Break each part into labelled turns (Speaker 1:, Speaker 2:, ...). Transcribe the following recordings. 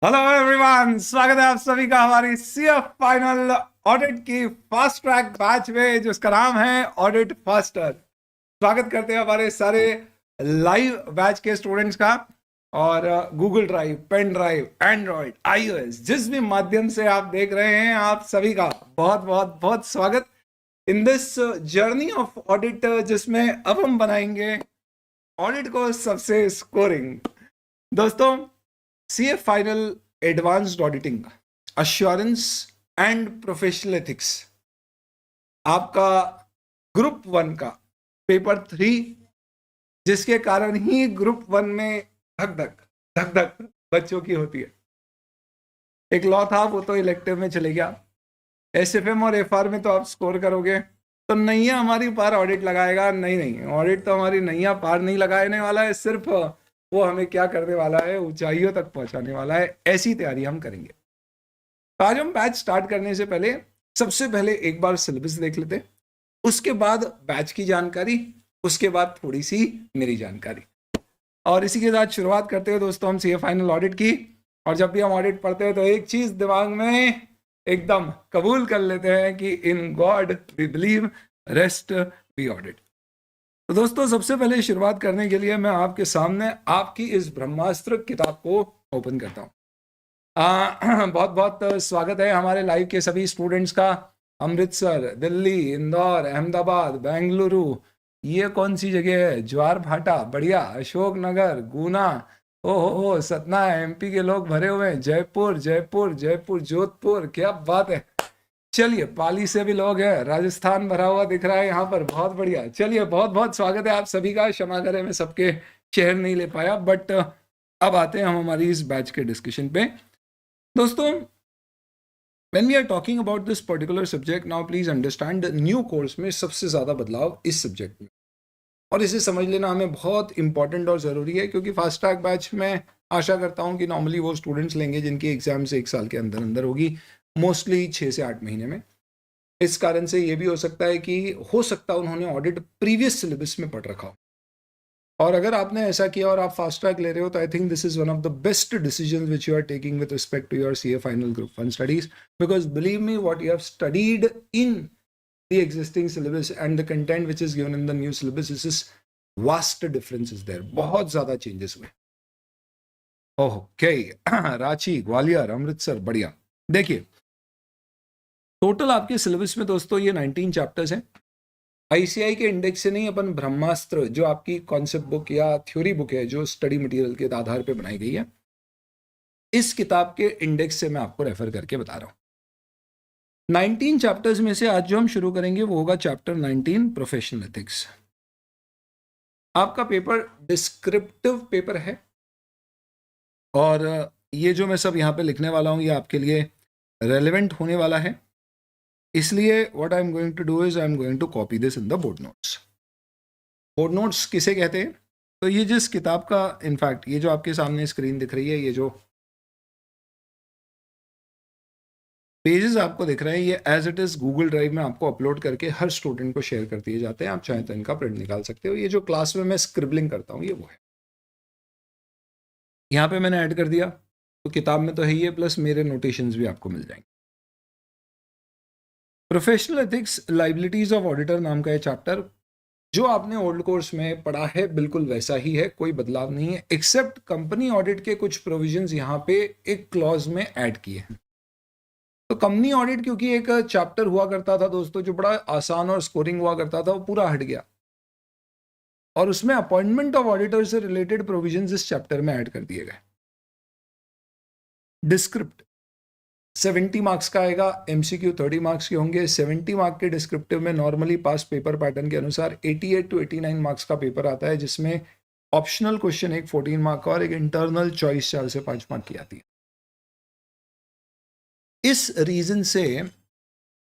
Speaker 1: Hello everyone, स्वागत है आप सभी का हमारी सीएफ फाइनल ऑडिट की फास्ट ट्रैक बैच में जिसका नाम है ऑडिट फास्टर। स्वागत करते हैं हमारे सारे लाइव बैच के स्टूडेंट्स का। और Google drive, pen drive, Android, iOS, जिस भी माध्यम से आप देख रहे हैं, आप सभी का बहुत बहुत बहुत स्वागत in this journey of audit, जिसमें अब हम बनाएंगे ऑडिट को सबसे स्कोरिंग। दोस्तों, CA final advanced auditing assurance and professional ethics आपका ग्रुप 1 का पेपर 3, जिसके कारण ही ग्रुप 1 में धक धक बच्चों की होती है। एक लॉ था, वो तो इलेक्टिव में चले गया। एसएफएम और एफआर में तो आप स्कोर करोगे तो नैया हमारी पार ऑडिट लगाएगा। नहीं, ऑडिट तो हमारी नैया पार नहीं लगाने वाला है, सिर्फ वो हमें क्या करने वाला है, ऊंचाइयों तक पहुंचाने वाला है। ऐसी तैयारी हम करेंगे। तो आज हम बैच स्टार्ट करने से पहले सबसे पहले एक बार सिलेबस देख लेते हैं, उसके बाद बैच की जानकारी, उसके बाद थोड़ी सी मेरी जानकारी, और इसी के साथ शुरुआत करते हैं दोस्तों हम सीए फाइनल ऑडिट की। और जब भी हम ऑडिट पढ़ते हैं तो एक चीज दिमाग में एकदम कबूल कर लेते हैं कि in God we believe, rest we audit. तो दोस्तों, सबसे पहले शुरुआत करने के लिए मैं आपके सामने आपकी इस ब्रह्मास्त्र किताब को ओपन करता हूँ। बहुत बहुत स्वागत है हमारे लाइव के सभी स्टूडेंट्स का। अमृतसर, दिल्ली, इंदौर, अहमदाबाद, बेंगलुरु, ये कौन सी जगह है, ज्वार भाटा, बढ़िया, अशोकनगर, गुना, ओहो, सतना, एमपी के लोग भरे हुए हैं, जयपुर जयपुर जयपुर, जोधपुर, क्या बात है। चलिए, पाली से भी लोग हैं, राजस्थान भरा हुआ दिख रहा है यहाँ पर, बहुत बढ़िया। चलिए, बहुत बहुत स्वागत है आप सभी का। क्षमा करें मैं सबके शहर नहीं ले पाया, बट अब आते हैं हम हमारी इस बैच के डिस्कशन पे। दोस्तों, when we are talking about this particular subject, now please understand new course में सबसे ज़्यादा बदलाव इस सब्जेक्ट में, और इसे समझ लेना हमें बहुत इंपॉर्टेंट और ज़रूरी है, क्योंकि फास्ट ट्रैक बैच में आशा करता हूँ कि नॉर्मली वो स्टूडेंट्स लेंगे जिनकी एग्जाम से 1 साल के अंदर अंदर होगी, मोस्टली 6 से 8 महीने में। इस कारण से ये भी हो सकता है कि उन्होंने ऑडिट प्रीवियस सिलेबस में पढ़ रखा हो, और अगर आपने ऐसा किया और आप फास्ट ट्रैक ले रहे हो तो I think this is one of the best decisions which you are taking with respect to your CA final group 1 studies, because believe me, what you have studied in the existing syllabus and the content which is given in the new syllabus, this is vast difference is there, बहुत ज्यादा changes हुए। Okay, Ranchi, Gwalior, Amritsar, बढ़िया। देखिए, total आपके syllabus में दोस्तों ये 19 chapters हैं। आईसीआई के इंडेक्स से नहीं, अपन ब्रह्मास्त्र जो आपकी कॉन्सेप्ट बुक या थ्योरी बुक है, जो स्टडी मटेरियल के आधार पे बनाई गई है, इस किताब के इंडेक्स से मैं आपको रेफर करके बता रहा हूं। 19 चैप्टर्स में से आज जो हम शुरू करेंगे वो होगा चैप्टर 19, प्रोफेशनल एथिक्स। आपका पेपर डिस्क्रिप्टिव पेपर है, और ये जो मैं सब यहाँ पे लिखने वाला हूँ ये आपके लिए रेलेवेंट होने वाला है, इसलिए what I am going to do is I am going to copy this in the board notes. Board notes किसे कहते हैं? तो ये जिस किताब का, इनफैक्ट ये जो आपके सामने स्क्रीन दिख रही है, ये जो पेजेस आपको दिख रहे हैं, ये as it is Google drive में आपको अपलोड करके हर स्टूडेंट को शेयर कर दिए जाते हैं। आप चाहें तो इनका प्रिंट निकाल सकते हो। ये जो क्लास में मैं स्क्रिबलिंग करता हूँ ये वो है, यहाँ पे मैंने ऐड कर दिया, तो किताब में तो है ही है, प्लस मेरे नोटेशंस भी आपको मिल जाएंगे। Professional ethics, liabilities of auditor नाम का ये चैप्टर, जो आपने ओल्ड कोर्स में पढ़ा है बिल्कुल वैसा ही है, कोई बदलाव नहीं है, एक्सेप्ट कंपनी ऑडिट के कुछ प्रोविजंस यहाँ पे एक क्लॉज में ऐड किए हैं। तो कंपनी ऑडिट क्योंकि एक चैप्टर हुआ करता था दोस्तों जो बड़ा आसान और स्कोरिंग हुआ करता था, वो पूरा हट गया, और उसमें अपॉइंटमेंट ऑफ ऑडिटर से रिलेटेड प्रोविजंस इस चैप्टर में ऐड कर दिए गए। डिस्क्रिप्ट 70 मार्क्स का आएगा, एमसीक्यू 30 मार्क्स के होंगे। 70 मार्क के डिस्क्रिप्टिव में नॉर्मली पास पेपर पैटर्न के अनुसार 88 to 89 मार्क्स का पेपर आता है, जिसमें ऑप्शनल क्वेश्चन एक 14 मार्क का और एक इंटरनल चॉइस 4 से 5 मार्क की आती है। इस रीजन से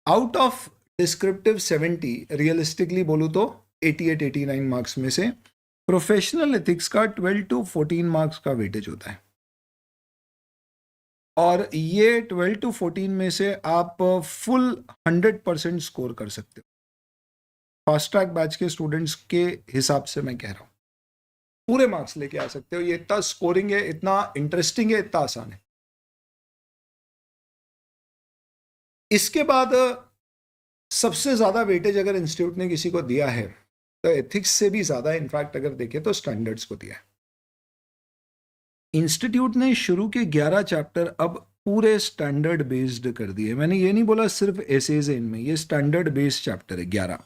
Speaker 1: आउट ऑफ डिस्क्रिप्टिव 70, रियलिस्टिकली बोलूं तो 88-89 मार्क्स में से प्रोफेशनल एथिक्स का 12 to 14 मार्क्स का वेटेज होता है, और ये 12 to 14 में से आप फुल 100% स्कोर कर सकते हो। फास्ट ट्रैक बैच के स्टूडेंट्स के हिसाब से मैं कह रहा हूँ, पूरे मार्क्स लेके आ सकते हो। ये इतना स्कोरिंग है, इतना इंटरेस्टिंग है, इतना आसान है। इसके बाद सबसे ज़्यादा वेटेज अगर इंस्टीट्यूट ने किसी को दिया है तो एथिक्स से भी ज़्यादा इनफैक्ट अगर देखें तो स्टैंडर्ड्स को दिया है। इंस्टीट्यूट ने शुरू के 11 चैप्टर अब पूरे स्टैंडर्ड बेस्ड कर दिए। मैंने ये नहीं बोला सिर्फ एसेज है इनमें, ये स्टैंडर्ड बेस्ड चैप्टर है 11।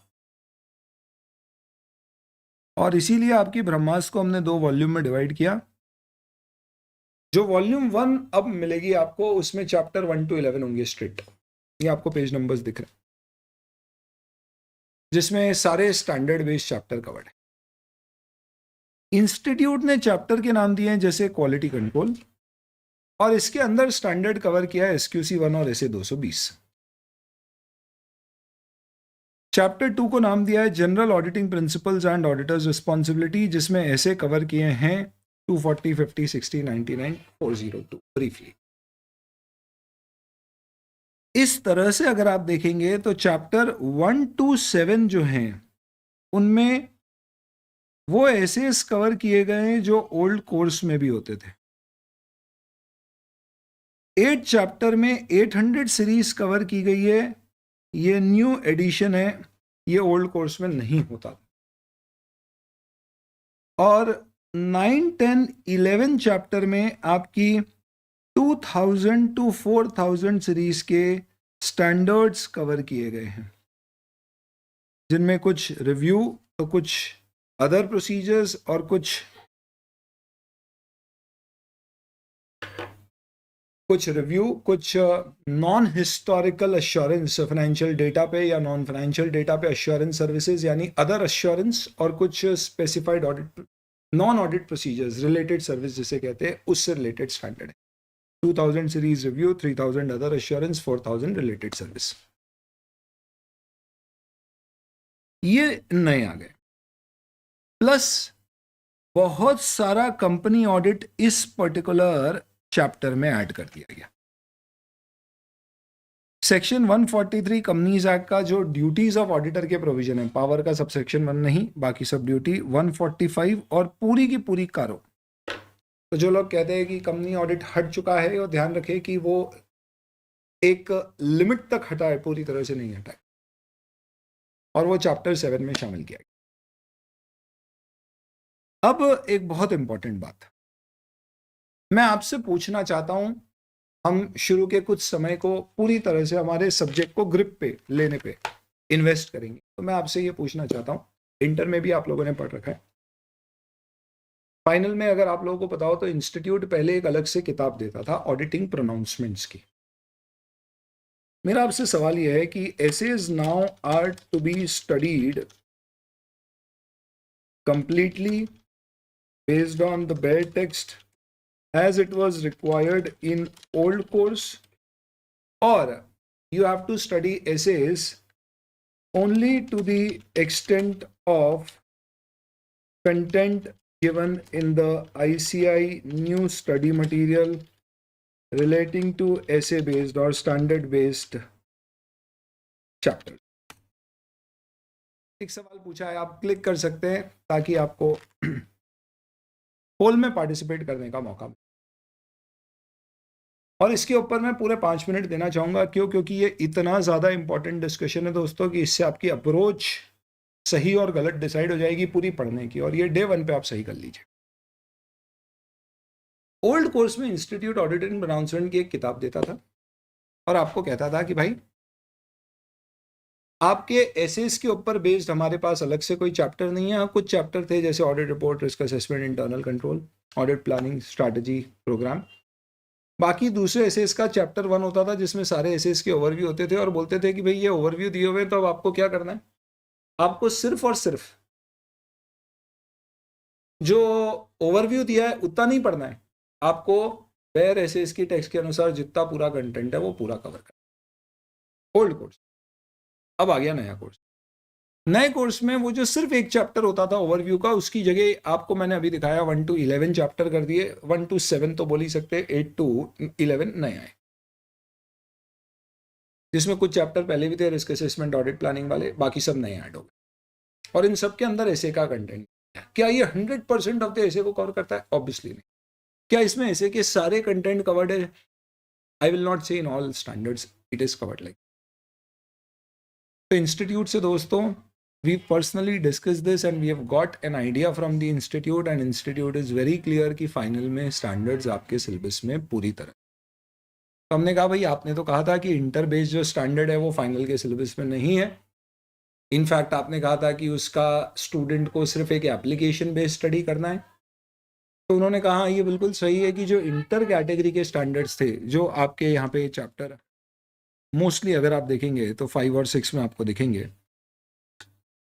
Speaker 1: और इसीलिए आपकी ब्रह्मास्त्र को हमने 2 वॉल्यूम में डिवाइड किया। जो वॉल्यूम 1 अब मिलेगी आपको, उसमें चैप्टर 1 to 11 होंगे स्ट्रिक्ट। ये आपको पेज नंबर्स दिख रहे हैं, जिसमें सारे स्टैंडर्ड बेस्ड चैप्टर कवर्ड है। इंस्टीट्यूट ने चैप्टर के नाम दिए हैं जैसे क्वालिटी कंट्रोल, और इसके अंदर स्टैंडर्ड कवर किया है SQC 1 और SA 220। चैप्टर 2 को नाम दिया है general auditing principles and auditors responsibility, जिसमें ऐसे कवर किए हैं 240, 50, 60, 99, 402 ब्रीफली। इस तरह से अगर आप देखेंगे तो चैप्टर 1 to 7 जो हैं उनमें वो ऐसे कवर किए गए हैं जो ओल्ड कोर्स में भी होते थे। 8 चैप्टर में 800 सीरीज कवर की गई है, ये न्यू एडिशन है, ये ओल्ड कोर्स में नहीं होता। और 9, 10, 11 चैप्टर में आपकी 2000 to 4000 सीरीज के स्टैंडर्ड्स कवर किए गए हैं, जिनमें कुछ रिव्यू तो कुछ अदर प्रोसीजर्स और कुछ रिव्यू, कुछ non historical assurance financial data पे या नॉन फाइनेंशियल डेटा पे अश्योरेंस सर्विसेज यानी अदर अश्योरेंस, और कुछ specified audit non audit procedures related service जिसे कहते हैं, उससे रिलेटेड स्टैंडर्ड है। 2000 series review, 3000 other assurance, 4000 related service, ये नए आ गए। प्लस बहुत सारा कंपनी ऑडिट इस पर्टिकुलर चैप्टर में ऐड कर दिया गया। सेक्शन 143 कंपनीज एक्ट का जो ड्यूटीज ऑफ ऑडिटर के प्रोविजन है, पावर का सबसेक्शन 1 नहीं, बाकी सब ड्यूटी 145 और पूरी की पूरी कारो। तो जो लोग कहते हैं कि कंपनी ऑडिट हट चुका है, वो ध्यान रखे कि वो एक लिमिट तक हटा है, पूरी तरह से नहीं हटा है, और वो चैप्टर 7 में शामिल किया गया। अब एक बहुत इंपॉर्टेंट बात मैं आपसे पूछना चाहता हूं, हम शुरू के कुछ समय को पूरी तरह से हमारे सब्जेक्ट को ग्रिप पे लेने पे इन्वेस्ट करेंगे। तो मैं आपसे ये पूछना चाहता हूं, इंटर में भी आप लोगों ने पढ़ रखा है, फाइनल में अगर आप लोगों को पता हो तो इंस्टीट्यूट पहले एक अलग से किताब देता था ऑडिटिंग प्रोनाउंसमेंट्स की। मेरा आपसे सवाल यह है कि SAs now are to be studied completely based on the bare text as it was required in old course, or you have to study essays only to the extent of content given in the ICI new study material relating to essay based or standard based chapters। एक सवाल पूछा है, आप click कर सकते हैं ताकि आपको पोल में पार्टिसिपेट करने का मौका मिले। और इसके ऊपर मैं पूरे 5 मिनट देना चाहूंगा, क्योंकि ये इतना ज़्यादा इंपॉर्टेंट डिस्कशन है दोस्तों कि इससे आपकी अप्रोच सही और गलत डिसाइड हो जाएगी पूरी पढ़ने की, और ये डे 1 पे आप सही कर लीजिए। ओल्ड कोर्स में इंस्टीट्यूट ऑडिट एंड प्रोनाउंसमेंट की एक किताब देता था और आपको कहता था कि भाई आपके एसेस के ऊपर बेस्ड हमारे पास अलग से कोई चैप्टर नहीं है। हाँ, कुछ चैप्टर थे जैसे audit report, risk assessment, internal control, audit planning, strategy, programme. बाकी दूसरे एसेस का चैप्टर 1 होता था जिसमें सारे एसेस के ओवरव्यू होते थे और बोलते थे कि भाई ये ओवरव्यू दिए हुए, तो अब आपको क्या करना है, आपको सिर्फ और सिर्फ जो ओवरव्यू दिया है उतना नहीं पढ़ना है, आपको वेयर एसेस की टेक्स्ट के अनुसार जितना पूरा कंटेंट है वो पूरा कवर करना। Old course. अब आ गया नया कोर्स। नए कोर्स में वो जो सिर्फ एक चैप्टर होता था ओवरव्यू का, उसकी जगह आपको मैंने अभी दिखाया 1 to 11 चैप्टर कर दिए। 1 to 7 तो बोल ही सकते, 8 to 11 नए आए, जिसमें कुछ चैप्टर पहले भी थे, रिस्क असेसमेंट, ऑडिट प्लानिंग वाले, बाकी सब नए ऐड हो गए। और इन सब के अंदर ऐसे का कंटेंट, क्या ये 100% ऑफ द ऐसे को कवर करता है? ऑब्वियसली नहीं। क्या इसमें ऐसे के सारे कंटेंट कवर्ड है? आई विल नॉट से in all standards it is covered like, तो इंस्टीट्यूट से दोस्तों we personally discussed this and we have got an idea from the institute and institute is very clear कि final में standards आपके syllabus में पूरी तरह। तो हमने कहा भाई आपने तो कहा था कि इंटर बेस्ड जो स्टैंडर्ड है वो फाइनल के सिलेबस में नहीं है। इनफैक्ट आपने कहा था कि उसका स्टूडेंट को सिर्फ एक एप्लीकेशन बेस्ड स्टडी करना है। तो उन्होंने कहा ये बिल्कुल सही है कि जो इंटर कैटेगरी के स्टैंडर्ड्स थे जो आपके यहाँ पे चैप्टर मोस्टली अगर आप देखेंगे तो 5 और 6 में आपको दिखेंगे,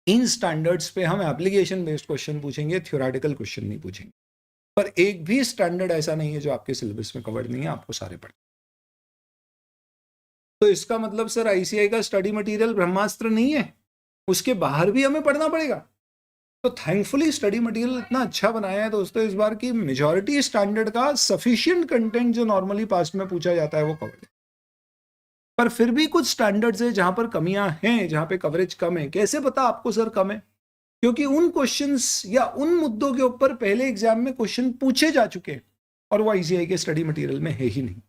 Speaker 1: इन स्टैंडर्ड्स पे हम एप्लीकेशन बेस्ड क्वेश्चन पूछेंगे, थ्योरेटिकल क्वेश्चन नहीं पूछेंगे। पर एक भी स्टैंडर्ड ऐसा नहीं है जो आपके सिलेबस में कवर्ड नहीं है, आपको सारे पढ़ने। तो इसका मतलब सर आईसीआई का स्टडी मटेरियल ब्रह्मास्त्र नहीं है, उसके बाहर भी हमें पढ़ना पड़ेगा। तो थैंकफुली स्टडी मटेरियल इतना अच्छा बनाया है दोस्तों इस बार की मेजॉरिटी स्टैंडर्ड का सफिशिएंट कंटेंट जो नॉर्मली पास्ट में पूछा जाता है वो कवर्ड है। पर फिर भी कुछ स्टैंडर्ड्स है जहां पर कमियां हैं, जहां पे कवरेज कम है। कैसे पता आपको सर कम है? क्योंकि उन क्वेश्चंस या उन मुद्दों के ऊपर पहले एग्जाम में क्वेश्चन पूछे जा चुके हैं और वो आईसीआई के स्टडी मटेरियल में है ही नहीं।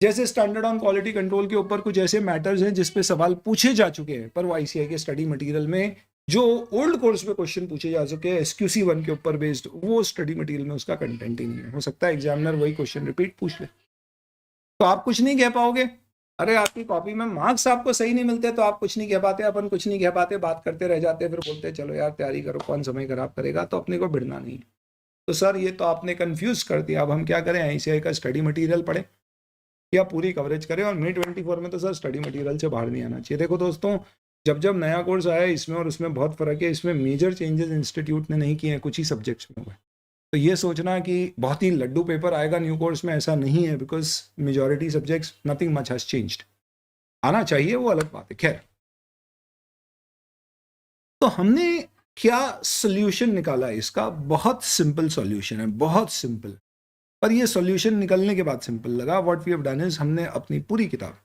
Speaker 1: जैसे स्टैंडर्ड ऑन क्वालिटी कंट्रोल के ऊपर कुछ ऐसे मैटर्स हैं जिसपे सवाल पूछे जा चुके हैं पर वो आईसीआई के स्टडी मटेरियल में जो ओल्ड कोर्स पे क्वेश्चन पूछे जा चुके हैं एसक्यूसी 1 के ऊपर बेस्ड, वो स्टडी मटेरियल में उसका कंटेंट ही नहीं है। हो सकता है एग्जामिनर वही क्वेश्चन रिपीट पूछ ले, तो आप कुछ नहीं कह पाओगे। अरे आपकी कॉपी में मार्क्स आपको सही नहीं मिलते तो आप कुछ नहीं कह पाते, अपन कुछ नहीं कह पाते, बात करते रह जाते, फिर बोलते चलो यार तैयारी करो, कौन समय खराब करेगा, तो अपने को भिड़ना नहीं। तो सर ये तो आपने कंफ्यूज कर दिया। अब हम क्या करें, आईसीआई का स्टडी मटेरियल पढ़ें या पूरी कवरेज करें? और मे 24 में तो सर स्टडी मटेरियल से बाहर नहीं आना चाहिए। देखो दोस्तों, जब जब नया कोर्स आया इसमें और उसमें बहुत फर्क है। इसमें मेजर चेंजेस इंस्टीट्यूट ने नहीं किए हैं, कुछ ही सब्जेक्ट्स में हुए। तो ये सोचना कि बहुत ही लड्डू पेपर आएगा न्यू कोर्स में, ऐसा नहीं है। Because majority subjects nothing much has changed. आना चाहिए वो अलग बात है। खैर, तो हमने क्या सोल्यूशन निकाला है इसका? बहुत सिंपल सॉल्यूशन है, बहुत सिंपल। पर ये सॉल्यूशन निकलने के बाद सिंपल लगा। What we have done is, हमने अपनी पूरी किताब,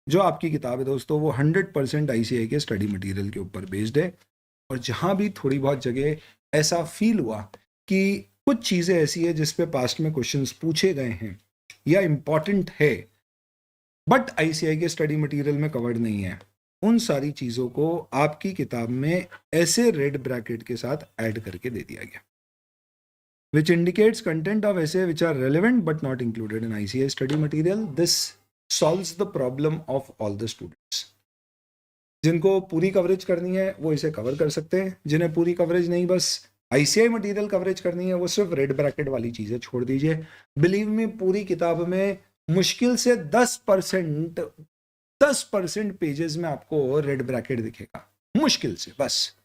Speaker 1: जो आपकी किताब है दोस्तों, वो 100% आईसीआई के स्टडी मटेरियल के ऊपर बेस्ड है। और जहां भी थोड़ी बहुत जगह ऐसा फील हुआ कि कुछ चीज़ें ऐसी है जिस पे पास्ट में क्वेश्चंस पूछे गए हैं या इम्पॉर्टेंट है बट आईसीआई के स्टडी मटेरियल में कवर्ड नहीं है, उन सारी चीज़ों को आपकी किताब में ऐसे रेड ब्रैकेट के साथ ऐड करके दे दिया गया, which indicates content of essay which are relevant but not included in ICAI study material. This solves the problem of all the students. जिनको पूरी कवरेज करनी है वो इसे कवर कर सकते हैं, जिन्हें पूरी कवरेज नहीं, बस आईसीआई मटेरियल कवरेज करनी है, वो सिर्फ रेड ब्रैकेट वाली चीजें छोड़ दीजिए। बिलीव मी, पूरी किताब में मुश्किल से 10% पेजेस में आपको रेड ब्रैकेट दिखेगा, मुश्किल से बस।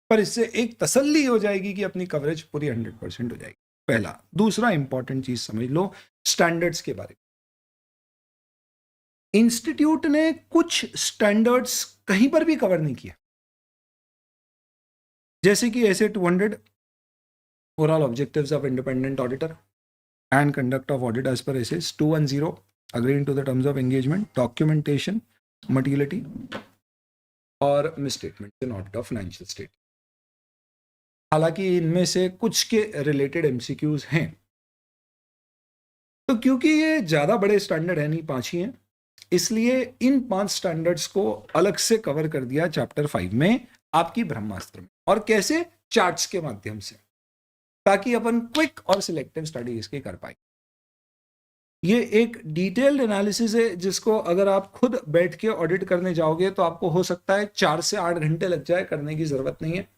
Speaker 1: पर इससे एक तसल्ली हो जाएगी कि अपनी कवरेज पूरी 100% हो जाएगी। पहला। दूसरा इंपॉर्टेंट चीज समझ लो स्टैंडर्ड्स के बारे में। इंस्टीट्यूट ने कुछ स्टैंडर्ड्स कहीं पर भी कवर नहीं किया, जैसे कि ऐसे 200 overall objectives of independent auditor and conduct of audit as per SAs, 210 agreeing to the terms of engagement, documentation, materiality और misstatement in audit of financial state. हालांकि इनमें से कुछ के रिलेटेड एमसीक्यूज हैं। तो क्योंकि ये ज्यादा बड़े स्टैंडर्ड है नहीं, 5 ही हैं, इसलिए इन 5 स्टैंडर्ड्स को अलग से कवर कर दिया चैप्टर 5 में आपकी ब्रह्मास्त्र में। और कैसे? चार्ट्स के माध्यम से, ताकि अपन क्विक और सिलेक्टिव स्टडी इसकी कर पाए। ये एक डिटेल्ड एनालिसिस है जिसको अगर आप खुद बैठ के ऑडिट करने जाओगे तो आपको हो सकता है 4 से 8 घंटे लग जाए, करने की जरूरत नहीं है।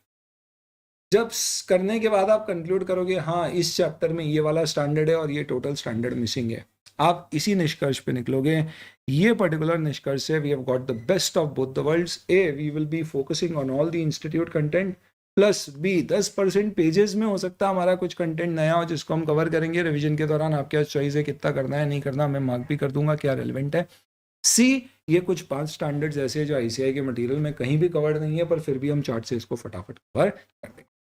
Speaker 1: जब करने के बाद आप कंक्लूड करोगे हाँ इस चैप्टर में ये वाला स्टैंडर्ड है और ये टोटल स्टैंडर्ड मिसिंग है, आप इसी निष्कर्ष पे निकलोगे। ये पर्टिकुलर निष्कर्ष है, we have got the best of both the worlds. A, we will be focusing on all the institute content, plus B 10% pages में हो सकता है हमारा कुछ कंटेंट नया हो जिसको हम कवर करेंगे रिवीजन के दौरान। आपके पास चॉइस है कितना करना है, नहीं करना, मैं मार्क भी कर दूंगा क्या रेलिवेंट है। सी, ये कुछ 5 स्टैंडर्ड्स ऐसे हैं जो आईसीआई के मटेरियल में कहीं भी कवर नहीं है, पर फिर भी हम चार्ट से इसको फटाफट कवर कर देंगे।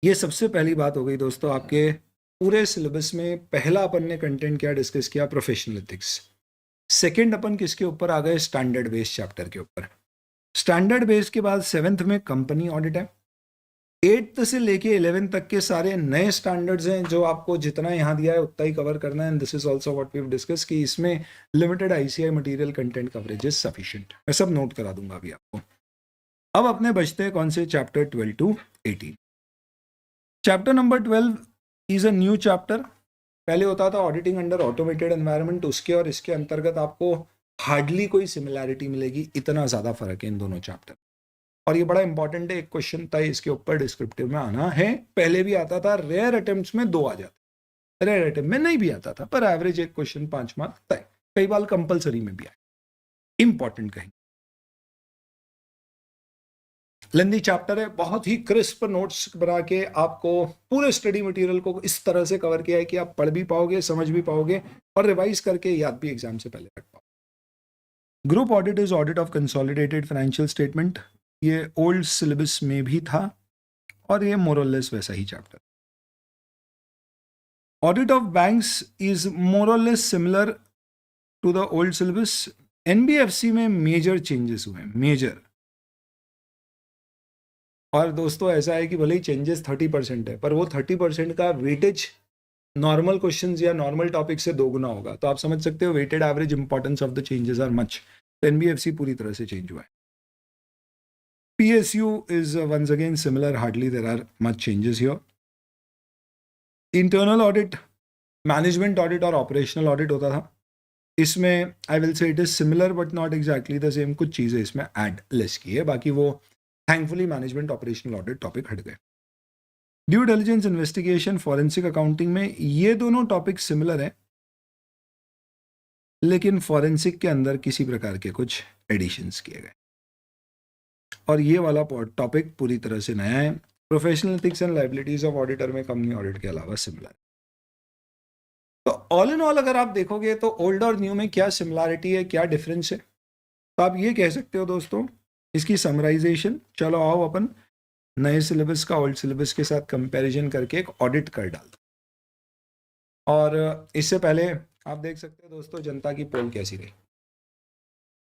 Speaker 1: ये सबसे पहली बात हो गई दोस्तों। आपके पूरे सिलेबस में पहला अपन ने कंटेंट क्या डिस्कस किया? Professional ethics. सेकंड अपन किसके ऊपर आ गए? स्टैंडर्ड बेस्ड चैप्टर के ऊपर। स्टैंडर्ड बेस्ड के बाद 7th में कंपनी ऑडिट है। 8th से लेके 11th तक के सारे नए स्टैंडर्ड्स हैं जो आपको जितना यहाँ दिया है उतना ही कवर करना है। And this is also what we have discuss कि इसमें limited ICAI material content coverage is sufficient. मैं सब नोट करा दूंगा अभी आपको। अब अपने बचते हैं कौन से chapter 12 to 18। Chapter number 12 is a new chapter. पहले होता था ऑडिटिंग अंडर ऑटोमेटेड एनवायरनमेंट, उसके और इसके अंतर्गत आपको हार्डली कोई सिमिलैरिटी मिलेगी, इतना ज़्यादा फर्क है इन दोनों चैप्टर। और ये बड़ा इंपॉर्टेंट है, एक क्वेश्चन था इसके ऊपर डिस्क्रिप्टिव में आना है। पहले भी आता था, रेयर अटेम्प्ट्स में 2 आ जाते, रेयर अटेम्प्ट में नहीं भी आता था, पर एवरेज एक क्वेश्चन 5 मार्क तय। कई बार कंपलसरी में भी आए, इंपॉर्टेंट कहीं। लेंदी चैप्टर है, बहुत ही क्रिस्प नोट्स बना के आपको पूरे स्टडी मटेरियल को इस तरह से कवर किया है कि आप पढ़ भी पाओगे, समझ भी पाओगे और रिवाइज करके याद भी एग्जाम से पहले रख पाओगे। Group audit is audit of consolidated financial statement. ये ओल्ड सिलेबस में भी था और ये मोर और लेस वैसा ही chapter. Audit of banks is more और less similar to the old syllabus. NBFC में मेजर चेंजेस हुए, मेजर। और दोस्तों ऐसा है कि भले ही चेंजेस 30% है, पर वो 30% का वेटेज नॉर्मल क्वेश्चंस या नॉर्मल टॉपिक से 2 गुना होगा। तो आप समझ सकते हो weighted average importance of the changes are much. तो एनबीएफसी पूरी तरह से चेंज हुआ है। PSU is once again similar, hardly there are much changes here. Internal audit, management audit और operational audit होता था। इसमें I will say it is similar but not exactly the same। कुछ चीज़ें इसमें add less की है, बाकी वो thankfully management operational audit topic हट गए। Due diligence, investigation, forensic accounting में ये दोनों टॉपिक सिमिलर हैं, लेकिन फॉरेंसिक के अंदर किसी प्रकार के कुछ एडिशंस किए गए। और ये वाला टॉपिक पूरी तरह से नया है। Professional ethics and liabilities of auditor में कंपनी ऑडिट के अलावा सिमिलर। तो ऑल इन ऑल अगर आप देखोगे तो ओल्ड और न्यू में क्या सिमिलरिटी है, क्या डिफरेंस है, तो आप ये कह सकते हो दोस्तों इसकी समराइजेशन। चलो आओ अपन नए सिलेबस का ओल्ड सिलेबस के साथ कंपैरिजन करके एक ऑडिट कर डालते। और इससे पहले आप देख सकते हो दोस्तों जनता की पोल कैसी रही।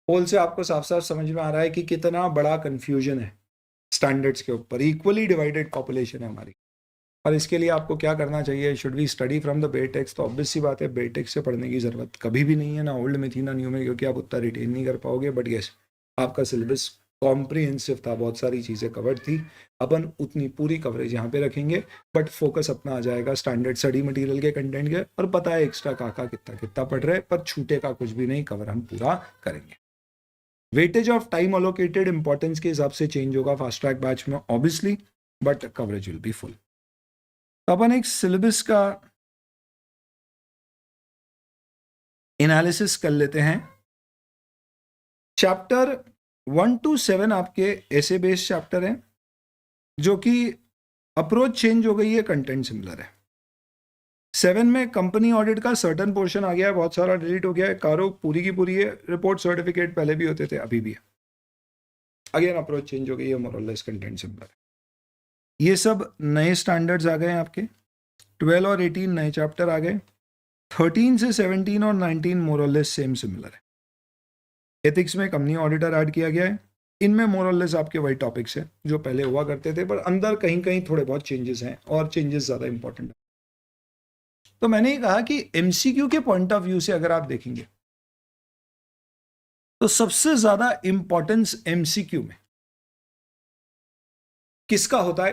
Speaker 1: पोल से आपको साफ साफ समझ में आ रहा है कि कितना बड़ा कंफ्यूजन है स्टैंडर्ड्स के ऊपर। इक्वली डिवाइडेड पॉपुलेशन है हमारी, और इसके लिए आपको क्या करना चाहिए, should we study from the bare text. तो ऑब्वियस सी बात है बेयर टेक्स्ट से पढ़ने की जरूरत कभी भी नहीं है, ना ओल्ड में थी ना न्यू में, क्योंकि आप उतना रिटेन नहीं कर पाओगे। बट यस, आपका सिलेबस कॉम्प्रिहेंसिव था, बहुत सारी चीज़ें कवर थी। अपन उतनी पूरी कवरेज यहाँ पे रखेंगे, बट फोकस अपना आ जाएगा स्टैंडर्ड स्टडी मटेरियल के कंटेंट के। और पता है एक्स्ट्रा काका कितना कितना पढ़ रहे हैं, पर छूटे का कुछ भी नहीं, कवर हम पूरा करेंगे। Weightage of time allocated importance के हिसाब से चेंज होगा फास्ट ट्रैक बैच में obviously, but coverage will be full. अपन एक सिलेबस का एनालिसिस कर लेते हैं। चैप्टर 1 to 7 आपके ऐसे बेस्ड चैप्टर हैं, जो कि अप्रोच चेंज हो गई है, कंटेंट सिमिलर है। 7 में कंपनी ऑडिट का सर्टन पोर्शन आ गया है, बहुत सारा डिलीट हो गया है। कारो पूरी की पूरी है। रिपोर्ट सर्टिफिकेट पहले भी होते थे, अभी भी है। अगेन अप्रोच चेंज हो गई है, मोर और लेस कंटेंट सिमिलर है। ये सब नए स्टैंडर्ड्स आ गए हैं आपके। 12 और 18 नए चैप्टर आ गए। 13 से 17 और 19 मोर और लेस सेम सिमिलर है। एथिक्स में कंपनी ऑडिटर ऐड किया गया है। इनमें मोर और लेस आपके वही टॉपिक्स हैं जो पहले हुआ करते थे, पर अंदर कहीं कहीं थोड़े बहुत चेंजेस हैं, और चेंजेस ज़्यादा इंपॉर्टेंट है। तो मैंने ये कहा कि एमसीक्यू के पॉइंट ऑफ व्यू से अगर आप देखेंगे तो सबसे ज्यादा इंपॉर्टेंस एमसीक्यू में किसका होता है?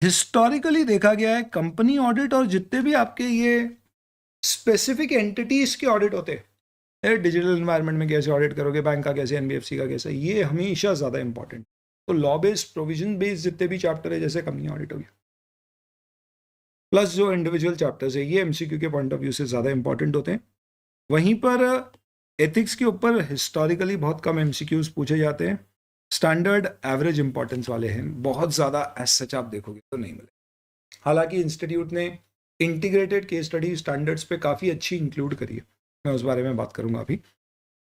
Speaker 1: हिस्टोरिकली देखा गया है कंपनी ऑडिट और जितने भी आपके ये स्पेसिफिक एंटिटीज के ऑडिट होते हैं, डिजिटल एनवायरनमेंट में कैसे ऑडिट करोगे, बैंक का कैसे, एनबीएफसी का कैसे, ये हमेशा ज्यादा इंपॉर्टेंट। तो लॉ बेस्ड, प्रोविजन बेस्ड जितने भी चैप्टर है, जैसे कंपनी ऑडिट हो गया, प्लस जो इंडिविजुअल चैप्टर्स है, ये एमसीक्यू के पॉइंट ऑफ व्यू से ज़्यादा इंपॉर्टेंट होते हैं। वहीं पर एथिक्स के ऊपर हिस्टोरिकली बहुत कम एमसीक्यूज पूछे जाते हैं। स्टैंडर्ड एवरेज इंपॉर्टेंस वाले हैं, बहुत ज़्यादा एज सच आप देखोगे तो नहीं मिले। हालांकि इंस्टीट्यूट ने इंटीग्रेटेड केस स्टडी स्टैंडर्ड्स पे काफ़ी अच्छी इंक्लूड करी है, मैं उस बारे में बात करूँगा अभी।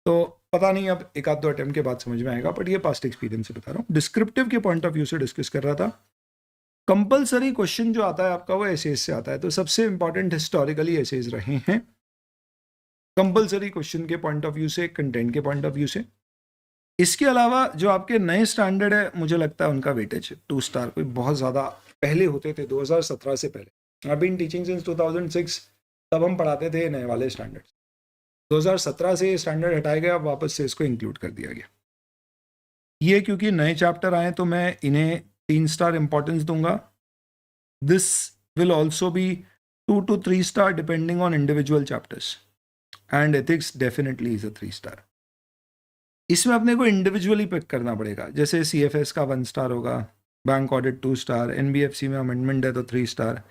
Speaker 1: तो पता नहीं अब एक आध दो अटेम्प्ट के बाद समझ में आएगा, बट ये पास्ट एक्सपीरियंस से बता रहा हूँ। डिस्क्रिप्टिव के पॉइंट ऑफ व्यू से डिस्कस कर रहा था। कंपलसरी क्वेश्चन जो आता है आपका वो एसेज से आता है, तो सबसे इंपॉर्टेंट हिस्टोरिकली एसेज रहे हैं कंपलसरी क्वेश्चन के पॉइंट ऑफ व्यू से, कंटेंट के पॉइंट ऑफ व्यू से। इसके अलावा जो आपके नए स्टैंडर्ड है, मुझे लगता है उनका वेटेज 2 स्टार कोई बहुत ज़्यादा पहले होते थे, 2017 से पहले। आई बीन टीचिंग सिंस 2006, तब हम पढ़ाते थे नए वाले स्टैंडर्ड। 2017 से ये स्टैंडर्ड हटाया गया, वापस से इसको इंक्लूड कर दिया गया। ये क्योंकि नए चैप्टर आए तो मैं इन्हें 3 स्टार इंपॉर्टेंस दूंगा। This will also be 2 to 3 star depending on individual chapters, and ethics definitely is a 3 star. इसमें अपने को इंडिविजुअली पिक करना पड़ेगा, जैसे CFS का 1 स्टार होगा, बैंक ऑडिट 2 स्टार, NBFC में अमेंडमेंट है तो 3 star,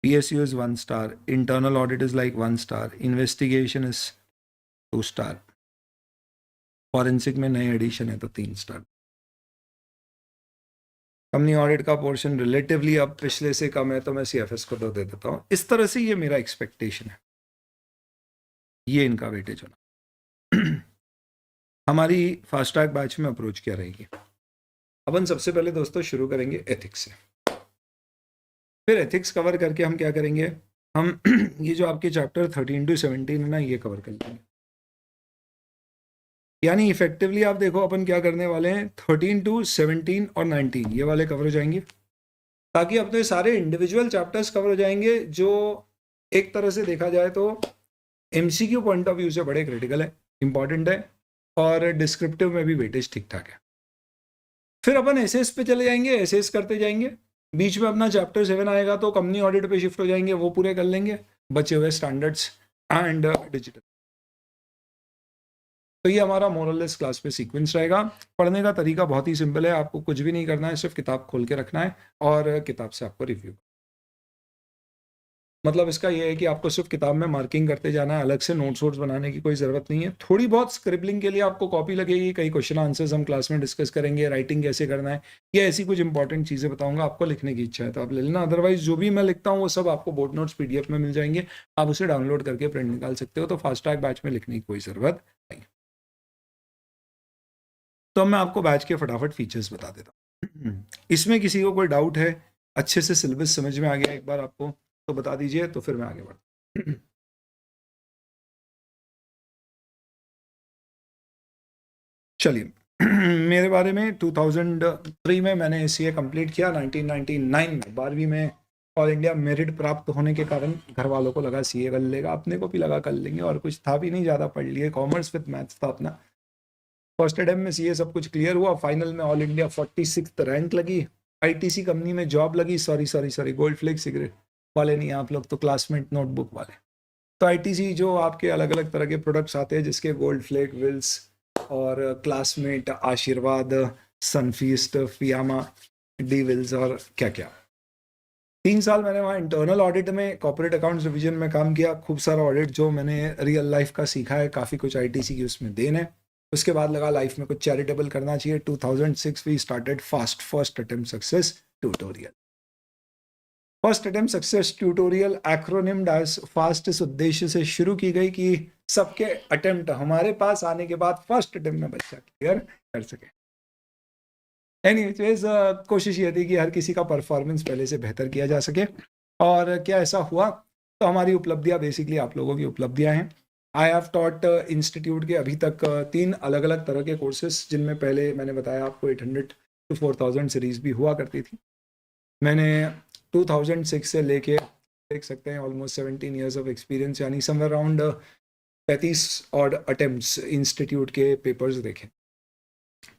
Speaker 1: PSU is 1 star, internal audit is like 1 star, investigation is 2 star, forensic में नई एडिशन है तो 3 स्टार। कंपनी ऑडिट का पोर्शन रिलेटिवली अब पिछले से कम है तो मैं CFS को तो दे देता हूँ। इस तरह से ये मेरा एक्सपेक्टेशन है, ये इनका वेटेज होना। हमारी फास्ट ट्रैक बैच में अप्रोच क्या रहेगी? अपन सबसे पहले दोस्तों शुरू करेंगे एथिक्स से, फिर एथिक्स कवर करके हम क्या करेंगे, हम ये जो आपके चैप्टर 13 to 17 है ना, ये कवर कर लेंगे। यानी इफेक्टिवली आप देखो अपन क्या करने वाले हैं, 13 to 17 और 19 ये वाले कवर हो जाएंगे, ताकि अपने सारे इंडिविजुअल चैप्टर्स कवर हो जाएंगे, जो एक तरह से देखा जाए तो MCQ पॉइंट ऑफ व्यू से बड़े क्रिटिकल है, इंपॉर्टेंट है, और डिस्क्रिप्टिव में भी वेटेज ठीक ठाक है। फिर अपन एसएस पे चले जाएंगे, एसएस करते जाएंगे, बीच में अपना चैप्टर 7 आएगा तो कंपनी ऑडिट पे शिफ्ट हो जाएंगे, वो पूरे कर लेंगे, बचे हुए स्टैंडर्ड्स एंड डिजिटल। तो ये हमारा मोरलेस क्लास पे सीक्वेंस रहेगा। पढ़ने का तरीका बहुत ही सिंपल है, आपको कुछ भी नहीं करना है, सिर्फ किताब खोल के रखना है और किताब से आपको रिव्यू। मतलब इसका ये है कि आपको सिर्फ किताब में मार्किंग करते जाना है, अलग से नोट्स वोट्स बनाने की कोई ज़रूरत नहीं है। थोड़ी बहुत स्क्रिबलिंग के लिए आपको कॉपी लगेगी, कई क्वेश्चन आंसर्स हम क्लास में डिस्कस करेंगे, राइटिंग कैसे करना है, या ऐसी कुछ इंपॉर्टेंट चीज़ें बताऊंगा, आपको लिखने की इच्छा है तो आप ले लेना, अदरवाइज जो भी मैं लिखता हूँ वो सब आपको बोर्ड नोट्स PDF में मिल जाएंगे, आप उसे डाउनलोड करके प्रिंट निकाल सकते हो, तो फास्ट ट्रैक बैच में लिखने की कोई ज़रूरत नहीं। तो मैं आपको बैच के फटाफट फीचर्स बता देता हूँ। इसमें किसी को कोई डाउट है, अच्छे से सिलेबस समझ में आ गया एक बार आपको तो बता दीजिए, तो फिर मैं आगे बढ़ता। चलिए, मेरे बारे में 2003 में मैंने ACA कंप्लीट किया, 1999 में 12वीं में ऑल इंडिया मेरिट प्राप्त होने के कारण घर वालों को लगा CA कर लेगा, अपने को भी लगा कर लेंगे, और कुछ था भी नहीं, ज़्यादा पढ़ लिए, कॉमर्स विद मैथ्स था अपना। फर्स्ट अटेम्प्ट में CA सब कुछ क्लियर हुआ, फाइनल में ऑल इंडिया 46th रैंक लगी, ITC कंपनी में जॉब लगी, सॉरी गोल्ड फ्लेक सिगरेट वाले नहीं आप लोग, तो क्लासमेट नोटबुक वाले। तो ITC जो आपके अलग अलग तरह के प्रोडक्ट्स आते हैं, जिसके गोल्ड फ्लेक, विल्स और क्लासमेट, आशीर्वाद, सनफीस्ट, फियामा, डी विल्स और क्या क्या। 3 साल मैंने वहाँ इंटरनल ऑडिट में कॉर्पोरेट अकाउंट्स डिवीजन में काम किया, खूब सारा ऑडिट जो मैंने रियल लाइफ का सीखा है, काफ़ी कुछ ITC की उसमें देन है। उसके बाद लगा लाइफ में कुछ चैरिटेबल करना चाहिए। 2006 we started first attempt success tutorial. First attempt success tutorial acronymed as fast इस उद्देश्य से शुरू की गई कि सबके अटेम्प्ट हमारे पास आने के बाद फर्स्ट अटेम्प्ट में बच्चा क्लियर कर सके। एनीवेज कोशिश ये थी कि हर किसी का परफॉर्मेंस पहले से बेहतर किया जा सके, और क्या ऐसा हुआ? तो हमारी उपलब्धियां बेसिकली आप लोगों की उपलब्धियां हैं। आई हैव टॉट इंस्टीट्यूट के अभी तक 3 अलग अलग तरह के कोर्सेस, जिनमें पहले मैंने बताया आपको 800 to 4000 सीरीज भी हुआ करती थी। मैंने 2006 से लेके देख सकते हैं ऑलमोस्ट 17 ईयर्स ऑफ एक्सपीरियंस, यानी somewhere around 35 odd attempts institute के पेपर्स देखे।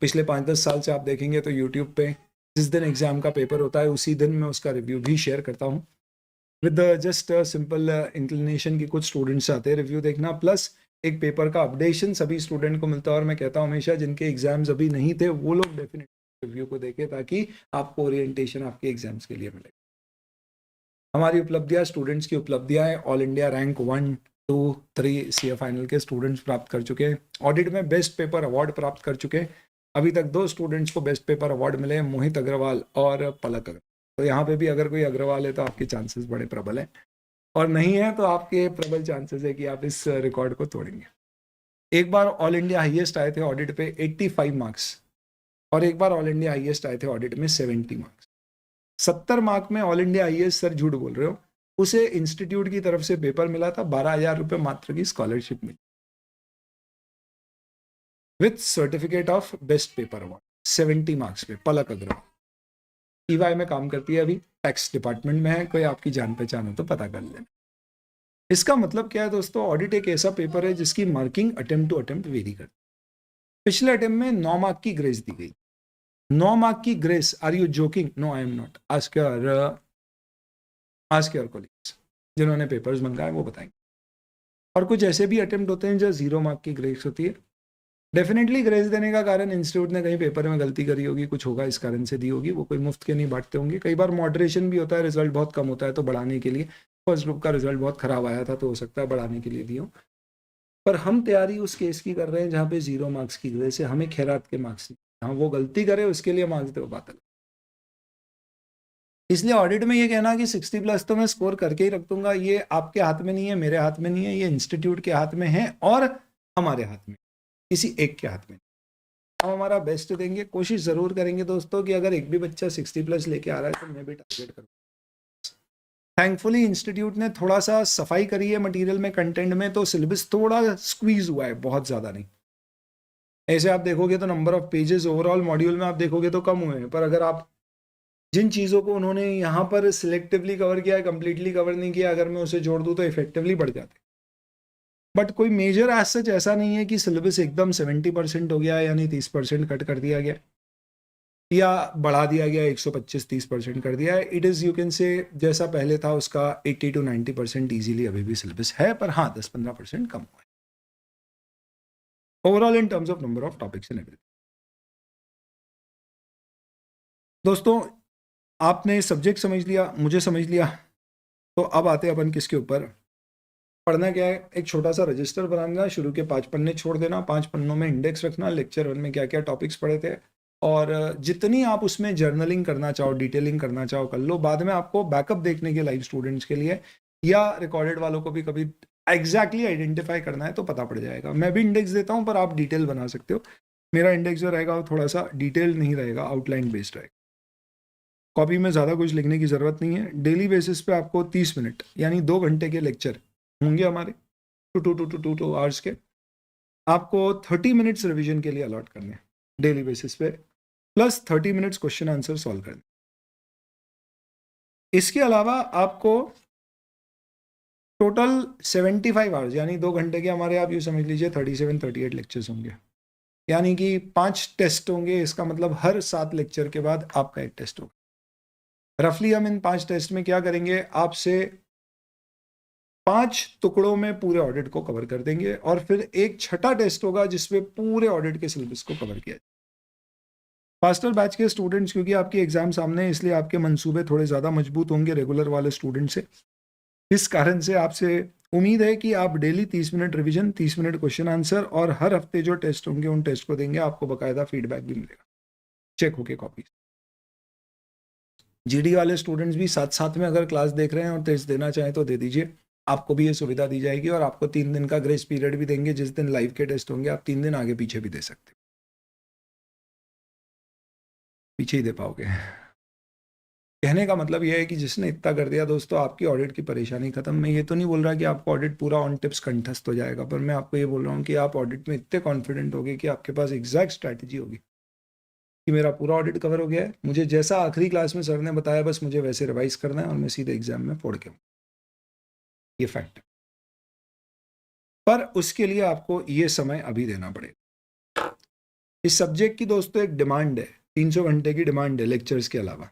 Speaker 1: पिछले 5-10 साल से आप देखेंगे तो यूट्यूब पे जिस दिन एग्ज़ाम का पेपर होता है उसी दिन मैं उसका रिव्यू भी शेयर करता हूँ, विद जस्ट सिंपल इंक्लिनेशन की कुछ स्टूडेंट्स आते हैं रिव्यू देखना, प्लस एक पेपर का अपडेशन सभी स्टूडेंट को मिलता है। और मैं कहता हूँ हमेशा जिनके एग्जाम्स अभी नहीं थे वो लोग डेफिनेटली रिव्यू को देखें, ताकि आपको ओरिएंटेशन आपके एग्जाम्स के लिए मिले। हमारी उपलब्धियाँ, स्टूडेंट्स की उपलब्धियाँ हैं, all India rank 1, 2, 3 CA final के स्टूडेंट्स प्राप्त कर चुके हैं। ऑडिट में बेस्ट पेपर अवार्ड प्राप्त कर चुके हैं। अभी तक 2 स्टूडेंट्स को बेस्ट पेपर अवार्ड मिले हैं, मोहित अग्रवाल और पलक अग्रवाल। तो यहाँ पे भी अगर कोई अग्रवाल है तो आपके चांसेस बड़े प्रबल हैं, और नहीं है तो आपके प्रबल चांसेस है कि आप इस रिकॉर्ड को तोड़ेंगे। एक बार ऑल इंडिया हाईएस्ट आए थे ऑडिट पे 85 मार्क्स, और एक बार ऑल इंडिया हाईएस्ट आए थे ऑडिट में 70 मार्क्स। 70 मार्क में ऑल इंडिया हाईएस्ट, सर झूठ बोल रहे हो, उसे इंस्टीट्यूट की तरफ से पेपर मिला था, 12,000 रुपये मात्र की स्कॉलरशिप मिली। With certificate of best paper award 70 marks पे। पलक अग्रवाल ईवाई में काम करती है, अभी टैक्स डिपार्टमेंट में है, कोई आपकी जान पहचान हो तो पता कर लेना। इसका मतलब क्या है दोस्तों, ऑडिट एक ऐसा पेपर है जिसकी marking attempt to attempt very करती है। पिछले अटेम्प्ट में 9 मार्क की ग्रेस दी गई। 9 मार्क की grace, are you joking? No I am not. Ask your colleagues जिन्होंने पेपर्स मंगाए वो बताएंगे। और कुछ ऐसे भी अटेम्प्ट होते हैं जो 0 मार्क की ग्रेस होती है। डेफिनेटली ग्रेस देने का कारण इंस्टीट्यूट ने कहीं पेपर में गलती करी होगी, कुछ होगा इस कारण से दी होगी, वो कोई मुफ्त के नहीं बांटते होंगे। कई बार मॉडरेशन भी होता है, रिजल्ट बहुत कम होता है तो बढ़ाने के लिए। फर्स्ट ग्रुप का रिजल्ट बहुत खराब आया था तो हो सकता है बढ़ाने के लिए दिया हो। पर हम तैयारी उस केस की कर रहे हैं जहाँ पे 0 मार्क्स की ग्रेस है, हमें खैरात के मार्क्स नहीं। हाँ वो गलती करे उसके लिए मार्क्स दे, बात अलग। इसलिए ऑडिट में ये कहना कि 60+ तो मैं स्कोर करके ही रख दूंगा, ये आपके हाथ में नहीं है, मेरे हाथ में नहीं है, ये इंस्टीट्यूट के हाथ में है और हमारे हाथ में, किसी एक के हाथ में। हम हमारा बेस्ट देंगे, कोशिश जरूर करेंगे दोस्तों कि अगर एक भी बच्चा 60+ लेके आ रहा है तो मैं भी टारगेट करूँ। थैंकफुली इंस्टीट्यूट ने थोड़ा सा सफाई करी है मटेरियल में, कंटेंट में, तो सिलेबस थोड़ा स्क्वीज हुआ है, बहुत ज्यादा नहीं। ऐसे आप देखोगे तो number of pages overall module में आप देखोगे तो कम हुए हैं, पर अगर आप जिन चीज़ों को उन्होंने यहाँ पर सिलेक्टिवली कवर किया है, कंप्लीटली कवर नहीं किया, अगर मैं उसे जोड़ दूँ तो इफेक्टिवली बढ़ जाते। बट कोई मेजर एज सच ऐसा नहीं है कि सिलेबस एकदम 70% हो गया है, यानी 30% कट कर दिया गया या बढ़ा दिया गया 125-30% कर दिया है। It is you can say जैसा पहले था उसका 80 to 90% ईजिली अभी भी सिलेबस है, पर हाँ 10-15% कम हुआ है overall in terms of number of topics and everything. दोस्तों आपने सब्जेक्ट समझ लिया, मुझे समझ लिया, तो अब आते हैं अपन किसके ऊपर। पढ़ना क्या है, एक छोटा सा रजिस्टर बनाना, शुरू के 5 पन्ने छोड़ देना, 5 पन्नों में इंडेक्स रखना, लेक्चर 1 में क्या क्या टॉपिक्स पढ़े थे, और जितनी आप उसमें जर्नलिंग करना चाहो, डिटेलिंग करना चाहो कर लो। बाद में आपको बैकअप देखने के लाइव स्टूडेंट्स के लिए या रिकॉर्डेड वालों को भी कभी एग्जैक्टली आइडेंटिफाई करना है तो पता पड़ जाएगा। मैं भी इंडेक्स देता हूँ पर आप डिटेल बना सकते हो। मेरा इंडेक्स जो रहेगा वो थोड़ा सा डिटेल नहीं रहेगा, आउटलाइन बेस्ड रहेगा। कॉपी में ज़्यादा कुछ लिखने की ज़रूरत नहीं है। डेली बेसिस पे आपको 30 मिनट यानी 2 घंटे के लेक्चर होंगे हमारे, 2 आवर्स के। आपको 30 मिनट्स रिवीजन के लिए अलॉट करने हैं डेली बेसिस पे, plus 30 minutes question answer solve करने। इसके अलावा आपको टोटल 75 आवर्स यानी 2 घंटे के हमारे, आप यूँ समझ लीजिए 37-38 लेक्चर्स होंगे, यानी कि 5 टेस्ट होंगे। इसका मतलब हर 7 लेक्चर के बाद आपका एक टेस्ट होगा। रफली हम इन 5 टेस्ट में क्या करेंगे, आपसे 5 टुकड़ों में पूरे ऑडिट को कवर कर देंगे, और फिर एक छठा टेस्ट होगा जिसमें पूरे ऑडिट के सिलेबस को कवर किया जाए। फास्टर बैच के स्टूडेंट्स, क्योंकि आपके एग्जाम सामने है इसलिए आपके मंसूबे थोड़े ज़्यादा मजबूत होंगे रेगुलर वाले स्टूडेंट से। इस कारण से आपसे उम्मीद है कि आप daily 30 minute revision, 30 minute question answer, और हर हफ्ते जो टेस्ट होंगे उन टेस्ट को देंगे। आपको बाकायदा फीडबैक भी मिलेगा, चेक होके कॉपी। जीडी वाले स्टूडेंट्स भी साथ साथ में अगर क्लास देख रहे हैं और टेस्ट देना चाहें तो दे दीजिए, आपको भी ये सुविधा दी जाएगी। और आपको 3 दिन का ग्रेस पीरियड भी देंगे, जिस दिन लाइव के टेस्ट होंगे आप 3 दिन आगे पीछे भी दे सकते हो, पीछे ही दे पाओगे। कहने का मतलब यह है कि जिसने इतना कर दिया दोस्तों, आपकी ऑडिट की परेशानी खत्म। मैं ये तो नहीं बोल रहा कि आपको ऑडिट पूरा ऑन टिप्स कंठस्थ हो जाएगा, पर मैं आपको ये बोल रहा हूँ कि आप ऑडिट में इतने कॉन्फिडेंट होगे कि आपके पास एग्जैक्ट स्ट्रैटेजी होगी कि मेरा पूरा ऑडिट कवर हो गया है, मुझे जैसा आखिरी क्लास में सर ने बताया बस मुझे वैसे रिवाइज करना है और मैं सीधे एग्जाम में फोड़ के, ये फैक्ट है। पर उसके लिए आपको ये समय अभी देना पड़ेगा। इस सब्जेक्ट की दोस्तों एक डिमांड है, 300 घंटे की डिमांड है लेक्चर्स के अलावा।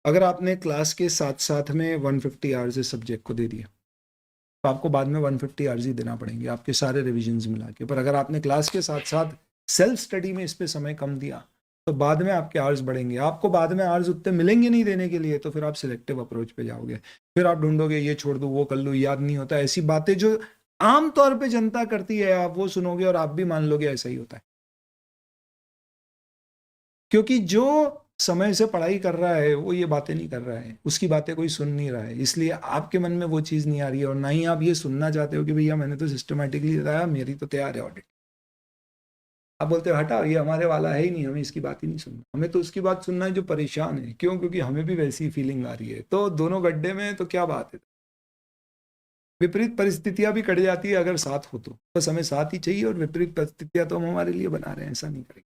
Speaker 1: अगर आपने क्लास के साथ साथ में 150 आवर्स इस सब्जेक्ट को दे दिया तो आपको बाद में 150 आवर्स ही देना पड़ेंगे आपके सारे रिविजन्स मिला के। पर अगर आपने क्लास के साथ साथ सेल्फ स्टडी में इस पे समय कम दिया तो बाद में आपके आवर्स बढ़ेंगे। आपको बाद में आवर्स उतने मिलेंगे नहीं देने के लिए, तो फिर आप सिलेक्टिव अप्रोच पे जाओगे, फिर आप ढूंढोगे ये छोड़ दूँ वो कर लूँ, याद नहीं होता। ऐसी बातें जो आमतौर पर जनता करती है आप वो सुनोगे और आप भी मान लोगे ऐसा ही होता है। क्योंकि जो समय से पढ़ाई कर रहा है वो ये बातें नहीं कर रहा है, उसकी बातें कोई सुन नहीं रहा है, इसलिए आपके मन में वो चीज़ नहीं आ रही है। और ना ही आप ये सुनना चाहते हो कि भैया मैंने तो सिस्टमेटिकली बताया, मेरी तो तैयार है ऑडिट। आप बोलते हो हटाओ ये हमारे वाला है ही नहीं, हमें इसकी बात ही नहीं सुनना। हमें तो उसकी बात सुनना है जो परेशान है। क्यों? क्योंकि हमें भी वैसी फीलिंग आ रही है। तो दोनों गड्ढे में तो क्या बात है। विपरीत परिस्थितियां भी कट जाती है अगर साथ हो तो, बस हमें साथ ही चाहिए, और विपरीत परिस्थितियां तो हम हमारे लिए बना रहे हैं, ऐसा नहीं करेंगे।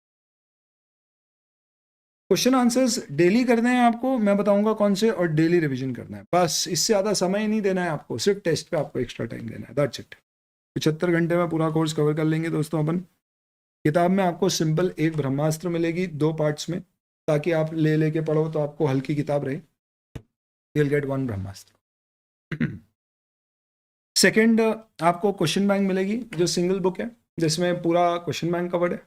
Speaker 1: क्वेश्चन आंसर्स डेली करने हैं आपको, मैं बताऊंगा कौन से, और डेली रिवीजन करना है, बस इससे ज़्यादा समय नहीं देना है आपको, सिर्फ टेस्ट पे आपको एक्स्ट्रा टाइम देना है, दैट्स इट। 75 घंटे में पूरा कोर्स कवर कर लेंगे दोस्तों अपन। किताब में आपको सिंपल एक ब्रह्मास्त्र मिलेगी 2 पार्ट्स में, ताकि आप ले लेके पढ़ो तो आपको हल्की किताब रहे। you'll get 1 ब्रह्मास्त्र। सेकेंड, आपको क्वेश्चन बैंक मिलेगी जो सिंगल बुक है, जिसमें पूरा क्वेश्चन बैंक कवर्ड है,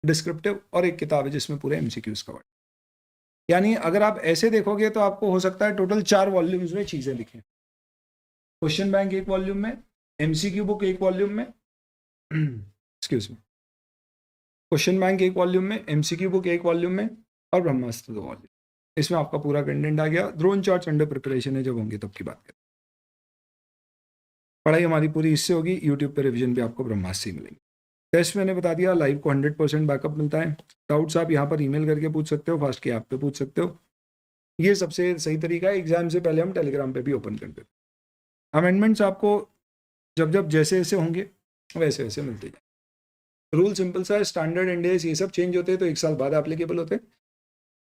Speaker 1: डिस्क्रिप्टिव, और एक किताब है जिसमें पूरे एमसीक्यूज कवर्ड। यानी अगर आप ऐसे देखोगे तो आपको हो सकता है टोटल 4 वॉल्यूम्स में चीजें दिखें। क्वेश्चन बैंक एक वॉल्यूम में, एमसीक्यू बुक एक वॉल्यूम में, एक्सक्यूज मी, क्वेश्चन बैंक एक वॉल्यूम में, एमसीक्यू बुक एक वॉल्यूम में, और ब्रह्मास्त्र 2 वॉल्यूम। इसमें आपका पूरा कंटेंट आ गया। ड्रोन चार्ट्स अंडर प्रिपरेशन है, जब होंगे तब की बात करें। पढ़ाई हमारी पूरी इससे होगी, यूट्यूब पे रिवीजन भी आपको ब्रह्मास्त्र ही मिलेंगे। टेस्ट मैंने बता दिया, लाइव को 100% बैकअप मिलता है। डाउट्स आप यहाँ पर ईमेल करके पूछ सकते हो, फास्ट की ऐप पे पूछ सकते हो, ये सबसे सही तरीका है। एग्जाम से पहले हम टेलीग्राम पे भी ओपन कर देते हैं। अमेंडमेंट्स आपको जब जब जैसे जैसे होंगे वैसे वैसे मिलते जाए। रूल सिंपल सा है, स्टैंडर्ड इंडेस ये सब चेंज होते हैं तो 1 साल बाद एप्लीकेबल होते हैं,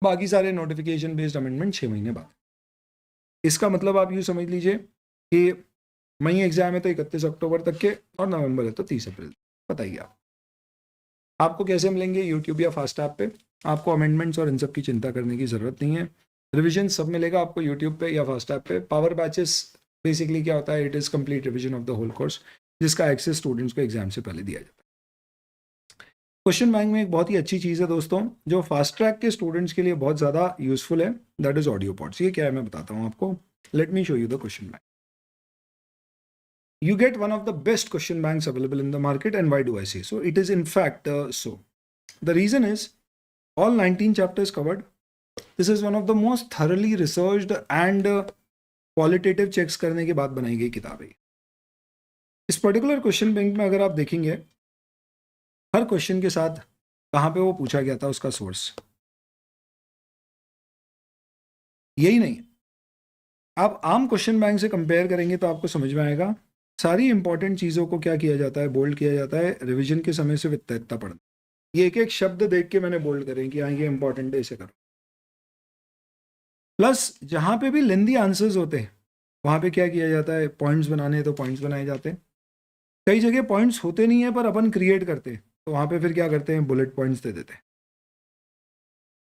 Speaker 1: बाकी सारे नोटिफिकेशन बेस्ड अमेंडमेंट 6 महीने बाद। इसका मतलब आप यूँ समझ लीजिए कि मई एग्जाम है तो 31 अक्टूबर तक के, और नवंबर है तो 30 अप्रैल। बताइए आपको कैसे मिलेंगे, यूट्यूब या फास्ट ऐप पे। आपको अमेंडमेंट्स और इन सब की चिंता करने की ज़रूरत नहीं है। रिवीजन सब मिलेगा आपको यूट्यूब पे या फास्ट ऐप पे। पावर बैचेस बेसिकली क्या होता है, it is complete revision of the whole course, जिसका एक्सेस स्टूडेंट्स को एग्जाम से पहले दिया जाता है। क्वेश्चन बैंक में एक बहुत ही अच्छी चीज़ है दोस्तों, जो फास्ट ट्रैक के स्टूडेंट्स के लिए बहुत ज़्यादा यूजफुल है, दैट इज़ ऑडियो पॉड्स। ये क्या है मैं बताता हूँ आपको, let me show you the question bank. You get one of the best question banks available in the market. And why do I say so? It is in fact so. The reason is all 19 chapters covered. This is one of the most thoroughly researched and qualitative checks करने के बाद बनाई गई किताब है। इस particular question bank में अगर आप देखेंगे, हर क्वेश्चन के साथ कहाँ पे वो पूछा गया था उसका सोर्स, यही नहीं, आप आम क्वेश्चन बैंक से कंपेयर करेंगे तो आपको समझ में आएगा सारी इंपॉर्टेंट चीज़ों को क्या किया जाता है, बोल्ड किया जाता है रिवीजन के समय से वित्तता पढ़ना। ये एक एक शब्द देख के मैंने बोल्ड करें कि हाँ ये इंपॉर्टेंट है, इसे करो। प्लस जहाँ पे भी लेंदी आंसर्स होते हैं वहाँ पे क्या किया जाता है, पॉइंट्स बनाने तो पॉइंट्स बनाए जाते हैं। कई जगह पॉइंट्स होते नहीं है पर अपन क्रिएट करते हैं, तो वहाँ पे फिर क्या करते हैं, बुलेट पॉइंट्स दे देते हैं।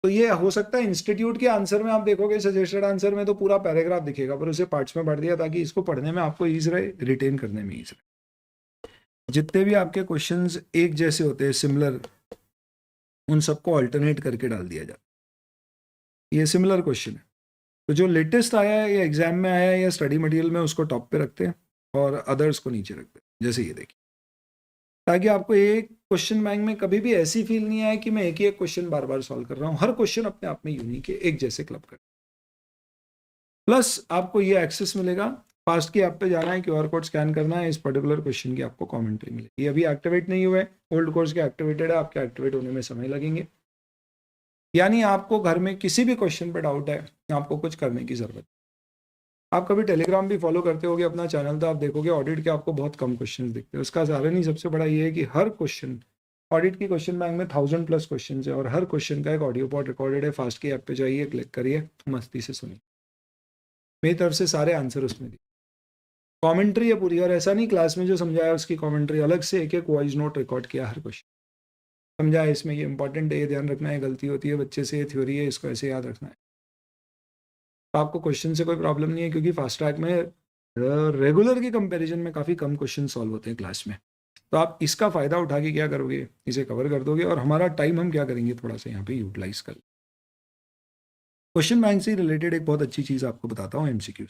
Speaker 1: तो ये हो सकता है इंस्टीट्यूट के आंसर में आप देखोगे, सजेस्टेड आंसर में तो पूरा पैराग्राफ दिखेगा, पर उसे पार्ट्स में बांट दिया ताकि इसको पढ़ने में आपको ईज रहे, रिटेन करने में ईज रहे। जितने भी आपके क्वेश्चंस एक जैसे होते हैं, सिमिलर, उन सबको अल्टरनेट करके डाल दिया जाता है। ये सिमिलर क्वेश्चन है तो जो लेटेस्ट आया है या एग्जाम में आया है या स्टडी मटेरियल में, उसको टॉप पे रखते हैं और अदर्स को नीचे रखते हैं, जैसे ये देखिए, ताकि आपको एक क्वेश्चन बैंक में कभी भी ऐसी फील नहीं आए कि मैं एक ही एक क्वेश्चन बार बार सॉल्व कर रहा हूँ। हर क्वेश्चन अपने आप में यूनिक है, एक जैसे क्लब कर। प्लस आपको ये एक्सेस मिलेगा, फास्ट की ऐप पे जाना है, क्यूआर कोड स्कैन करना है, इस पर्टिकुलर क्वेश्चन की आपको कमेंट्री मिलेगी। ये अभी एक्टिवेट नहीं हुए, ओल्ड कोर्स के एक्टिवेटेड है, आपके एक्टिवेट होने में समय लगेंगे। यानी आपको घर में किसी भी क्वेश्चन पर डाउट है, आपको कुछ करने की जरूरत। आप कभी टेलीग्राम भी फॉलो करते होगे अपना चैनल, तो आप देखोगे ऑडिट के आपको बहुत कम क्वेश्चन दिखते हैं। उसका कारण ही सबसे बड़ा ये है कि हर क्वेश्चन, ऑडिट की क्वेश्चन बैंक में 1000+ क्वेश्चन है, और हर क्वेश्चन का एक ऑडियो पॉड रिकॉर्डेड है। फास्ट की ऐप पे जाइए, क्लिक करिए, मस्ती से सुनिए, मेरी तरफ से सारे आंसर उसमें दिए, कमेंट्री है पूरी। और ऐसा नहीं क्लास में जो समझाया उसकी कमेंट्री अलग से, एक एक वॉइस नोट रिकॉर्ड किया, हर क्वेश्चन समझाया, इसमें ये इंपॉर्टेंट है, ये ध्यान रखना है, गलती होती है बच्चे से, ये थ्योरी है, इसको ऐसे याद रखना है। तो आपको क्वेश्चन से कोई प्रॉब्लम नहीं है, क्योंकि फास्ट ट्रैक में रेगुलर के कंपैरिजन में काफ़ी कम क्वेश्चन सॉल्व होते हैं क्लास में। तो आप इसका फ़ायदा उठा के क्या करोगे, इसे कवर कर दोगे, और हमारा टाइम हम क्या करेंगे, थोड़ा सा यहाँ पे यूटिलाइज कर। क्वेश्चन बैंक से रिलेटेड एक बहुत अच्छी चीज़ आपको बताता हूँ, एमसीक्यू।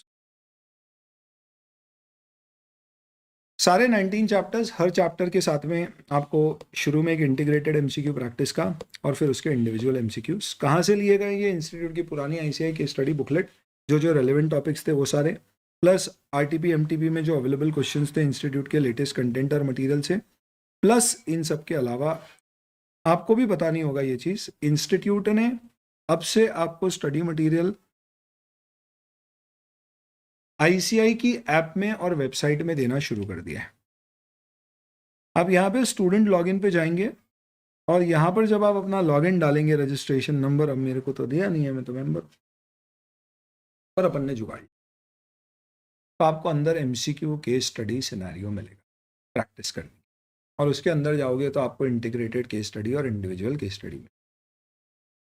Speaker 1: सारे 19 चैप्टर्स, हर चैप्टर के साथ में आपको शुरू में एक इंटीग्रेटेड एमसीक्यू प्रैक्टिस का, और फिर उसके इंडिविजुअल एमसीक्यूज। कहाँ से लिए गए, ये इंस्टीट्यूट की पुरानी आईसीआई की स्टडी बुकलेट, जो जो रेलेवेंट टॉपिक्स थे वो सारे, प्लस आरटीपी एमटीपी में जो अवेलेबल क्वेश्चंस थे इंस्टीट्यूट के लेटेस्ट कंटेंट और मटेरियल से। प्लस इन सब के अलावा आपको भी पता नहीं होगा ये चीज़, इंस्टीट्यूट ने अब से आपको स्टडी मटीरियल आईसीआई की ऐप में और वेबसाइट में देना शुरू कर दिया है। आप यहाँ पे स्टूडेंट लॉगिन पे जाएंगे और यहाँ पर जब आप अपना लॉगिन डालेंगे, रजिस्ट्रेशन नंबर, अब मेरे को तो दिया नहीं है, मैं तो मेंबर, पर अपन ने जुगाड़, तो आपको अंदर एमसीक्यू केस स्टडी सिनेरियो मिलेगा प्रैक्टिस करने, और उसके अंदर जाओगे तो आपको इंटीग्रेटेड केस स्टडी और इंडिविजुअल केस स्टडी में,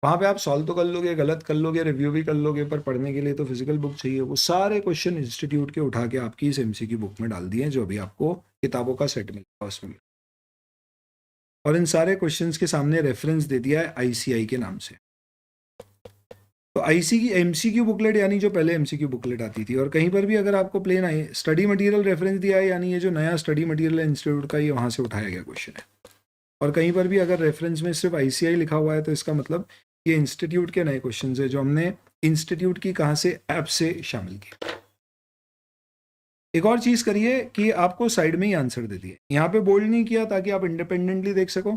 Speaker 1: वहाँ पे आप सॉल्व तो कर लोगे, गलत कर लोगे, रिव्यू भी कर लोगे, पर पढ़ने के लिए तो फिजिकल बुक चाहिए। वो सारे क्वेश्चन इंस्टीट्यूट के उठा के आपकी इस एमसीक्यू बुक में डाल दिए हैं, जो भी आपको किताबों का सेट मिलेगा उसमें, और इन सारे क्वेश्चंस के सामने रेफरेंस दे दिया है आईसीआई के नाम से। तो आईसी की एमसीक्यू बुकलेट, यानी जो पहले एमसीक्यू बुकलेट आती थी, और कहीं पर भी अगर आपको plain I study material reference दिया है, यानी ये जो नया स्टडी मटेरियल है इंस्टीट्यूट का, ये वहाँ से उठाया गया क्वेश्चन है। और कहीं पर भी अगर रेफरेंस में सिर्फ आईसीआई लिखा हुआ है, तो इसका मतलब ये इंस्टीट्यूट के नए क्वेश्चन है जो हमने इंस्टीट्यूट की कहाँ से, ऐप से शामिल किए। एक और चीज़ करिए कि आपको साइड में ही आंसर दे दिए, यहाँ पे बोल्ड नहीं किया ताकि आप इंडिपेंडेंटली देख सको,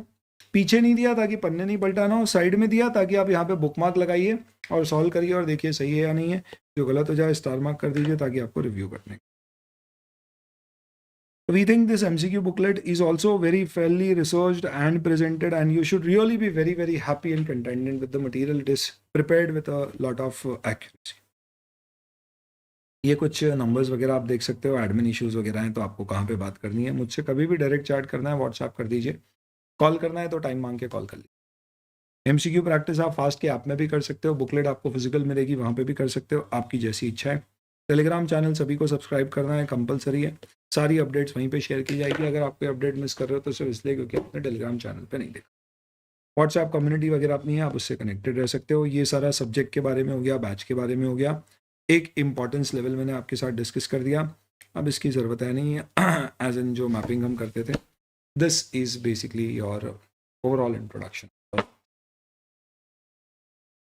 Speaker 1: पीछे नहीं दिया ताकि पन्ने नहीं पलटाना हो, साइड में दिया ताकि आप यहाँ पे बुक मार्क लगाइए और सॉल्व करिए और देखिए सही है या नहीं है। जो गलत हो जाए स्टार मार्क कर दीजिए ताकि आपको रिव्यू करने। We think this MCQ booklet is also very fairly researched and presented, and you should really be very, very happy and contented with the material. It is prepared with a lot of accuracy. ये कुछ numbers वगैरह आप देख सकते हो, admin issues वगैरह हैं तो आपको कहाँ पे बात करनी है। मुझसे कभी भी डायरेक्ट चैट करना है, व्हाट्सएप कर दीजिए, कॉल करना है तो टाइम मांग के कॉल कर लीजिए। एमसीक्यू प्रैक्टिस आप फास्ट के ऐप में भी कर सकते हो, बुकलेट आपको फिजिकल मिलेगी, वहाँ पे भी कर सकते हो, आपकी जैसी इच्छा है। टेलीग्राम चैनल सभी को सब्सक्राइब करना है, कंपलसरी है, सारी अपडेट्स वहीं पे शेयर की जाएगी। अगर आप कोई अपडेट मिस कर रहे हो तो सिर्फ इसलिए क्योंकि आपने टेलीग्राम चैनल पे नहीं देखा। व्हाट्सएप कम्युनिटी वगैरह अपनी है, आप उससे कनेक्टेड रह सकते हो। ये सारा सब्जेक्ट के बारे में हो गया, बैच के बारे में हो गया, एक इम्पॉर्टेंस लेवल मैंने आपके साथ डिस्कस कर दिया, अब इसकी ज़रूरत है नहीं है। एज इन जो मैपिंग हम करते थे, this is basically your overall introduction.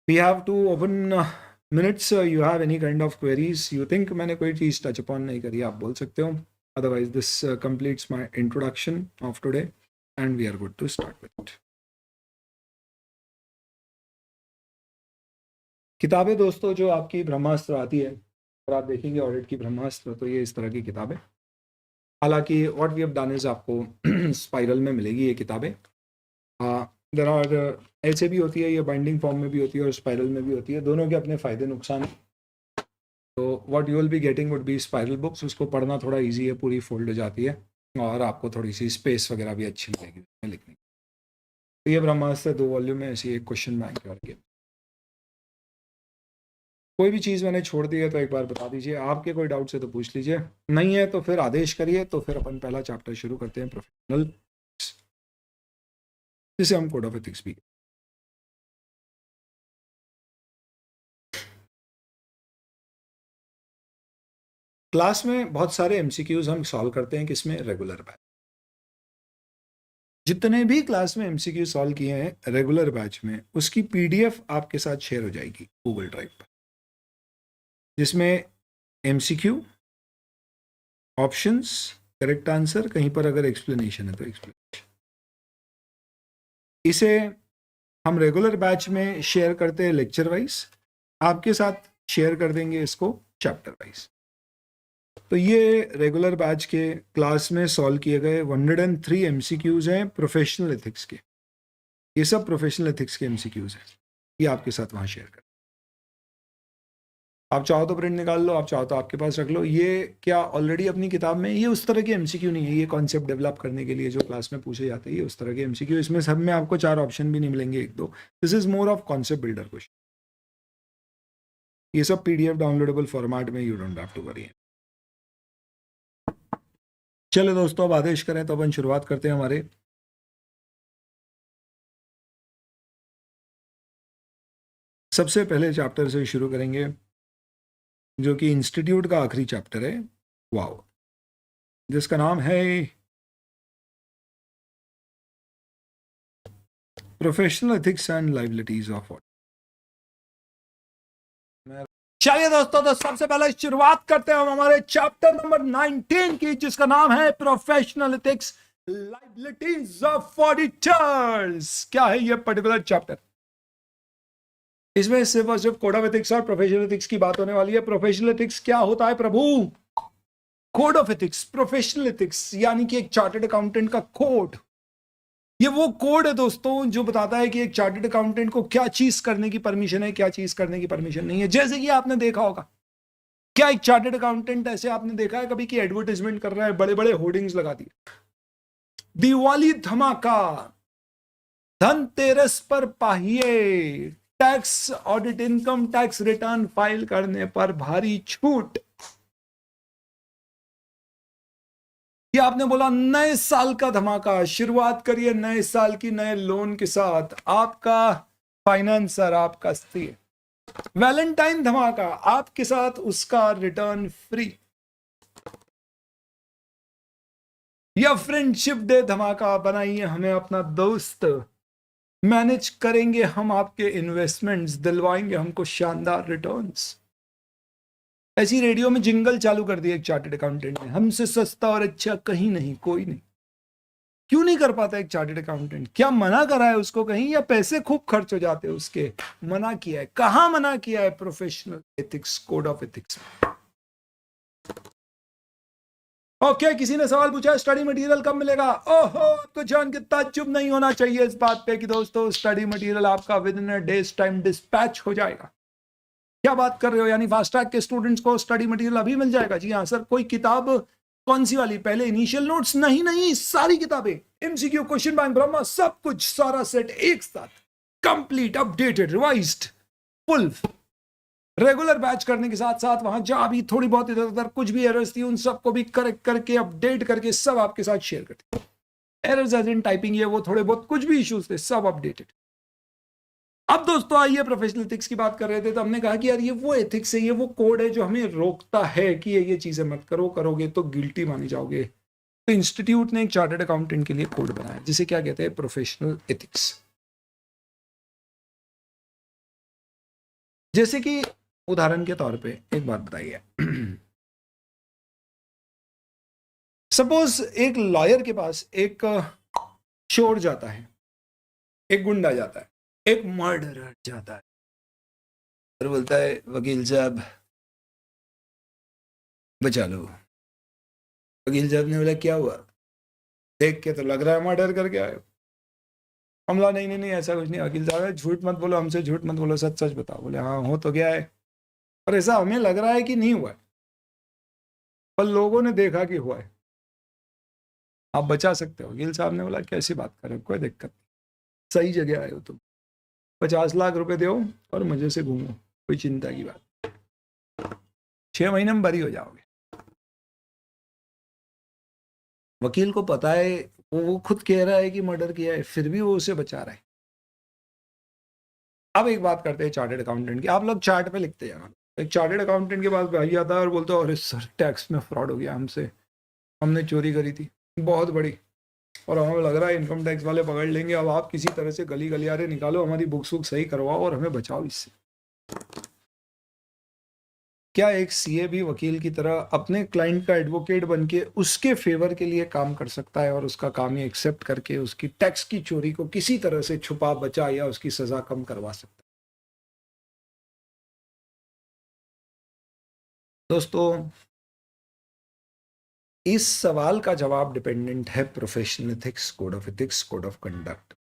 Speaker 1: We have to open minutes. You have any kind of queries, you think मैंने कोई चीज़ टच अपॉन नहीं करी, आप बोल सकते हो, otherwise this completes my introduction of today and we are good to start with it. किताबें दोस्तों जो आपकी ब्रह्मास्त्र आती है, और आप देखेंगे ऑडिट की ब्रह्मास्त्र, तो ये इस तरह की किताबें, हालांकि what we have done is आपको स्पाइरल में मिलेगी ये किताबें। देयर आर ऐसे भी होती है, ये बाइंडिंग फॉर्म में भी होती है और स्पाइरल में भी होती है, दोनों के अपने फ़ायदे नुकसान हैं। तो what you will be getting would be spiral books, उसको पढ़ना थोड़ा इजी है, पूरी फोल्ड हो जाती है और आपको थोड़ी सी स्पेस वगैरह भी अच्छी मिलेगी उसमें लिखने की। तो ये ब्रह्मास्त्र 2 वॉल्यूम में ऐसी एक क्वेश्चन बैंक करके, कोई भी चीज़ मैंने छोड़ दी है तो एक बार बता दीजिए, आपके कोई डाउट है तो पूछ लीजिए, नहीं है तो फिर आदेश करिए। तो फिर अपन पहला चैप्टर शुरू करते हैं, प्रोफेशनल, जिसे हम कोड ऑफ एथिक्स भी। क्लास में बहुत सारे एमसीक्यूज हम सॉल्व करते हैं, किसमें, रेगुलर बैच। जितने भी क्लास में एमसीक्यू सॉल्व किए हैं रेगुलर बैच में, उसकी पीडीएफ आपके साथ शेयर हो जाएगी गूगल ड्राइव पर, जिसमें एमसीक्यू, ऑप्शंस, करेक्ट आंसर, कहीं पर अगर एक्सप्लेनेशन है तो एक्सप्लेनेशन। इसे हम रेगुलर बैच में शेयर करते हैं लेक्चर वाइज, आपके साथ शेयर कर देंगे इसको चैप्टर वाइज। तो ये रेगुलर बैच के क्लास में सॉल्व किए गए 103 एमसीक्यूज हैं प्रोफेशनल एथिक्स के। ये सब प्रोफेशनल एथिक्स के एमसीक्यूज हैं, ये आपके साथ वहाँ शेयर कर। आप चाहो तो प्रिंट निकाल लो, आप चाहो तो आपके पास रख लो। ये क्या ऑलरेडी अपनी किताब में, ये उस तरह के एमसीक्यू नहीं है, ये कॉन्सेप्ट डेवलप करने के लिए जो क्लास में पूछे जाते हैं, ये उस तरह के एमसीक्यू। इसमें सब में आपको 4 ऑप्शन भी नहीं मिलेंगे, 1-2। This is more of concept builder question. ये सब पीडीएफ डाउनलोडेबल फॉर्मेट में, you don't have to worry. चलो दोस्तों, अब आदेश करें तो अपन शुरुआत करते हैं हमारे सबसे पहले चैप्टर से शुरू करेंगे, जो कि इंस्टीट्यूट का आखिरी चैप्टर है, वाओ, जिसका नाम है professional ethics and liabilities of audit. चलिए दोस्तों, तो सबसे पहले शुरुआत करते हैं हम हमारे चैप्टर नंबर 19 की, जिसका नाम है professional ethics liabilities of auditors. क्या है ये पर्टिकुलर चैप्टर? इसमें सिर्फ और सिर्फ कोड ऑफ एथिक्स और प्रोफेशनल एथिक्स की बात होने वाली है। प्रोफेशनल एथिक्स क्या होता है प्रभु? Code of ethics, professional ethics यानी कि एक चार्टर्ड अकाउंटेंट का कोड। ये वो कोड है दोस्तों जो बताता है कि एक चार्टर्ड अकाउंटेंट को क्या चीज करने की परमिशन है, क्या चीज करने की परमिशन नहीं है। जैसे कि आपने देखा होगा, क्या एक चार्टर्ड अकाउंटेंट ऐसे आपने देखा है कभी कि एडवर्टाइजमेंट कर रहा है, बड़े बड़े होर्डिंग्स लगा दिए, दिवाली धमाका, धनतेरस पर पाहिए, tax audit, income tax return file करने पर भारी छूट। ये आपने बोला नए साल का धमाका, शुरुआत करिए नए साल की नए लोन के साथ, आपका फाइनेंसर आपका स्त्री। वैलेंटाइन धमाका, आपके साथ उसका रिटर्न फ्री। या फ्रेंडशिप डे धमाका, बनाइए हमें अपना दोस्त, मैनेज करेंगे हम आपके इन्वेस्टमेंट्स, दिलवाएंगे हमको शानदार रिटर्न्स। ऐसी रेडियो में जिंगल चालू कर दिया एक चार्टर्ड अकाउंटेंट ने, हमसे सस्ता और अच्छा कहीं नहीं, कोई नहीं। क्यों नहीं कर पाता एक चार्टर्ड अकाउंटेंट? क्या मना करा है उसको कहीं, या पैसे खूब खर्च हो जाते हैं उसके? मना किया है, कहां मना किया है? Professional ethics, code of ethics. Okay, किसी ने सवाल पूछा स्टडी मटेरियल कब मिलेगा? ओहो, आपको जान के ताज्जुब नहीं होना चाहिए इस बात पे कि दोस्तों स्टडी मटेरियल आपका with in a days time dispatch हो जाएगा। क्या बात कर रहे हो? यानी फास्ट ट्रैक के स्टूडेंट्स को स्टडी मटेरियल अभी मिल जाएगा? जी हाँ सर। कोई किताब कौन सी वाली? पहले इनिशियल नोट्स? नहीं नहीं, सारी किताबें, एमसीक्यू, क्वेश्चन बैंक, ब्रह्मा, सब कुछ, सारा सेट एक साथ, complete, updated, revised, full. Regular batch करने के साथ साथ वहां जहां भी थोड़ी बहुत इधर उधर कुछ भी एरर्स थी उन सबको भी करेक्ट करके, अपडेट करके सब आपके साथ शेयर करते। एरर्स एज इन टाइपिंग, ये वो थोड़े बहुत कुछ भी इश्यूज थे, सब अपडेटेड। अब दोस्तों आइए, प्रोफेशनल एथिक्स की बात कर रहे थे तो हमने कहा कि यार ये वो एथिक्स है, ये वो कोड है जो हमें रोकता है कि ये चीजें मत करो, करोगे तो गिल्टी मानी जाओगे। तो इंस्टीट्यूट ने एक चार्टर्ड अकाउंटेंट के लिए कोड बनाया जिसे क्या कहते हैं? Professional ethics. जैसे कि उदाहरण के तौर पे एक बात बताइए, सपोज एक लॉयर के पास एक चोर जाता है, एक गुंडा जाता है, एक मर्डरर जाता है और बोलता है वकील साहब बचा लो। वकील साहब ने बोला क्या हुआ? देख के तो लग रहा है मर्डर करके आए। हमला नहीं नहीं नहीं ऐसा कुछ नहीं। वकील साहब झूठ मत बोलो, हमसे झूठ मत बोलो, सच सच बताओ। बोले हाँ हो तो गया है, और ऐसा हमें लग रहा है कि नहीं हुआ है, पर लोगों ने देखा कि हुआ है, आप बचा सकते हो। वकील साहब ने बोला कैसी बात कर रहे हो, कोई दिक्कत नहीं, सही जगह आए हो तुम, 50 लाख रुपए दो और मजे से घूमो, कोई चिंता की बात, 6 महीने में बरी हो जाओगे। वकील को पता है, वो खुद कह रहा है कि मर्डर किया है, फिर भी वो उसे बचा रहा है। अब एक बात करते हैं चार्टर्ड अकाउंटेंट की। आप लोग चार्ट पे लिखते जाना। एक चार्टर्ड अकाउंटेंट के पास भाई आता है और बोलता है अरे सर टैक्स में फ्रॉड हो गया हमसे, हमने चोरी करी थी बहुत बड़ी, और हमें लग रहा है इनकम टैक्स वाले पकड़ लेंगे, अब आप किसी तरह से गली गलियारे निकालो, हमारी बुक्स वुक सही करवाओ और हमें बचाओ इससे। क्या एक सीए भी वकील की तरह अपने क्लाइंट का एडवोकेट बनके उसके फेवर के लिए काम कर सकता है और उसका काम ही एक्सेप्ट करके उसकी टैक्स की चोरी को किसी तरह से छुपा बचा या उसकी सजा कम करवा सकता है? दोस्तों इस सवाल का जवाब डिपेंडेंट है professional ethics, code of ethics, code of conduct.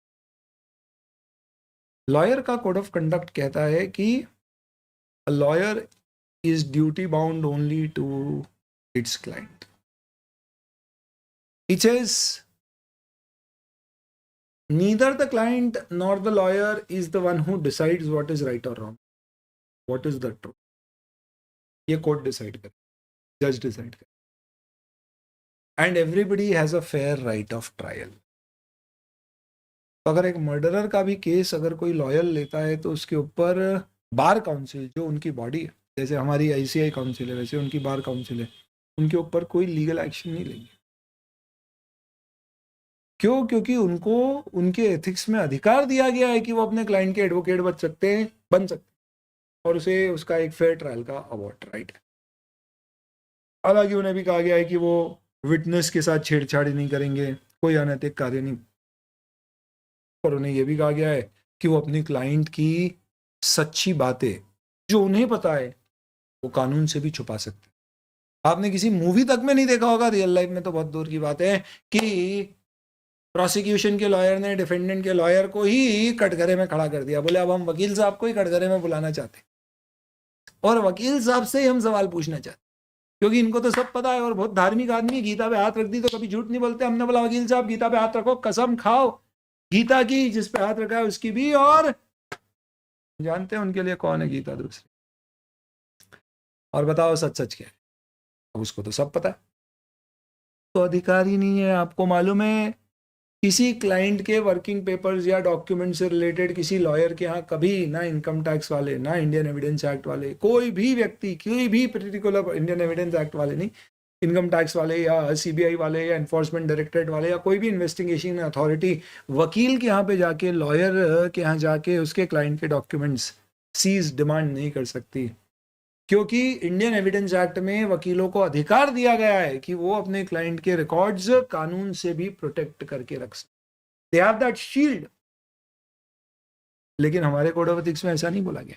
Speaker 1: Lawyer का कोड ऑफ कंडक्ट कहता है कि lawyer is duty bound only to its client. It says neither the client nor the lawyer is the one who decides what is right or wrong, what is the truth. ये court decide करे, जज decide करे, and everybody has a fair right of trial. तो अगर एक murderer का भी case अगर कोई लॉयर लेता है तो उसके ऊपर बार काउंसिल जो उनकी बॉडी है, जैसे हमारी आईसीआई काउंसिल है वैसे उनकी बार काउंसिल है, उनके ऊपर कोई लीगल एक्शन नहीं लेंगे। क्यों? क्योंकि उनको उनके एथिक्स में अधिकार दिया गया है कि वो अपने क्लाइंट के एडवोकेट बन सकते हैं, और उसे उसका एक फेयर ट्रायल का अवार्ड राइट है। हालांकि उन्हें भी कहा गया है कि वो विटनेस के साथ छेड़छाड़ी नहीं करेंगे, कोई अनैतिक कार्य नहीं, और उन्हें यह भी कहा गया है कि वो अपनी क्लाइंट की सच्ची बातें जो उन्हें पता है वो कानून से भी छुपा सकते हैं। आपने किसी मूवी तक में नहीं देखा होगा, रियल लाइफ में तो बहुत दूर की बात है, कि प्रोसिक्यूशन के लॉयर ने डिफेंडेंट के लॉयर को ही कटघरे में खड़ा कर दिया, बोले अब हम वकील साहब को ही कटघरे में बुलाना चाहते हैं और वकील साहब से ही हम सवाल पूछना चाहते हैं, क्योंकि इनको तो सब पता है और बहुत धार्मिक आदमी, गीता पे हाथ रख दी तो कभी झूठ नहीं बोलते। हमने बोला वकील साहब गीता पे हाथ रखो, कसम खाओ गीता की, जिस पे हाथ रखा है उसकी भी, और जानते हैं उनके लिए कौन है गीता दूसरी, और बताओ सच सच क्या है, अब उसको तो सब पता है। तो अधिकार ही नहीं है। आपको मालूम है किसी क्लाइंट के वर्किंग पेपर्स या डॉक्यूमेंट से रिलेटेड किसी लॉयर के यहाँ कभी ना इनकम टैक्स वाले, ना इंडियन एविडेंस एक्ट वाले, कोई भी व्यक्ति, कोई भी पर्टिकुलर इंडियन एविडेंस एक्ट वाले नहीं, इनकम टैक्स वाले या सीबीआई वाले या एनफोर्समेंट डायरेक्टरेट वाले या कोई भी इन्वेस्टिगेशन अथॉरिटी वकील के यहाँ पे जाके, लॉयर के यहाँ जाके उसके क्लाइंट के डॉक्यूमेंट्स सीज डिमांड नहीं कर सकती, क्योंकि इंडियन एविडेंस एक्ट में वकीलों को अधिकार दिया गया है कि वो अपने क्लाइंट के रिकॉर्ड्स कानून से भी प्रोटेक्ट करके रख सकते, दे हैव दैट शील्ड। लेकिन हमारे कोड ऑफ एथिक्स में ऐसा नहीं बोला गया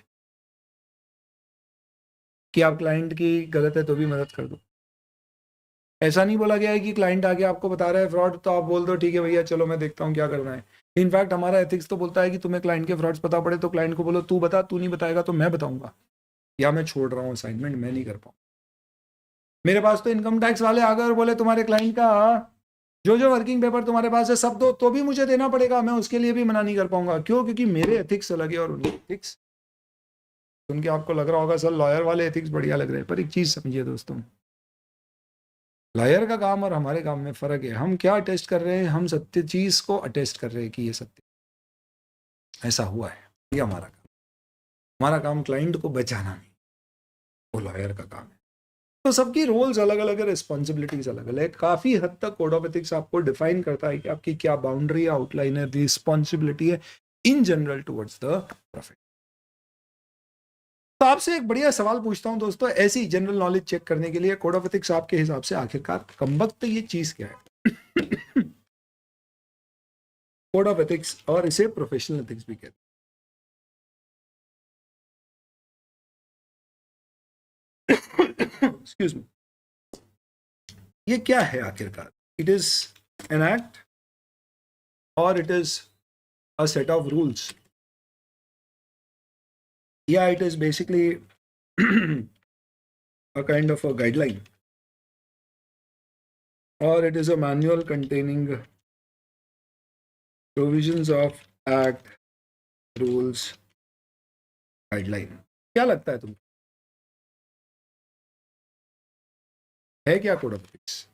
Speaker 1: कि आप क्लाइंट की गलत है तो भी मदद कर दो। ऐसा नहीं बोला गया है कि क्लाइंट आके आपको बता रहा है फ्रॉड तो आप बोल दो ठीक है भैया चलो मैं देखता हूँ क्या करना है। इनफैक्ट हमारा एथिक्स तो बोलता है कि तुम्हें क्लाइंट के फ्रॉड्स पता पड़े तो क्लाइंट को बोलो तू बता, तू नहीं बताएगा तो मैं बताऊंगा, या मैं छोड़ रहा हूँ असाइनमेंट, मैं नहीं कर पाऊँ। मेरे पास तो इनकम टैक्स वाले आ गए और बोले तुम्हारे क्लाइंट का जो जो वर्किंग पेपर तुम्हारे पास है सब दो, तो भी मुझे देना पड़ेगा, मैं उसके लिए भी मना नहीं कर पाऊंगा। क्यों? क्योंकि मेरे एथिक्स अलग है और उनके एथिक्स। सुन के आपको लग रहा होगा सर लॉयर वाले एथिक्स बढ़िया लग रहे हैं, पर एक चीज समझिए दोस्तों, लॉयर का काम और हमारे काम में फर्क है। हम क्या अटेस्ट कर रहे हैं? हम सत्य चीज को अटेस्ट कर रहे हैं कि ये सत्य ऐसा हुआ है, ये हमारा काम। हमारा काम क्लाइंट को बचाना नहीं, वो लॉयर का काम है। तो सबकी रोल्स अलग अलग है, रिस्पॉन्सिबिलिटीज अलग अलग है। काफी हद तक कोड ऑफ एथिक्स आपको डिफाइन करता है कि आपकी क्या बाउंड्री, आउटलाइन है, रिस्पॉन्सिबिलिटी है in general towards the profit. तो आपसे एक बढ़िया सवाल पूछता हूं दोस्तों, ऐसी जनरल नॉलेज चेक करने के लिए, कोड ऑफ एथिक्स आपके हिसाब से आखिरकार कमबख्त ये चीज क्या है? कोड ऑफ एथिक्स, और इसे प्रोफेशनल एथिक्स भी कहते हैं। एक्सक्यूज मी, ये क्या है आखिरकार? इट इज एन एक्ट और it is a set of rules, या it is basically a kind of a guideline, or it is a manual containing provisions of act, rules, guideline? क्या लगता है तुमको, है क्या कोड ऑफ एथिक्स?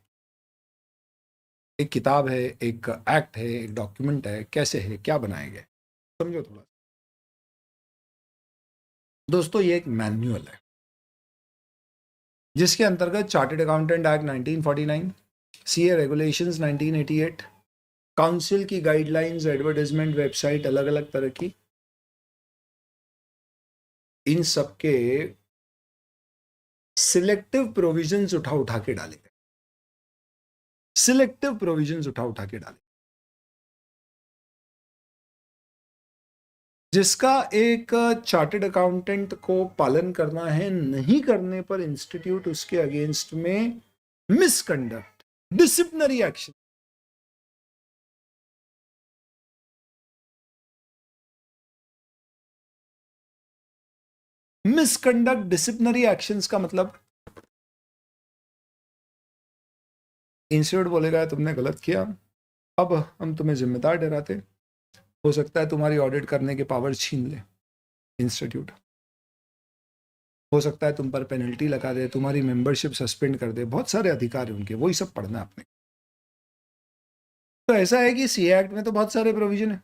Speaker 1: एक किताब है, एक एक्ट है, एक डॉक्यूमेंट है, कैसे है, क्या बनाया गया? समझो थोड़ा दोस्तों। ये एक मैनुअल है जिसके अंतर्गत chartered accountant act 1949, CA regulations 1988, council की गाइडलाइंस, एडवर्टाइजमेंट, वेबसाइट, अलग अलग तरह की, इन सबके सिलेक्टिव प्रोविजंस उठा के डाले गए, सिलेक्टिव प्रोविजंस उठा के डाले, जिसका एक चार्टर्ड अकाउंटेंट को पालन करना है। नहीं करने पर इंस्टीट्यूट उसके अगेंस्ट में misconduct, disciplinary action, misconduct, disciplinary actions का मतलब इंस्टीट्यूट बोलेगा तुमने गलत किया, अब हम तुम्हें जिम्मेदार ठहराते, हो सकता है तुम्हारी ऑडिट करने के पावर छीन ले इंस्टीट्यूट, हो सकता है तुम पर पेनल्टी लगा दे, तुम्हारी मेंबरशिप सस्पेंड कर दे, बहुत सारे अधिकार है उनके, वही सब पढ़ना आपने। तो ऐसा है कि सीए एक्ट में तो बहुत सारे प्रोविजन है।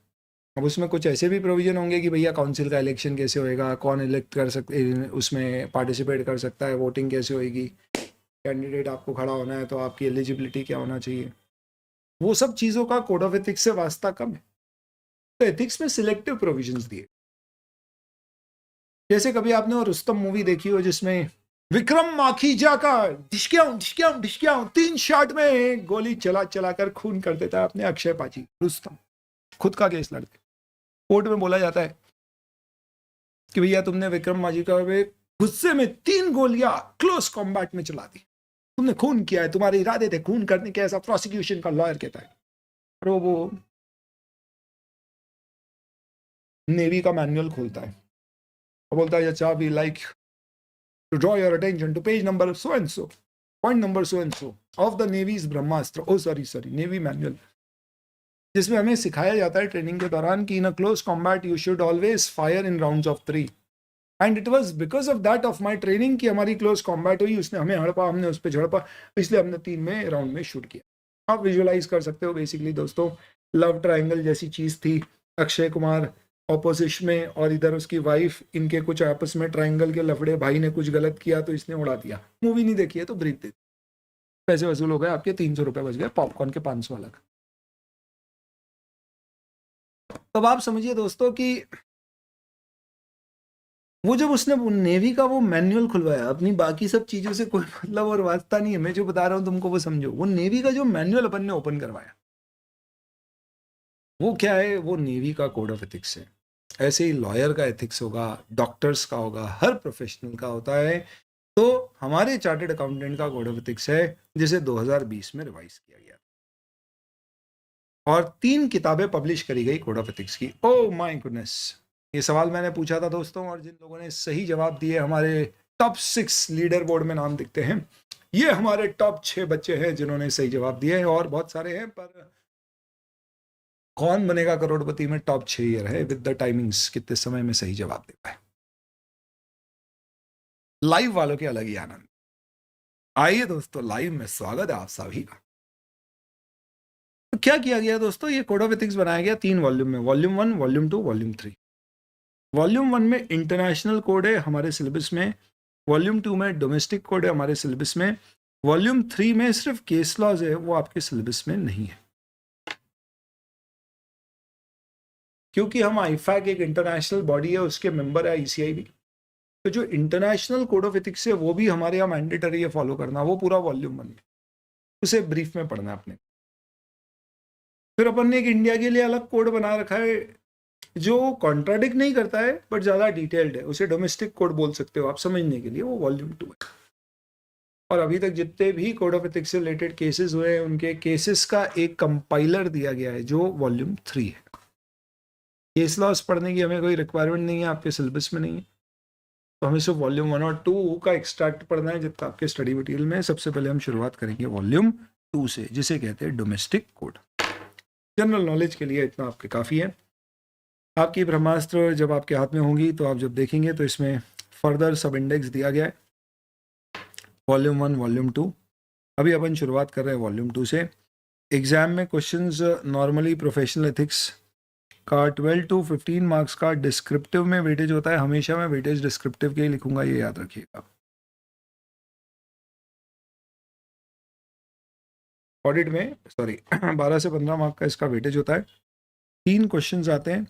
Speaker 1: अब उसमें कुछ ऐसे भी प्रोविजन होंगे कि भैया काउंसिल का इलेक्शन कैसे होएगा, कौन इलेक्ट कर सकते, उसमें पार्टिसिपेट कर सकता है, वोटिंग कैसे होएगी, कैंडिडेट आपको खड़ा होना है तो आपकी एलिजिबिलिटी क्या होना चाहिए, वो सब चीज़ों का कोड ऑफ एथिक्स से वास्ता कम है। तो एथिक्स में सिलेक्टिव प्रोविजंस दिए। जैसे कभी आपने वो रुस्तम मूवी देखी हो जिसमें विक्रम माखीजा का ढिशक्याऊं 3 शॉट में गोली चला कर खून कर देता है अपने अक्षय पाजी, रुस्तम खुद का केस लड़के, कोर्ट में बोला जाता है कि भैया तुमने विक्रमादित्य पे गुस्से में 3 गोलियां क्लोज कॉम्बैट में चला दी, तुमने खून किया है, तुम्हारे इरादे थे खून करने के, ऐसा प्रोसिक्यूशन का लॉयर कहता है। और वो नेवी का मैनुअल खोलता है और बोलता है अच्छा we like to draw your attention to page number so and so, point number so and so of the navy's Brahmastra, oh sorry navy manual, जिसमें हमें सिखाया जाता है ट्रेनिंग के दौरान कि in a close combat you should always fire in rounds of 3, and it was because of that of my training कि हमारी क्लोज कॉम्बैट हुई, उसने हमें हड़पा, हमने उस पर झड़पा, इसलिए हमने 3 में राउंड में शूट किया। आप विजुअलाइज कर सकते हो बेसिकली दोस्तों, लव ट्रायंगल जैसी चीज थी, अक्षय कुमार ऑपोजिशन में और इधर उसकी वाइफ, इनके कुछ आपस में ट्रायंगल के लफड़े, भाई ने कुछ गलत किया तो इसने उड़ा दिया। मूवी नहीं देखी है तो ब्रीफ दे, पैसे वसूल हो गए आपके, 300 रुपए बच गए, पॉपकॉर्न के 500 अलग। तब आप समझिए दोस्तों कि वो जब उसने नेवी का वो मैनुअल खुलवाया, अपनी बाकी सब चीजों से कोई मतलब और वास्ता नहीं है, मैं जो बता रहा हूं तुमको वो समझो, वो नेवी का जो मैनुअल अपन ने ओपन करवाया, वो क्या है, वो नेवी का कोड ऑफ एथिक्स है। ऐसे ही लॉयर का एथिक्स होगा, डॉक्टर्स का होगा, हर प्रोफेशनल का होता है। तो हमारे चार्टर्ड अकाउंटेंट का कोड ऑफ एथिक्स है, जिसे 2020 में रिवाइज किया गया और 3 किताबें पब्लिश करी गई कोड ऑफ एथिक्स की। ओ माय गुडनेस, ये सवाल मैंने पूछा था दोस्तों, और जिन लोगों ने सही जवाब दिए, हमारे टॉप 6 लीडर बोर्ड में नाम दिखते हैं, ये हमारे टॉप 6 बच्चे हैं जिन्होंने सही जवाब दिए हैं, और बहुत सारे हैं, पर कौन बनेगा करोड़पति में टॉप 6 ये रहे विद द टाइमिंग्स, कितने समय में सही जवाब दे पाए। लाइव वालों के अलग ही आनंद। आइए दोस्तों, लाइव में स्वागत है आप सभी का। तो क्या किया गया दोस्तों, ये कोड ऑफ एथिक्स बनाया गया 3 वॉल्यूम में, वॉल्यूम 1, वॉल्यूम 2, वॉल्यूम 3। वॉल्यूम 1 में इंटरनेशनल कोड है हमारे सिलेबस में, वॉल्यूम 2 में डोमेस्टिक कोड है हमारे सिलेबस में, वॉल्यूम 3 में सिर्फ केस लॉज है, वो आपके सिलेबस में नहीं है, क्योंकि हम आईफैक एक इंटरनेशनल बॉडी है, उसके मेंबर है आईसीआई भी। तो जो इंटरनेशनल कोड ऑफ एथिक्स है वो भी हमारे यहाँ मैंडेटरी है फॉलो करना, वो पूरा वॉल्यूम 1 में, उसे ब्रीफ में पढ़ना है अपने। फिर अपन ने एक इंडिया के लिए अलग कोड बना रखा है जो कॉन्ट्राडिक्ट नहीं करता है बट ज़्यादा डिटेल्ड है, उसे डोमेस्टिक कोड बोल सकते हो आप समझने के लिए, वो वॉल्यूम 2 है। और अभी तक जितने भी कोड ऑफ एथिक्स से रिलेटेड केसेस हुए हैं, उनके केसेस का एक कंपाइलर दिया गया है जो वॉल्यूम 3 है। केस लॉस पढ़ने की हमें कोई रिक्वायरमेंट नहीं है, आपके सिलेबस में नहीं है, तो हमें सिर्फ वॉल्यूम 1 और 2 का एक्सट्रैक्ट पढ़ना है जितना आपके स्टडी मटेरियल में। सबसे पहले हम शुरुआत करेंगे वॉल्यूम 2 से, जिसे कहते हैं डोमेस्टिक कोड। जनरल नॉलेज के लिए इतना आपके काफ़ी है। आपकी ब्रह्मास्त्र जब आपके हाथ में होंगी तो आप जब देखेंगे तो इसमें फर्दर सब इंडेक्स दिया गया है, वॉल्यूम 1, वॉल्यूम 2। अभी अपन शुरुआत कर रहे हैं वॉल्यूम 2 से। एग्जाम में क्वेश्चंस नॉर्मली प्रोफेशनल एथिक्स का 12 to 15 मार्क्स का डिस्क्रिप्टिव में वेटेज होता है, हमेशा मैं वेटेज डिस्क्रिप्टिव के ही लिखूंगा, ये याद रखिएगा। ऑडिट में 12 से 15 मार्क का इसका वेटेज होता है। 3 क्वेश्चंस आते हैं,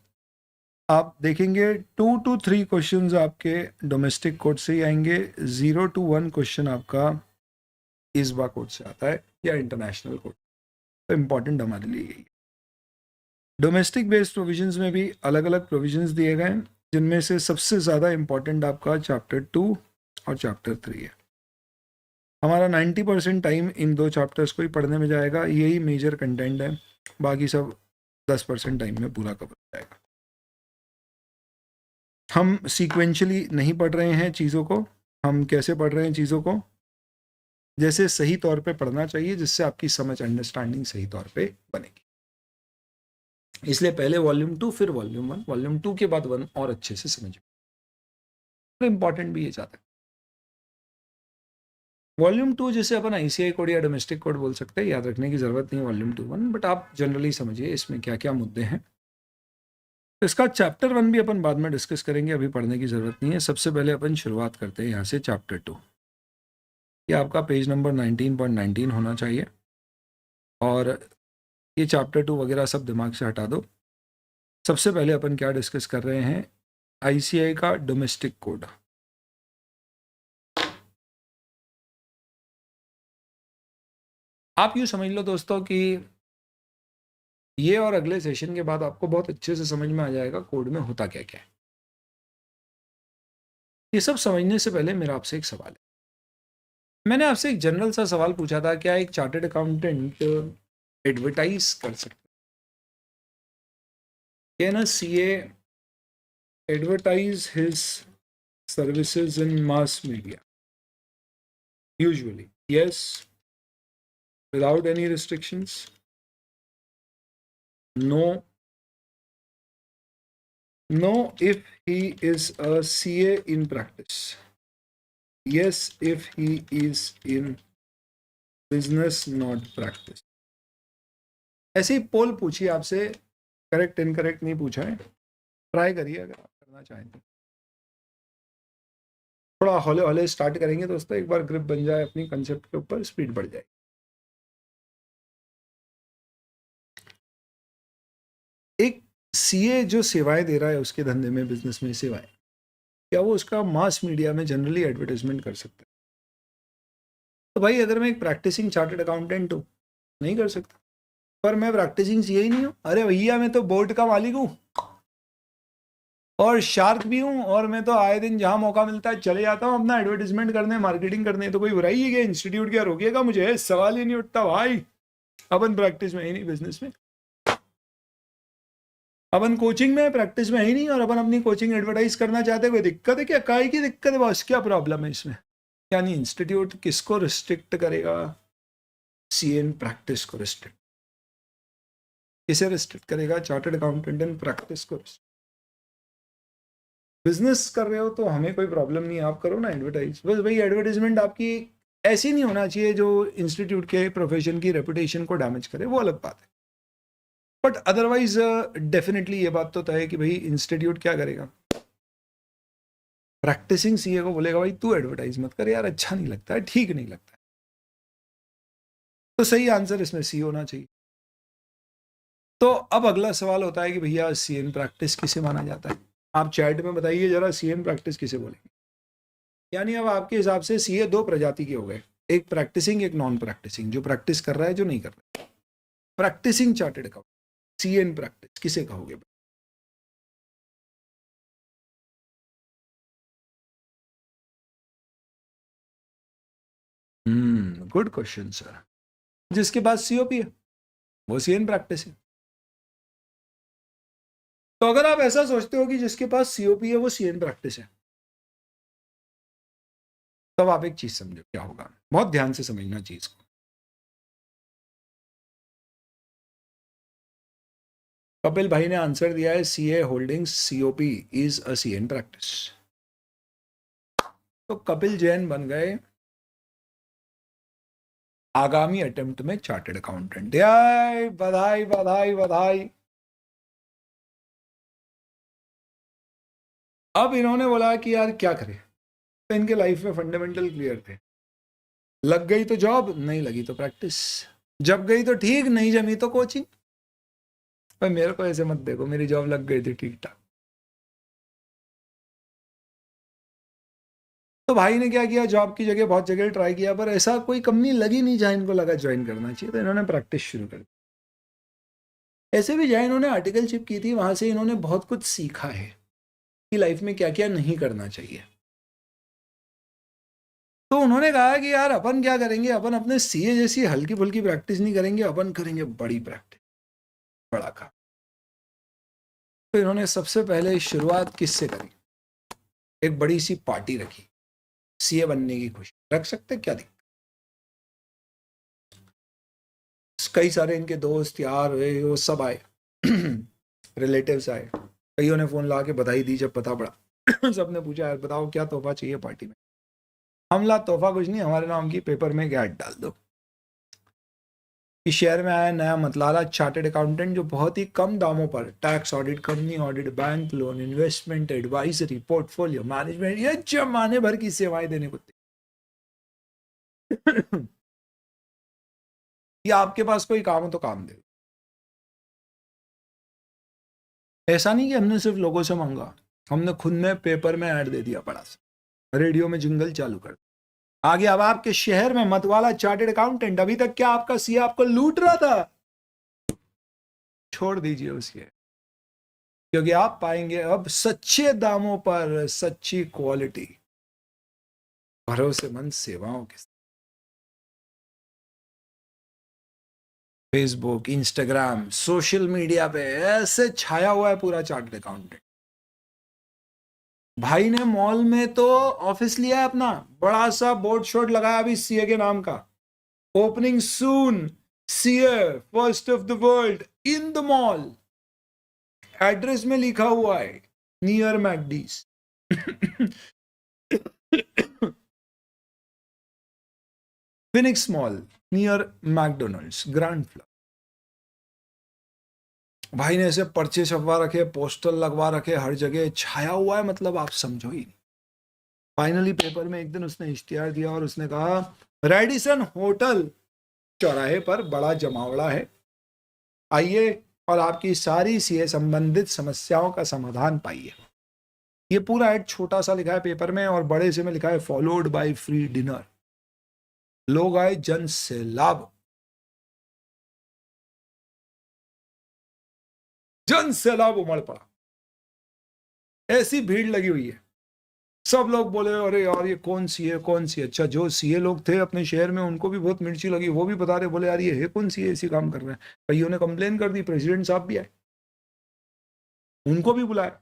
Speaker 1: आप देखेंगे 2 to 3 क्वेश्चंस आपके डोमेस्टिक कोड से ही आएंगे, 0 to 1 क्वेश्चन आपका इस्बा कोड से आता है या इंटरनेशनल कोड। तो इम्पॉर्टेंट हमारे लिए यही है। डोमेस्टिक बेस्ड प्रोविजंस में भी अलग अलग प्रोविजंस दिए गए हैं, जिनमें से सबसे ज़्यादा इम्पॉर्टेंट आपका चैप्टर 2 और चैप्टर 3 है। हमारा 90% टाइम इन 2 चैप्टर्स को ही पढ़ने में जाएगा, यही मेजर कंटेंट है, बाकी सब 10% टाइम में पूरा कवर हो जाएगा। हम सीक्वेंशली नहीं पढ़ रहे हैं चीज़ों को, हम कैसे पढ़ रहे हैं चीज़ों को, जैसे सही तौर पे पढ़ना चाहिए, जिससे आपकी समझ अंडरस्टैंडिंग सही तौर पे बनेगी। इसलिए पहले वॉल्यूम 2 फिर वॉल्यूम 1, वॉल्यूम 2 के बाद 1 और अच्छे से समझिए। तो इम्पॉर्टेंट भी ये चाहता है। वॉल्यूम 2 जैसे अपन आईसीआई कोड या डोमेस्टिक कोड बोल सकते हैं, याद रखने की जरूरत नहीं वॉल्यूम 2, 1, बट आप जनरली समझिए इसमें क्या क्या मुद्दे हैं। तो इसका चैप्टर 1 भी अपन बाद में डिस्कस करेंगे, अभी पढ़ने की जरूरत नहीं है। सबसे पहले अपन शुरुआत करते हैं यहाँ से चैप्टर 2। ये आपका पेज नंबर 19.19 होना चाहिए, और ये चैप्टर 2 वगैरह सब दिमाग से हटा दो। सबसे पहले अपन क्या डिस्कस कर रहे हैं, आईसीआई का डोमेस्टिक कोड। आप यूँ समझ लो दोस्तों कि ये और अगले सेशन के बाद आपको बहुत अच्छे से समझ में आ जाएगा कोड में होता क्या क्या है। ये सब समझने से पहले मेरा आपसे एक सवाल है। मैंने आपसे एक जनरल सा सवाल पूछा था, क्या एक चार्टर्ड अकाउंटेंट एडवर्टाइज कर सकता है? Can a CA advertise his services in mass media? Usually, yes, without any restrictions. No. No, if he is a CA in practice. Yes, if he is in business, not practice. ऐसे ही पोल पूछिए आपसे, correct incorrect नहीं पूछा है, try करिए अगर आप करना चाहें तो। थोड़ा हौले हौले स्टार्ट करेंगे दोस्तों, एक बार ग्रिप बन जाए अपनी कंसेप्ट के ऊपर, स्पीड बढ़ जाए। एक सीए जो सेवाएं दे रहा है उसके धंधे में, बिजनेस में सेवाएं, क्या वो उसका मास मीडिया में जनरली एडवर्टाइजमेंट कर सकता है? तो भाई अगर मैं एक प्रैक्टिसिंग चार्टर्ड अकाउंटेंट हूँ, नहीं कर सकता। पर मैं प्रैक्टिसिंग सीए ही नहीं हूँ। अरे भैया मैं तो बोर्ड का मालिक हूँ और शार्क भी हूँ, और मैं तो आए दिन जहां मौका मिलता है चले जाता हूँ अपना एडवर्टाइजमेंट करने, मार्केटिंग करने। तो कोई बुराई है क्या? इंस्टीट्यूट क्या रोकिएगा मुझे? सवाल ही नहीं उठता भाई। अपन प्रैक्टिस में ही नहीं, बिजनेस में। अपन कोचिंग में, प्रैक्टिस में ही नहीं, और अपन अपनी कोचिंग एडवर्टाइज करना चाहते हुए दिक्कत है क्या? काय की दिक्कत है बॉस? क्या प्रॉब्लम है इसमें? यानी इंस्टीट्यूट किसको रिस्ट्रिक्ट करेगा? सीएन प्रैक्टिस को रिस्ट्रिक्ट। किसे रिस्ट्रिक्ट करेगा? चार्टर्ड अकाउंटेंट इन प्रैक्टिस को। बिजनेस कर रहे हो तो हमें कोई प्रॉब्लम नहीं है, आप करो ना एडवर्टाइज। बस भाई एडवर्टाइजमेंट आपकी ऐसी नहीं होना चाहिए जो इंस्टीट्यूट के प्रोफेशन की रेपुटेशन को डैमेज करे, वो अलग बात है। बट अदरवाइज डेफिनेटली ये बात तो तय है कि भाई इंस्टीट्यूट क्या करेगा, प्रैक्टिसिंग सीए को बोलेगा भाई तू एडवर्टाइज मत कर यार, अच्छा नहीं लगता है, ठीक नहीं लगता है। तो सही आंसर इसमें सी होना चाहिए। तो अब अगला सवाल होता है कि भैया सीएन प्रैक्टिस किसे माना जाता है? आप चैट में बताइए जरा, सीएन प्रैक्टिस किसे बोलेंगे? यानी अब आपके हिसाब से सीए दो प्रजाति के हो गए, एक प्रैक्टिसिंग, एक नॉन प्रैक्टिसिंग। जो प्रैक्टिस कर रहा है, जो नहीं कर रहा है। प्रैक्टिसिंग चार्टर्ड अकाउंट, सीएन प्रैक्टिस किसे कहोगे? Good question sir. जिसके पास सीओपी है वो सीएन प्रैक्टिस है। तो अगर आप ऐसा सोचते हो कि जिसके पास सीओपी है वो सीएन प्रैक्टिस है, तब आप एक चीज समझो क्या होगा, बहुत ध्यान से समझना चीज को। कपिल भाई ने आंसर दिया है CA holdings COP is a CN practice. तो कपिल जैन बन गए आगामी अटेम्प्ट में चार्टर्ड अकाउंटेंट। यार बधाई बधाई बधाई। अब इन्होंने बोला कि यार क्या करें, तो इनके लाइफ में फंडामेंटल क्लियर थे। लग गई तो जॉब, नहीं लगी तो प्रैक्टिस। जब गई तो ठीक, नहीं जमी तो कोचिंग। पर मेरे को ऐसे मत देखो, मेरी जॉब लग गई थी ठीक ठाक। तो भाई ने क्या किया, जॉब की जगह बहुत जगह ट्राई किया, पर ऐसा कोई कंपनी लगी नहीं जहां इनको लगा ज्वाइन करना चाहिए, तो इन्होंने प्रैक्टिस शुरू कर दी। ऐसे भी जहाँ इन्होंने आर्टिकलशिप की थी वहां से इन्होंने बहुत कुछ सीखा है कि लाइफ में क्या क्या नहीं करना चाहिए। तो उन्होंने कहा कि यार अपन क्या करेंगे, अपन अपने सीए जैसी हल्की फुल्की प्रैक्टिस नहीं करेंगे, अपन करेंगे बड़ी प्रैक्टिस, बड़ा काम। तो इन्होंने सबसे पहले शुरुआत किससे करी? एक बड़ी सी पार्टी रखी, सीए बनने की खुशी। रख सकते, क्या दिक्कत? कई सारे इनके दोस्त यार वो सब आए रिलेटिव्स आए, कईयों ने फोन ला के बधाई दी जब पता पड़ा सबने पूछा यार बताओ क्या तोहफा चाहिए पार्टी में? हमला तोहफा कुछ नहीं, हमारे नाम की पेपर में ऐड डाल दो कि शहर में आया नया मतलाला चार्टर्ड अकाउंटेंट जो बहुत ही कम दामों पर tax audit, company audit, bank loan, investment advisory, portfolio management, ये जमाने भर की सेवाएं देने को या आपके पास कोई काम हो तो काम दे। ऐसा नहीं कि हमने सिर्फ लोगों से मांगा, हमने खुद में पेपर में ऐड दे दिया, बड़ा सा रेडियो में जिंगल चालू कर। आगे अब आपके शहर में मतवाला चार्टर्ड अकाउंटेंट, अभी तक क्या आपका सीए आपको लूट रहा था? छोड़ दीजिए उसके, क्योंकि आप पाएंगे अब सच्चे दामों पर सच्ची क्वालिटी, भरोसेमंद सेवाओं के साथ। फेसबुक, इंस्टाग्राम, सोशल मीडिया पे ऐसे छाया हुआ है पूरा चार्टर्ड अकाउंटेंट। भाई ने मॉल में तो ऑफिस लिया है अपना, बड़ा सा बोर्ड शोर्ड लगाया अभी सीए के नाम का, opening soon, CA first of the world in the mall. Address में लिखा हुआ है near मैकडीज। Phoenix mall near McDonald's grand floor. भाई ने ऐसे पर्चे छपवा रखे, पोस्टर लगवा रखे, हर जगह छाया हुआ है, मतलब आप समझो ही। फाइनली पेपर में एक दिन उसने इश्तिहार दिया और उसने कहा रेडिसन होटल चौराहे पर बड़ा जमावड़ा है, आइए और आपकी सारी सीए संबंधित समस्याओं का समाधान पाइए। ये पूरा एड छोटा सा लिखा है पेपर में और बड़े से में लिखा है फॉलोड बाय फ्री डिनर। लोग आए, जन से लाभ, जन सैलाब उमड़ पड़ा, ऐसी भीड़ लगी हुई है। सब लोग बोले अरे यार ये कौन सी है, कौन सी है। अच्छा, जो सीए लोग थे अपने शहर में उनको भी बहुत मिर्ची लगी, वो भी बता रहे, बोले यार ये है कौन सी है, ऐसी काम कर रहे हैं। कईयों ने कंप्लेन कर दी, प्रेसिडेंट साहब भी आए, उनको भी बुलाया,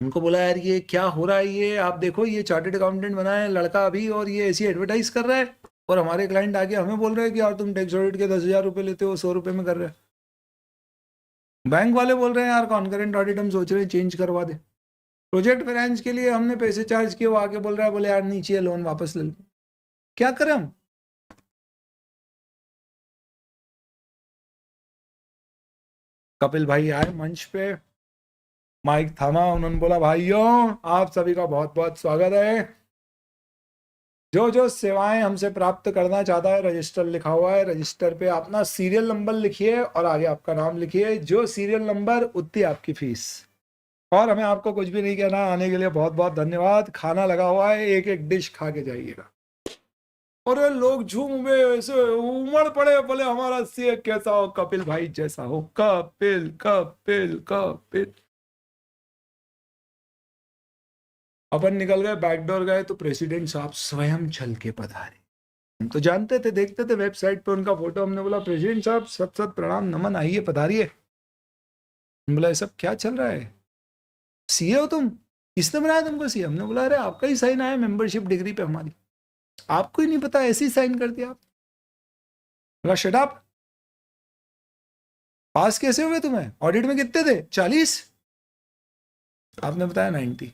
Speaker 1: उनको बोला यार ये क्या हो रहा है, ये आप देखो ये चार्टर्ड अकाउंटेंट बना है लड़का अभी और ये ऐसी एडवर्टाइज कर रहा है, और हमारे क्लाइंट आके हमें बोल रहे हैं कि यार तुम टैक्स ऑडिट के 10,000 रुपये लेते हो, 100 रुपये में कर रहे हैं। बैंक वाले बोल रहे हैं यार कॉन्करेंट ऑडिट हम सोच रहे हैं चेंज करवा दे। प्रोजेक्ट फाइनेंस के लिए हमने पैसे चार्ज किए, वो आके बोल रहा है, बोले यार नीचे लोन वापस ले लो। क्या करें हम? कपिल भाई आए मंच पे, माइक थामा, उन्होंने बोला भाइयों आप सभी का बहुत बहुत स्वागत है। जो जो सेवाएं हमसे प्राप्त करना चाहता है, रजिस्टर लिखा हुआ है, रजिस्टर पे अपना सीरियल नंबर लिखिए और आगे आपका नाम लिखिए। जो सीरियल नंबर उतनी आपकी फीस। और हमें आपको कुछ भी नहीं कहना, आने के लिए बहुत बहुत धन्यवाद। खाना लगा हुआ है, एक एक डिश खा के जाइएगा। और लोग झूम गए, ऐसे उमड़ पड़े, बोले हमारा सीए कैसा हो, कपिल भाई जैसा हो। कपिल कपिल कपिल। अपन निकल गए, बैकडोर गए तो प्रेसिडेंट साहब स्वयं चल के पधारे। हम तो जानते थे, देखते थे वेबसाइट पे उनका फोटो, हमने बोला प्रेसिडेंट साहब सत सत प्रणाम नमन, आइए पधारिए। बोला ये सब क्या चल रहा है, सीए हो तुम, किसने बनाया तुमको सीए? हमने बोला अरे आपका ही साइन आया मेंबरशिप डिग्री पे हमारी, आपको ही नहीं पता, ऐसे ही साइन कर दिया आप। बोला शट अप, पास कैसे हुए तुम्हें, ऑडिट में कितने थे? 40, आपने बताया 90।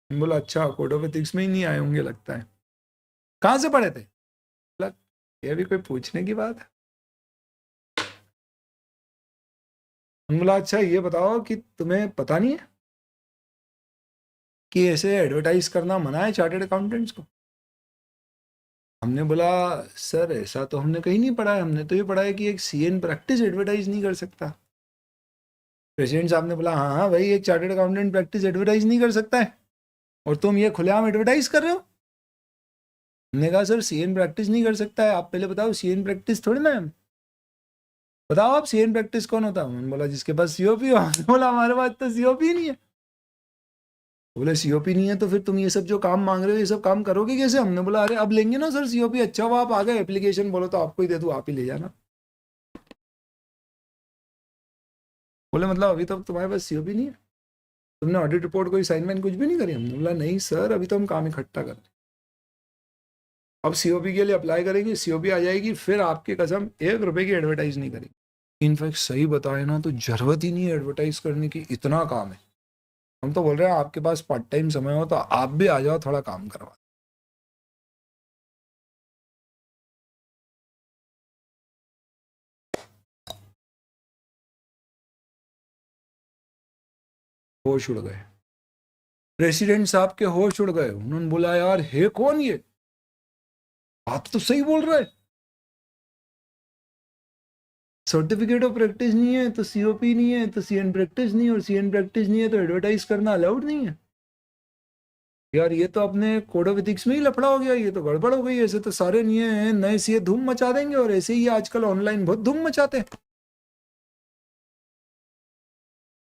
Speaker 1: बोला अच्छा कोड ऑफ एथिक्स में ही नहीं आए होंगे लगता है, कहां से पढ़े थे? बोला ये भी कोई पूछने की बात है। बोला अच्छा ये बताओ कि तुम्हें पता नहीं है कि ऐसे एडवर्टाइज करना मना है चार्टर्ड अकाउंटेंट्स को? हमने बोला सर ऐसा तो हमने कहीं नहीं पढ़ा है, हमने तो ये पढ़ा है कि एक सीए इन प्रैक्टिस एडवर्टाइज नहीं कर सकता। प्रेसिडेंट साहब ने बोला हाँ हाँ भाई, एक चार्टर्ड अकाउंटेंट प्रैक्टिस एडवर्टाइज नहीं कर सकता है और तुम ये खुलेआम एडवर्टाइज कर रहे हो। हमने कहा सर सीए इन प्रैक्टिस नहीं कर सकता है, आप पहले बताओ सीए इन प्रैक्टिस थोड़ी ना है, बताओ आप सीए इन प्रैक्टिस कौन होता है? उन्होंने बोला जिसके पास सीओपी हो। बोला हमारे पास तो सीओपी नहीं है। बोले सीओपी नहीं है तो फिर तुम ये सब जो काम मांग रहे हो ये सब काम करोगे कैसे? हमने बोला अरे अब लेंगे ना सर सीओपी। अच्छा वो आप आ गए, एप्लीकेशन बोलो तो आपको ही दे दूं, आप ही ले जाना। बोले मतलब अभी तक तुम्हारे पास सीओपी नहीं है, तुमने ऑडिट रिपोर्ट कोई असाइनमेंट कुछ भी नहीं करी? हमने बोला नहीं सर अभी तो हम काम इकट्ठा कर रहे हैं, अब सीओपी के लिए अप्लाई करेंगे, सीओपी आ जाएगी फिर आपकी कसम 1 रुपए की एडवर्टाइज नहीं करेंगे। इनफैक्ट सही बताए ना तो जरूरत ही नहीं है एडवर्टाइज करने की, इतना काम है। हम तो बोल रहे हैं आपके पास पार्ट टाइम समय हो तो आप भी आ जाओ, थोड़ा काम करवा। होश उड़ गए, प्रेसिडेंट साहब के होश उड़ गए। उन्होंने बोला यार है कौन ये, बात तो सही बोल रहा है, सर्टिफिकेट ऑफ प्रैक्टिस नहीं है तो सीओपी नहीं है तो सीएन प्रैक्टिस नहीं, और सीएन प्रैक्टिस नहीं है तो एडवर्टाइज करना अलाउड नहीं है। यार ये तो अपने कोड ऑफ एथिक्स में ही लफड़ा हो गया, ये तो गड़बड़ हो गई। ऐसे तो सारे नए सीए धूम मचा देंगे और ऐसे ही आजकल ऑनलाइन बहुत धूम मचाते हैं।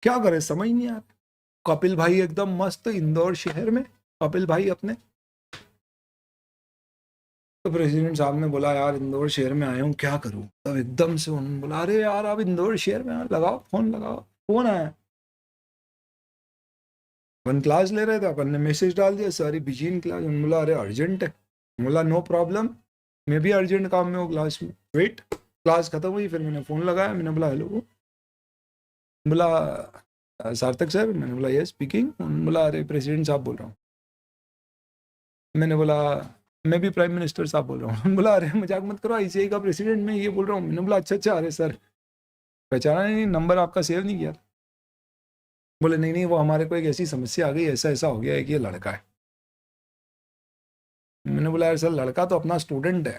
Speaker 1: क्या करे समझ नहीं आ रहा। कपिल भाई एकदम मस्त इंदौर शहर में, कपिल भाई अपने, तो प्रेसिडेंट साहब ने बोला यार इंदौर शहर में आया हूँ क्या करूँ। तब एकदम से उन्होंने बोला अरे यार आप इंदौर शहर में लगाओ फोन, लगाओ। फोन आया, अपन क्लास ले रहे थे, अपन ने मैसेज डाल दिया सर बिजी इन क्लास। बोला अरे अर्जेंट है। बोला नो प्रॉब्लम, मैं भी अर्जेंट काम में हूँ क्लास में, वेट। क्लास खत्म हुई, फिर मैंने फ़ोन लगाया, मैंने बोला हेलो। बोला सार्थक सर। मैंने बोला यस स्पीकिंग। बोला अरे प्रेसिडेंट साहब बोल रहा हूँ। मैंने बोला मैं भी प्राइम मिनिस्टर साहब बोल रहा हूँ। बोला अरे मजाक मत करो, ICI का प्रेसिडेंट मैं ये बोल रहा हूँ। मैंने बोला अच्छा अच्छा, अरे सर पहचाना नहीं, नंबर आपका सेव नहीं किया। बोले नहीं नहीं वो हमारे को एक ऐसी समस्या आ गई, ऐसा ऐसा हो गया है कि ये लड़का है। मैंने बोला यार सर लड़का तो अपना स्टूडेंट है,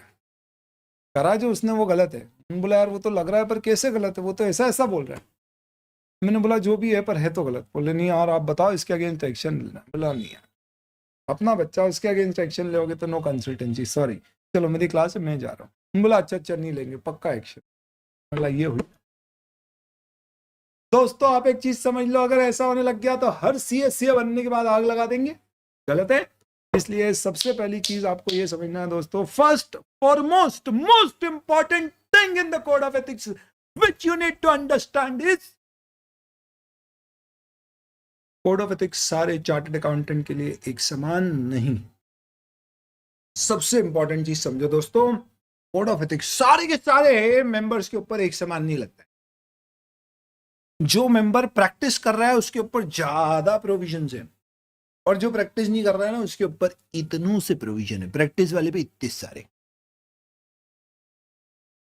Speaker 1: करा जो उसने वो गलत है। बोला यार वो तो लग रहा है पर कैसे गलत है, वो तो ऐसा ऐसा बोल रहा है। मैंने बोला जो भी है पर है तो गलत। बोले नहीं यार आप बताओ इसके अगेंस्ट एक्शन लेना। बोला नहीं यार अपना बच्चा, उसके अगेंस्ट एक्शन लोगे तो नो कंसल्टेंसी, सॉरी चलो मेरी क्लास है मैं जा रहा हूँ। बोला अच्छा अच्छा नहीं लेंगे पक्का एक्शन। बोला ये हुई। दोस्तों आप एक चीज समझ लो, अगर ऐसा होने लग गया तो हर CA बनने के बाद आग लगा देंगे, गलत है। इसलिए सबसे पहली चीज आपको ये समझना है दोस्तों, first foremost most important thing in the code of ethics which you need to understand is, code of ethics सारे चार्टर्ड अकाउंटेंट के लिए एक समान नहीं। सबसे इंपॉर्टेंट चीज समझो दोस्तों, कोड ऑफ एथिक्स सारे के सारे मेंबर्स के ऊपर एक समान नहीं लगता है। जो मेंबर प्रैक्टिस कर रहा है उसके ऊपर ज्यादा प्रोविजन है, और जो प्रैक्टिस नहीं कर रहा है ना उसके ऊपर इतनों से प्रोविजन है, प्रैक्टिस वाले पे इतने सारे।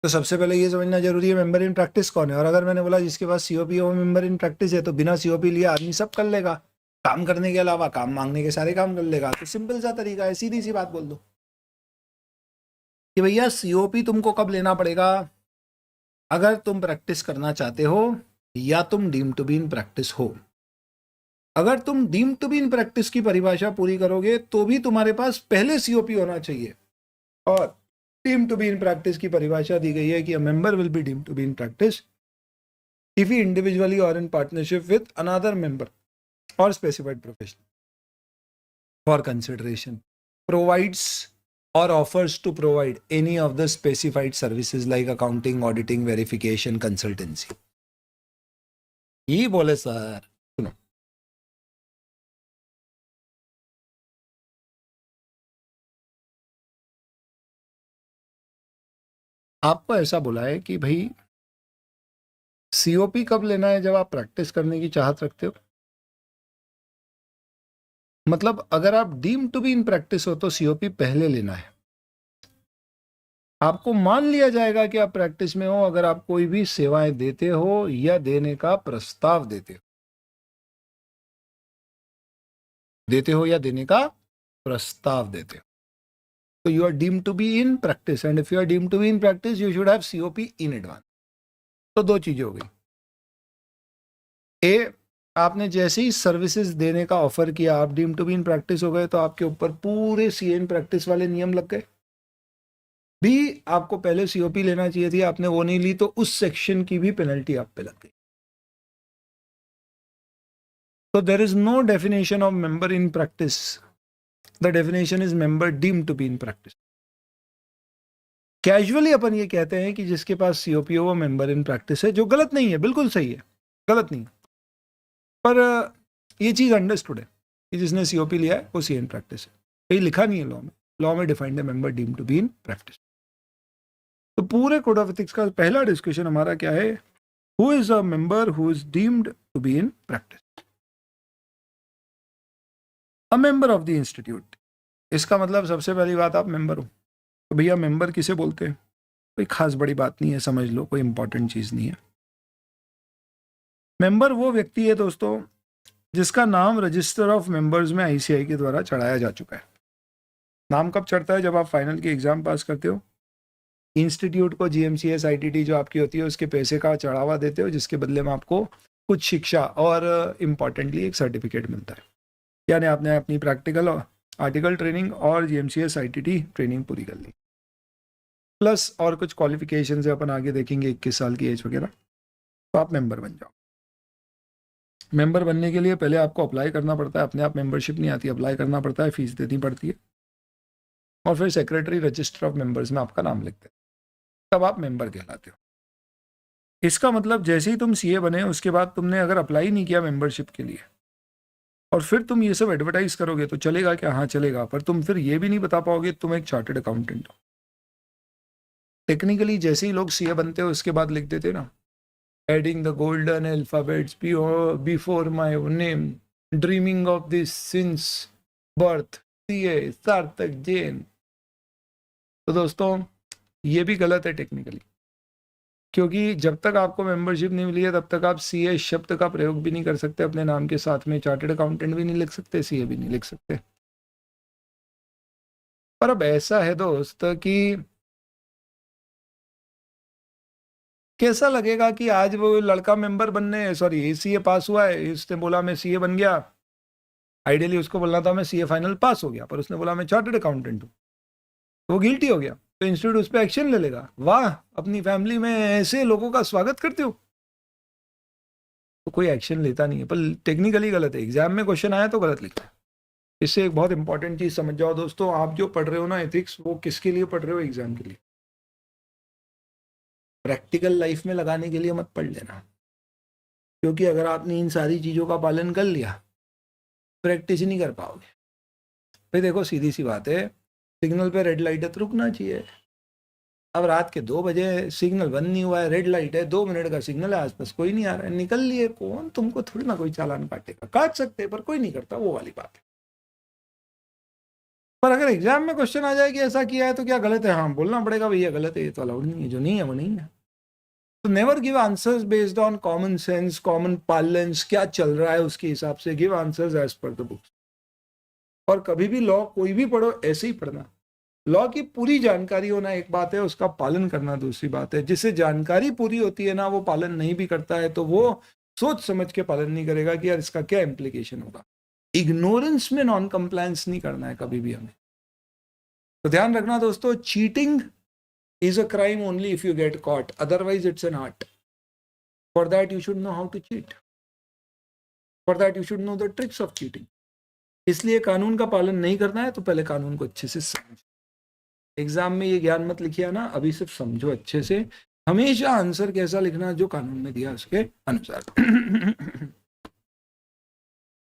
Speaker 1: तो सबसे पहले ये समझना जरूरी है मेंबर इन प्रैक्टिस कौन है। और अगर मैंने बोला जिसके पास COP है वो मेंबर इन प्रैक्टिस है, तो बिना COP लिए आदमी सब कर लेगा, काम करने के अलावा काम मांगने के सारे काम कर लेगा। तो सिंपल सा तरीका है, सीधी सी बात बोल दो कि भैया COP तुमको कब लेना पड़ेगा, अगर तुम प्रैक्टिस करना चाहते हो या तुम deem to be in practice हो। अगर तुम deem to be in practice की परिभाषा पूरी करोगे तो भी तुम्हारे पास पहले COP होना चाहिए। और deem to be in practice की परिभाषा दी गई है कि a member will be deem to be in practice if he individually or in partnership with another member or specified professional for consideration provides or offers to provide any of the specified services like accounting, auditing, verification, consultancy. ये बोले sir सुनो, आपको ऐसा बोला है कि भाई COP कब लेना है, जब आप प्रैक्टिस करने की चाहत रखते हो। मतलब अगर आप deem to be in practice हो तो COP पहले लेना है। आपको मान लिया जाएगा कि आप प्रैक्टिस में हो अगर आप कोई भी सेवाएं देते हो या देने का प्रस्ताव देते हो या देने का प्रस्ताव देते हो, तो you are deemed to be in practice. And if you are deemed to be in practice you should have COP in advance. तो दो चीजें हो गई, ए आपने जैसे ही सर्विसेज देने का ऑफर किया आप deem to be in practice हो गए, तो आपके ऊपर पूरे CA इन प्रैक्टिस वाले नियम लग गए। भी आपको पहले COP लेना चाहिए थी, आपने वो नहीं ली, तो उस सेक्शन की भी पेनल्टी आप पे लग गई। तो there is no definition of member in practice, the definition is member deemed to be in practice. Casually अपन ये कहते हैं कि जिसके पास COP हो वो मेंबर इन प्रैक्टिस है, जो गलत नहीं है, बिल्कुल सही है, गलत नहीं। पर ये चीज अंडरस्टूड है कि जिसने COP लिया है वो CA इन प्रैक्टिस है, कहीं लिखा नहीं है लॉ में। लॉ में डिफाइंड है member deemed to be in practice. तो पूरे कोड ऑफ एथिक्स का पहला डिस्कशन हमारा क्या है, who is a member who is deemed to be in practice, a member of the institute. इसका मतलब सबसे पहली बात आप मेंबर हो, तो भैया मेंबर किसे बोलते हैं, कोई खास बड़ी बात नहीं है, समझ लो कोई इंपॉर्टेंट चीज नहीं है। मेंबर वो व्यक्ति है दोस्तों जिसका नाम रजिस्टर ऑफ मेंबर्स में ICI के द्वारा चढ़ाया जा चुका है। नाम कब चढ़ता है, जब आप फाइनल की एग्जाम पास करते हो, इंस्टीट्यूट को GMCS ITT जो आपकी होती है उसके पैसे का चढ़ावा देते हो, जिसके बदले में आपको कुछ शिक्षा और इम्पॉर्टेंटली एक सर्टिफिकेट मिलता है, यानी आपने अपनी प्रैक्टिकल आर्टिकल ट्रेनिंग और GMCS ITT ट्रेनिंग पूरी कर ली, प्लस और कुछ क्वालिफिकेशन है अपन आगे देखेंगे, 21 साल की एज वगैरह, तो आप मेंबर बन जाओ। मेंबर बनने के लिए पहले आपको अप्लाई करना पड़ता है, अपने आप मेंबरशिप नहीं आती, अप्लाई करना पड़ता है, फीस देनी पड़ती है, और फिर सेक्रेटरी रजिस्टर ऑफ मेंबर्स में आपका नाम लिखते हैं, तब आप मेंबर कहलाते हो। इसका मतलब जैसे ही तुम सीए बने उसके बाद तुमने अगर अप्लाई नहीं किया मेंबरशिप के लिए और फिर तुम ये सब एडवर्टाइज करोगे तो चलेगा क्या? हाँ चलेगा, पर तुम फिर ये भी नहीं बता पाओगे तुम एक चार्टर्ड अकाउंटेंट हो। टेक्निकली जैसे ही लोग सीए बनते हो उसके बाद लिख देते ना, adding the golden alphabets before my name, dreaming of this since birth, CA सार्थक जैन। तो दोस्तों ये भी गलत है टेक्निकली, क्योंकि जब तक आपको मेंबरशिप नहीं मिली है तब तक आप सीए शब्द का प्रयोग भी नहीं कर सकते अपने नाम के साथ में, चार्टर्ड अकाउंटेंट भी नहीं लिख सकते, सीए भी नहीं लिख सकते। पर अब ऐसा है दोस्त कि कैसा लगेगा कि आज वो लड़का मेंबर बनने सॉरी सीए पास हुआ है, इसने बोला मैं सीए बन गया, आइडियली उसको बोलना था मैं सीए फाइनल पास हो गया, पर उसने बोला मैं चार्टर्ड अकाउंटेंट हूँ, तो वो गिल्टी हो गया, तो इंस्टीट्यूट उस पर एक्शन ले लेगा। वाह, अपनी फैमिली में ऐसे लोगों का स्वागत करते हो। तो कोई एक्शन लेता नहीं है, पर टेक्निकली गलत है, एग्जाम में क्वेश्चन आया तो गलत लिखा है। इससे एक बहुत इंपॉर्टेंट चीज समझ जाओ दोस्तों, आप जो पढ़ रहे हो ना एथिक्स, वो किसके लिए पढ़ रहे हो? एग्जाम के लिए। प्रैक्टिकल लाइफ में लगाने के लिए मत पढ़ लेना, क्योंकि अगर आपने इन सारी चीजों का पालन कर लिया प्रैक्टिस ही नहीं कर पाओगे। भाई देखो सीधी सी बात है, सिग्नल पे रेड लाइट है तो रुकना चाहिए। अब रात के 2 बजे सिग्नल बंद नहीं हुआ है, रेड लाइट है, 2 मिनट का सिग्नल है, आसपास कोई नहीं आ रहा है, निकल लिए, कौन तुमको थोड़ी ना कोई चालान काटेगा, काट सकते पर कोई नहीं करता, वो वाली बात है। पर अगर एग्जाम में क्वेश्चन आ जाए कि ऐसा किया है तो क्या गलत है, हाँ बोलना पड़ेगा भैया गलत है, ये तो अलाउड नहीं है, जो नहीं है वो नहीं है। तो never give answers based on common sense, common parlance, क्या चल रहा है उसके हिसाब से, give answers as per the books. और कभी भी लॉ कोई भी पढ़ो ऐसे ही पढ़ना, लॉ की पूरी जानकारी होना एक बात है, उसका पालन करना दूसरी बात है। जिससे जानकारी पूरी होती है ना, वो पालन नहीं भी करता है तो वो सोच समझ के पालन नहीं करेगा कि यार इसका क्या इम्प्लीकेशन होगा। इग्नोरेंस में नॉन कंप्लायंस नहीं करना है कभी भी हमें। तो ध्यान रखना दोस्तों, cheating is a crime only if you get caught, otherwise it's an art. For that you should know how to cheat, for that you should know the tricks of cheating. इसलिए कानून का पालन नहीं करना है तो पहले कानून को अच्छे से समझो। एग्जाम में ये ज्ञान मत लिखिए ना, अभी सिर्फ समझो अच्छे से, हमेशा आंसर कैसा लिखना जो कानून में दिया उसके अनुसार।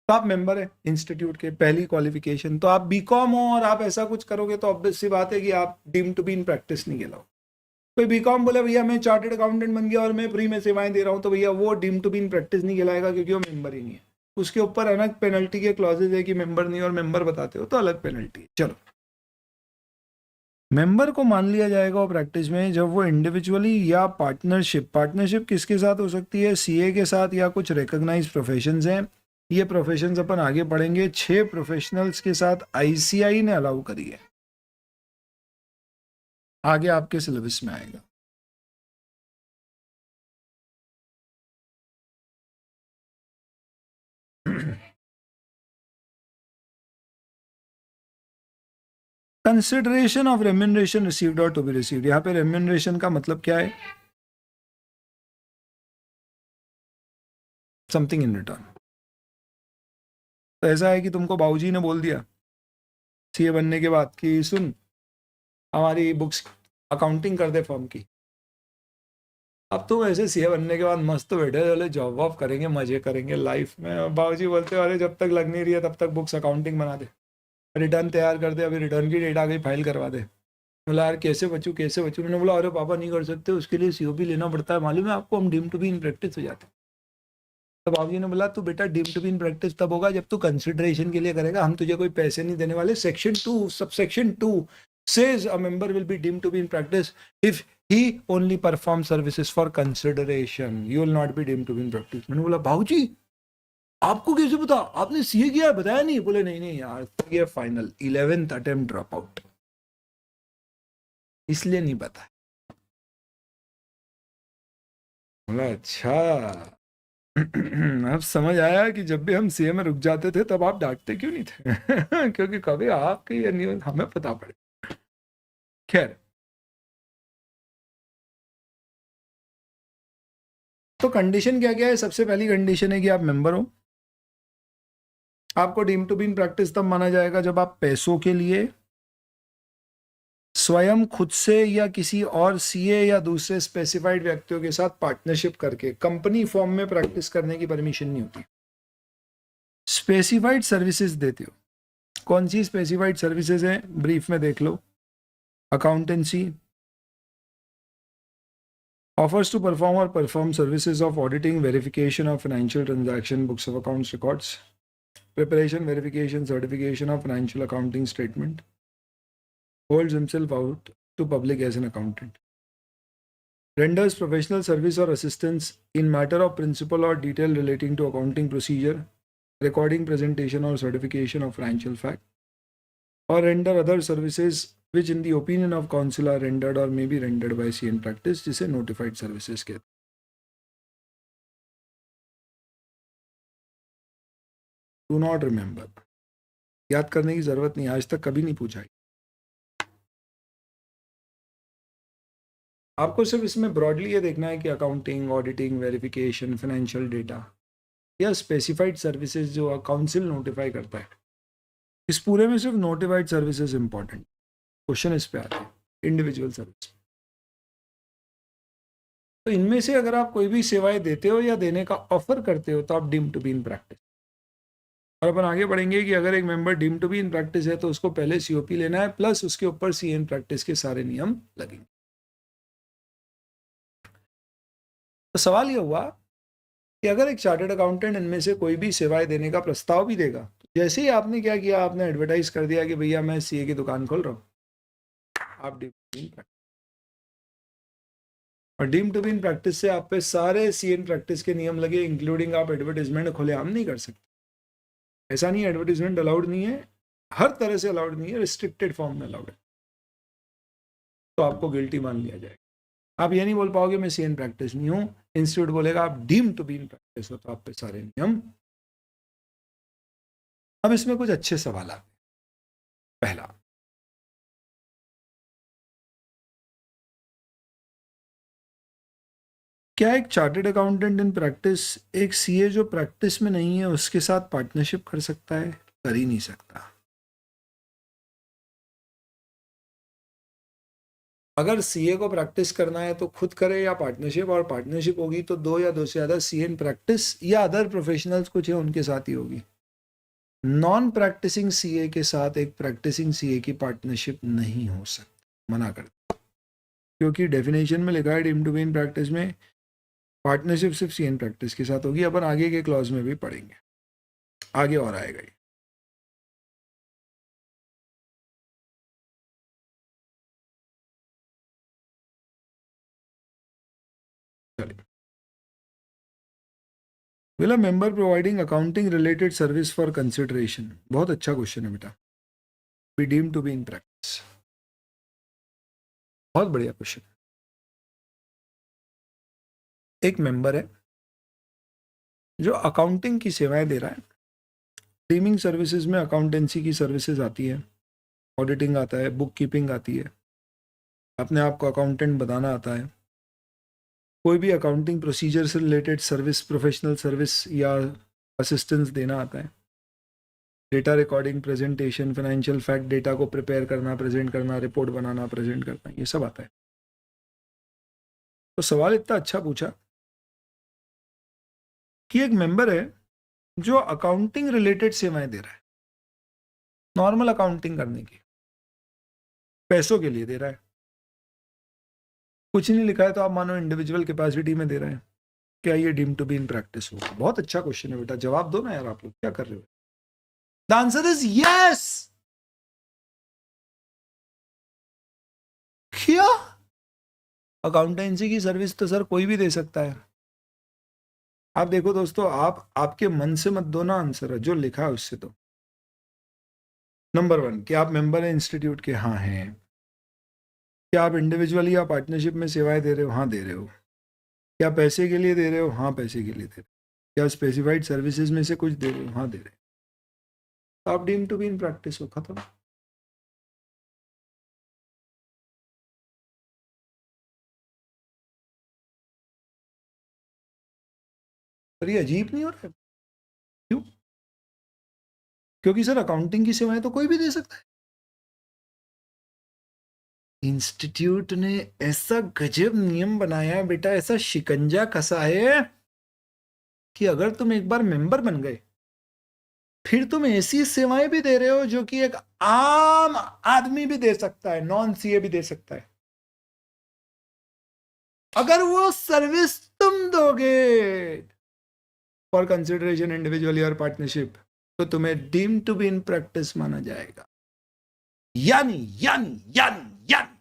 Speaker 1: तो आप मेंबर है इंस्टीट्यूट के, पहली क्वालिफिकेशन तो आप बीकॉम हो और आप ऐसा कुछ करोगे तो ऑब्वियस सी बात है कि आप deem to be in practice नहीं कहलाओ। कोई बीकॉम बोले भैया मैं चार्टर्ड अकाउंटेंट बन गया और मैं फ्री में सेवाएं दे रहा हूं, तो भैया वो deem to be in practice नहीं कहलाएगा, क्योंकि वो मेंबर ही नहीं है। उसके ऊपर अलग पेनल्टी के क्लॉजेज है कि मेंबर नहीं और मेंबर बताते हो तो अलग पेनल्टी है। चलो, मेंबर को मान लिया जाएगा वो प्रैक्टिस में जब वो इंडिविजुअली या पार्टनरशिप किसके साथ हो सकती है? सीए के साथ या कुछ रिकॉग्नाइज्ड प्रोफेशंस हैं। ये प्रोफेशंस अपन आगे पढ़ेंगे। 6 प्रोफेशनल्स के साथ आईसीआई ने अलाउ करी है, आगे आपके सिलेबस में आएगा। कंसिडरेशन ऑफ रेम्यूनरेशन रिसीव्ड और टू बी रिसीव्ड। यहाँ पे रेम्यूनरेशन का मतलब क्या है? Something in return. तो ऐसा है कि तुमको बाबूजी ने बोल दिया सीए बनने के बाद कि सुन हमारी बुक्स अकाउंटिंग कर दे फर्म की। अब तो ऐसे सीए बनने के बाद मस्त बैठे चले जॉब वॉब करेंगे, मजे करेंगे लाइफ में। बाबूजी बोलते अरे जब तक लग नहीं रही है तब तक बुक्स अकाउंटिंग बना दे, रिटर्न तैयार कर दे, अभी रिटर्न की डेट आ गई फाइल करवा दे। बोला यार कैसे बचूं कैसे बचूं? उन्होंने बोला अरे पापा नहीं कर सकते, उसके लिए सीओबी लेना पड़ता है, मालूम है आपको, हम deem to be in practice हो जाते हैं। तो बाबूजी ने बोला तू बेटा deem to be in practice तब होगा जब तू कंसिडरेशन के लिए करेगा, हम तुझे कोई पैसे नहीं देने वाले। Section 2 subsection 2 says a member will be deemed to be in practice if he only performs services for consideration. You will not be deemed to be in practice. मैंने बोला बाबूजी आपको कैसे पता, आपने सीए किया है? बताया नहीं? बोले नहीं नहीं यार ये final 11th attempt drop out, इसलिए नहीं पता। बोला अच्छा। अब समझ आया कि जब भी हम सीए में रुक जाते थे तब आप डांटते क्यों नहीं थे। क्योंकि कभी आपके ये न्यूज हमें पता पड़े। खैर तो कंडीशन क्या क्या है? सबसे पहली कंडीशन है कि आप मेंबर हो। आपको deem to be in practice तब माना जाएगा जब आप पैसों के लिए स्वयं खुद से या किसी और सीए या दूसरे स्पेसिफाइड व्यक्तियों के साथ पार्टनरशिप करके कंपनी फॉर्म में प्रैक्टिस करने की परमिशन नहीं होती। स्पेसिफाइड सर्विसेज देते हो। कौन सी स्पेसिफाइड सर्विसेज हैं? ब्रीफ में देख लो। Accountancy offers to perform services of auditing, verification of financial transaction, books of accounts records, preparation, verification, certification of financial accounting statement, holds himself out to public as an accountant, renders professional service or assistance in matter of principle or detail relating to accounting procedure, recording, presentation or certification of financial fact, or render other services which in the opinion of counsel are rendered or may be rendered by CA in practice, जिसे notified services कहते हैं। Do not remember, याद करने की जरूरत नहीं, आज तक कभी नहीं पूछा। आपको सिर्फ इसमें ब्रॉडली ये देखना है कि accounting, auditing, verification, financial data या स्पेसिफाइड सर्विसेज जो काउंसिल नोटिफाई करता है, इस पूरे में सिर्फ नोटिफाइड सर्विसेज इंपॉर्टेंट। क्वेश्चन इस पे आते हैं इंडिविजुअल सर्विस। तो इनमें से अगर आप कोई भी सेवाएं देते हो या देने का ऑफर करते हो तो आप deem to be in practice. और अपन आगे बढ़ेंगे कि अगर एक member deem to be in practice है तो उसको पहले सीओपी लेना है, प्लस उसके ऊपर सी इन प्रैक्टिस के सारे नियम लगेंगे। तो सवाल ये हुआ कि अगर एक चार्टर्ड अकाउंटेंट इनमें से कोई भी सेवाएं देने का प्रस्ताव भी देगा, तो जैसे ही आपने क्या किया, आपने एडवर्टाइज कर दिया कि भैया मैं सीए की दुकान खोल रहा हूँ, आप deem to be in practice. और deem to be in practice से आप पे सारे सी इन प्रैक्टिस के नियम लगे, इंक्लूडिंग आप एडवर्टाइजमेंट खुलेआम नहीं कर सकते। ऐसा नहीं, एडवर्टाइजमेंट अलाउड नहीं है, हर तरह से अलाउड नहीं है, रिस्ट्रिक्टेड फॉर्म में अलाउड है, तो आपको गिल्टी मान लिया जाएगा। आप ये नहीं बोल पाओगे मैं सी इन प्रैक्टिस नहीं हूँ, इंस्टीट्यूट बोलेगा आप deem to be in practice हो, तो आप पे सारे नियम। अब इसमें कुछ अच्छे सवाल आते हैं। पहला, क्या एक चार्टर्ड अकाउंटेंट इन प्रैक्टिस एक सीए जो प्रैक्टिस में नहीं है उसके साथ पार्टनरशिप कर सकता है? कर ही नहीं सकता। अगर सीए को प्रैक्टिस करना है तो खुद करे या पार्टनरशिप, और पार्टनरशिप होगी तो दो या दो से ज्यादा सीए इन प्रैक्टिस या अदर प्रोफेशनल्स कुछ है उनके साथ ही होगी। नॉन प्रैक्टिसिंग सीए के साथ एक प्रैक्टिसिंग सीए की पार्टनरशिप नहीं हो सकती, मना कर, क्योंकि डेफिनेशन में लिखा है deem to be in practice में पार्टनरशिप सिर्फ सी इन प्रैक्टिस के साथ होगी। अपन आगे के क्लॉज में भी पढ़ेंगे, आगे और आएगा ये। चलिए, will a member providing accounting related service for consideration? बहुत अच्छा क्वेश्चन है बेटा। Be deem to be in practice, बहुत बढ़िया क्वेश्चन। एक मेंबर है जो अकाउंटिंग की सेवाएं दे रहा है। डीमिंग सर्विसेज में अकाउंटेंसी की सर्विसेज आती है, ऑडिटिंग आता है, बुक कीपिंग आती है, अपने आप को अकाउंटेंट बताना आता है, कोई भी अकाउंटिंग प्रोसीजर से रिलेटेड सर्विस, प्रोफेशनल सर्विस या असिस्टेंस देना आता है, data recording, presentation, financial fact data को प्रिपेयर करना, प्रेजेंट करना, रिपोर्ट बनाना, प्रेजेंट करना, ये सब आता है। तो सवाल इतना अच्छा पूछा कि एक मेंबर है जो अकाउंटिंग रिलेटेड सेवाएं दे रहा है, नॉर्मल अकाउंटिंग करने की, पैसों के लिए दे रहा है, कुछ नहीं लिखा है, तो आप मानो इंडिविजुअल कैपेसिटी में दे रहे हैं, क्या ये deem to be in practice होगा? बहुत अच्छा क्वेश्चन है बेटा, जवाब दो ना यार, आप लोग क्या कर रहे हो? The answer is yes. क्या अकाउंटेंसी की सर्विस तो सर कोई भी दे सकता है। आप देखो दोस्तों, आप आपके मन से मत दो ना आंसर, है जो लिखा है उससे दो। नंबर 1, क्या आप मेंबर हैं इंस्टीट्यूट के? हाँ हैं। क्या आप इंडिविजुअली या पार्टनरशिप में सेवाएं दे रहे हो? हाँ दे रहे हो। क्या पैसे के लिए दे रहे हो? हाँ पैसे के लिए दे रहे हो। क्या स्पेसिफाइड सर्विसेज में से कुछ दे रहे हो? हाँ दे रहे हो। तो आप deem to be in practice हो, खत्म। पर ये अजीब नहीं हो रहा है? क्यों? क्योंकि सर अकाउंटिंग की सेवाएं तो कोई भी दे सकता है। इंस्टीट्यूट ने ऐसा गजब नियम बनाया है बेटा, ऐसा शिकंजा कसा है कि अगर तुम एक बार मेंबर बन गए फिर तुम ऐसी सेवाएं भी दे रहे हो जो कि एक आम आदमी भी दे सकता है, नॉन सीए भी दे सकता है, अगर वो सर्विस तुम दोगे फॉर कंसिडरेशन इंडिविजुअली और पार्टनरशिप, तो तुम्हें deem to be in practice माना जाएगा। यानी यानी यानी यानी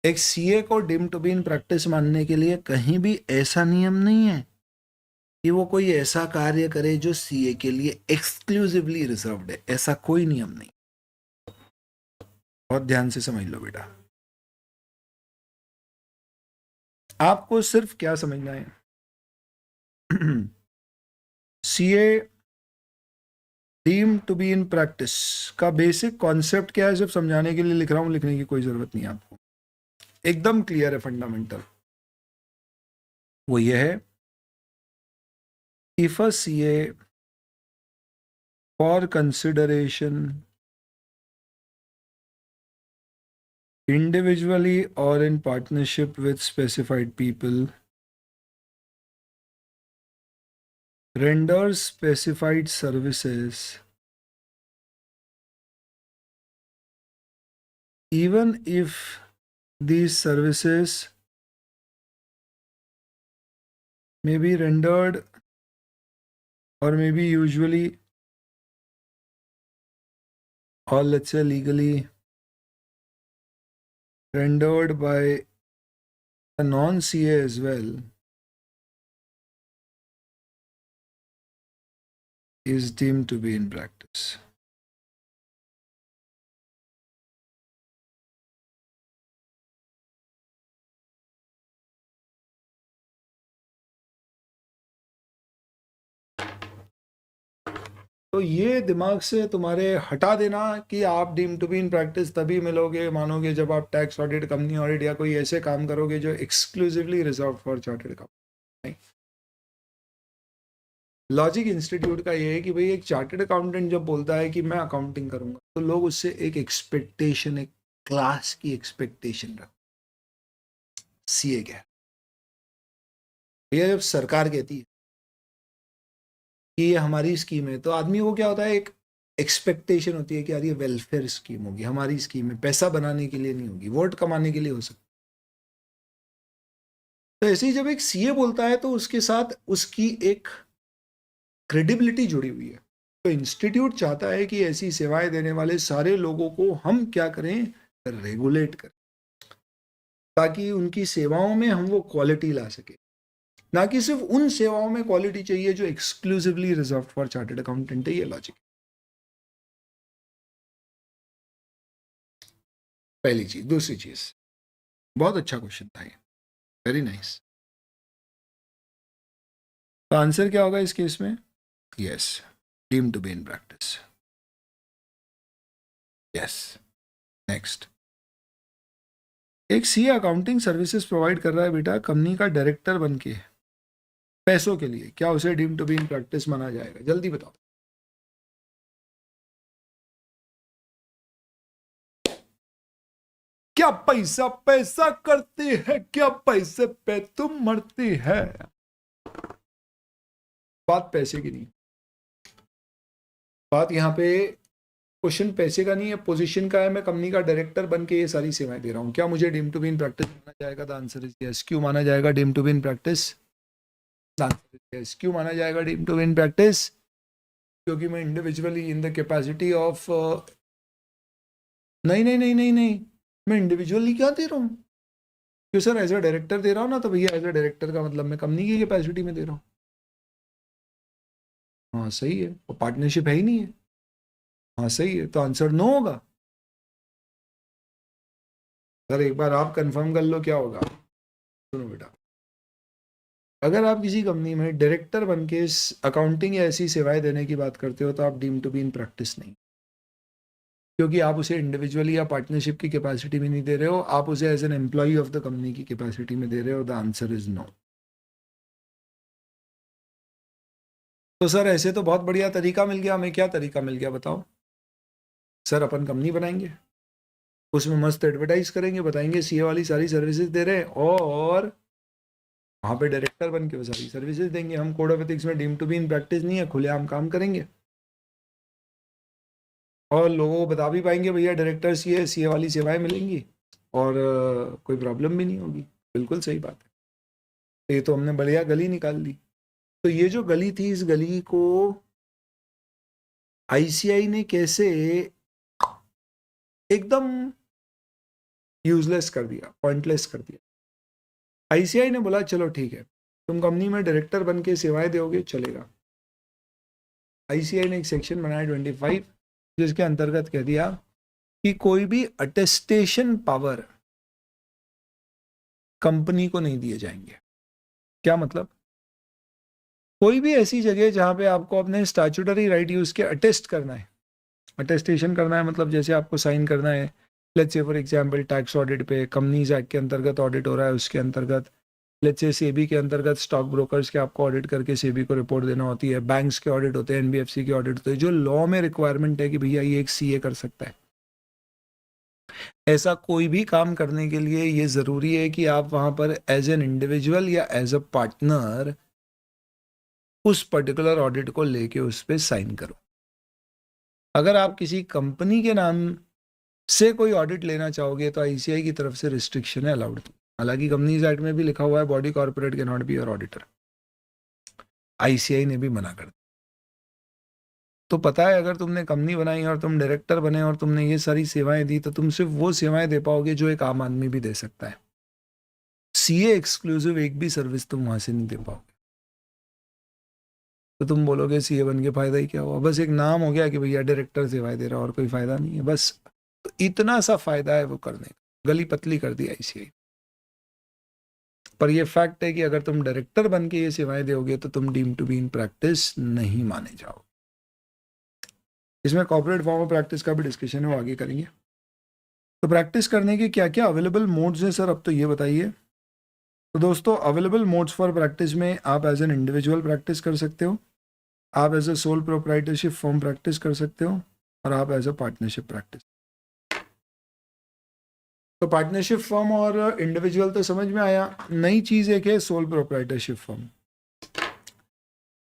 Speaker 1: एक सीए को deem to be in practice मानने के लिए कहीं भी ऐसा नियम नहीं है कि वो कोई ऐसा कार्य करे जो सीए के लिए एक्सक्लूसिवली रिजर्व्ड है। ऐसा कोई नियम नहीं। बहुत ध्यान से समझ लो बेटा, आपको सिर्फ क्या समझना है, CA deem to be in practice का बेसिक कॉन्सेप्ट क्या है, सिर्फ समझाने के लिए लिख रहा हूं, लिखने की कोई जरूरत नहीं है आपको, एकदम क्लियर है, फंडामेंटल। वो ये है, if a CA for consideration individually or in partnership with specified people renders specified services even if these services may be rendered or may be usually or let's say legally rendered by a non-CA as well, is deemed to be in practice. तो ये दिमाग से तुम्हारे हटा देना कि आप deem to be in practice तभी मिलोगे मानोगे जब आप टैक्स ऑडिट, कंपनी ऑडिट या कोई ऐसे काम करोगे जो exclusively reserve for chartered accountant. Logic institute का ये है कि भाई एक चार्टर्ड अकाउंटेंट जब बोलता है कि मैं अकाउंटिंग करूंगा तो लोग उससे एक एक्सपेक्टेशन, एक क्लास की एक्सपेक्टेशन रख। सीए क्या भैया, जब सरकार कहती है कि ये हमारी स्कीम है तो आदमी को क्या होता है, एक एक्सपेक्टेशन होती है कि यार ये वेलफेयर स्कीम होगी, हमारी स्कीम है, पैसा बनाने के लिए नहीं होगी, वोट कमाने के लिए हो सकती। तो ऐसे ही जब एक सीए बोलता है तो उसके साथ उसकी एक क्रेडिबिलिटी जुड़ी हुई है। तो इंस्टीट्यूट चाहता है कि ऐसी सेवाएं देने वाले सारे लोगों को हम क्या करें, रेगुलेट करें, ताकि उनकी सेवाओं में हम वो क्वालिटी ला सके, ना कि सिर्फ उन सेवाओं में क्वालिटी चाहिए जो exclusively reserve for chartered accountant है। ये लॉजिक पहली चीज। दूसरी चीज, बहुत अच्छा क्वेश्चन था ये, वेरी नाइस। तो आंसर क्या होगा इस केस में? Yes, deem to be in practice. Yes, next. एक सीए अकाउंटिंग सर्विसेज प्रोवाइड कर रहा है बेटा कंपनी का डायरेक्टर बन के पैसों के लिए, क्या उसे deem to be in practice माना जाएगा? जल्दी बताओ। क्या पैसा पैसा करती है, क्या पैसे पे तुम मरती है? बात पैसे की नहीं, बात यहाँ पे क्वेश्चन पैसे का नहीं है, पोजीशन का है। मैं कंपनी का डायरेक्टर बन के ये सारी सेवाएं दे रहा हूँ, क्या मुझे deem to be in practice माना जाएगा? The answer is yes. क्यों माना जाएगा deem to be in practice? The answer is yes. क्यों माना जाएगा deem to be in practice? क्योंकि मैं individually in the capacity of नहीं नहीं नहीं नहीं नहीं, मैं इंडिविजुअली क्या दे रहा हूँ? क्यों सर, एज अ डायरेक्टर दे रहा हूँ ना, तो भैया एज अ डायरेक्टर का मतलब मैं कंपनी की कैपेसिटी में दे रहा हूँ। हाँ सही है, और पार्टनरशिप है ही नहीं है। हाँ सही है, तो आंसर नो होगा। सर एक बार आप कंफर्म कर लो क्या होगा। सुनो बेटा, अगर आप किसी कंपनी में डायरेक्टर बन के अकाउंटिंग या ऐसी सेवाएं देने की बात करते हो तो आप deem to be in practice नहीं, क्योंकि आप उसे इंडिविजुअली या पार्टनरशिप की कैपेसिटी में नहीं दे रहे हो, आप उसे as an employ of the company की कैपेसिटी में दे रहे हो। The answer is no. तो सर ऐसे तो बहुत बढ़िया तरीका मिल गया हमें। क्या तरीका मिल गया बताओ? सर अपन कंपनी बनाएंगे, उसमें मस्त एडवर्टाइज करेंगे, बताएंगे सीए वाली सारी सर्विसेज दे रहे हैं, और वहाँ पे डायरेक्टर बन के वो सारी सर्विसेज देंगे। हम कोड ऑफ एथिक्स में deem to be in practice नहीं है, खुलेआम काम करेंगे, और लोगों को बता भी पाएंगे भैया डायरेक्टर सीए वाली सेवाएं मिलेंगी, और कोई प्रॉब्लम भी नहीं होगी। बिल्कुल सही बात है। ये तो हमने बढ़िया गली निकाल दी। तो ये जो गली थी, इस गली को आईसीआई ने कैसे एकदम यूजलेस कर दिया, पॉइंटलेस कर दिया। आईसीआई ने बोला चलो ठीक है, तुम कंपनी में डायरेक्टर बन के सेवाएं दोगे, चलेगा। आईसीआई ने एक सेक्शन बनाया 25, जिसके अंतर्गत कह दिया कि कोई भी अटेस्टेशन पावर कंपनी को नहीं दिए जाएंगे। क्या मतलब? कोई भी ऐसी जगह जहां पे आपको अपने स्टैट्यूटरी राइट यूज के अटेस्ट करना है, अटेस्टेशन करना है, मतलब जैसे आपको साइन करना है, let's say for example tax audit पे, कंपनीज एक्ट के अंतर्गत ऑडिट हो रहा है, उसके अंतर्गत लेट्स से सेबी के अंतर्गत स्टॉक ब्रोकर्स के आपको ऑडिट करके सेबी को रिपोर्ट देना होती है, बैंक्स के ऑडिट होते हैं, एनबीएफसी के ऑडिट होते हैं, जो लॉ में रिक्वायरमेंट है कि भैया ये एक सीए कर सकता है। ऐसा कोई भी काम करने के लिए ये जरूरी है कि आप वहां पर एज एन इंडिविजुअल या एज अ पार्टनर उस पर्टिकुलर ऑडिट को लेके उस पर साइन करो। अगर आप किसी कंपनी के नाम से कोई ऑडिट लेना चाहोगे तो आईसीआई की तरफ से रिस्ट्रिक्शन है, अलाउड। हालांकि कंपनीज एक्ट में भी लिखा हुआ है body corporate can not be your auditor, ICI ने भी मना कर दिया। तो पता है, अगर तुमने कंपनी बनाई और तुम डायरेक्टर बने और तुमने ये सारी सेवाएं दी, तो तुम सिर्फ वो सेवाएं दे पाओगे जो एक आम आदमी भी दे सकता है। सीए एक्सक्लूसिव एक भी सर्विस तुम वहां से नहीं दे पाओगे। तो तुम बोलोगे सीए बन के फायदा ही क्या हुआ? बस एक नाम हो गया कि भैया डायरेक्टर सेवाएं दे रहा, और कोई फायदा नहीं है। बस तो इतना सा फायदा है वो करने का, गली पतली कर दी आईसीआई। पर ये फैक्ट है कि अगर तुम डायरेक्टर बन के ये सेवाएं दोगे तो तुम deem to be in practice नहीं माने जाओगे। इसमें कॉर्पोरेट फॉर्म ऑफ प्रैक्टिस का भी डिस्कशन है, वो आगे करेंगे। तो प्रैक्टिस करने के क्या क्या अवेलेबल मोड्स हैं सर, अब तो ये बताइए। तो दोस्तों, अवेलेबल मोड्स फॉर प्रैक्टिस में आप एज एन इंडिविजुअल प्रैक्टिस कर सकते हो, आप as a sole proprietorship form practice कर सकते हो, और आप एज ए पार्टनरशिप प्रैक्टिस। तो पार्टनरशिप फॉर्म और इंडिविजुअल तो समझ में आया। नई चीज एक है sole proprietorship form.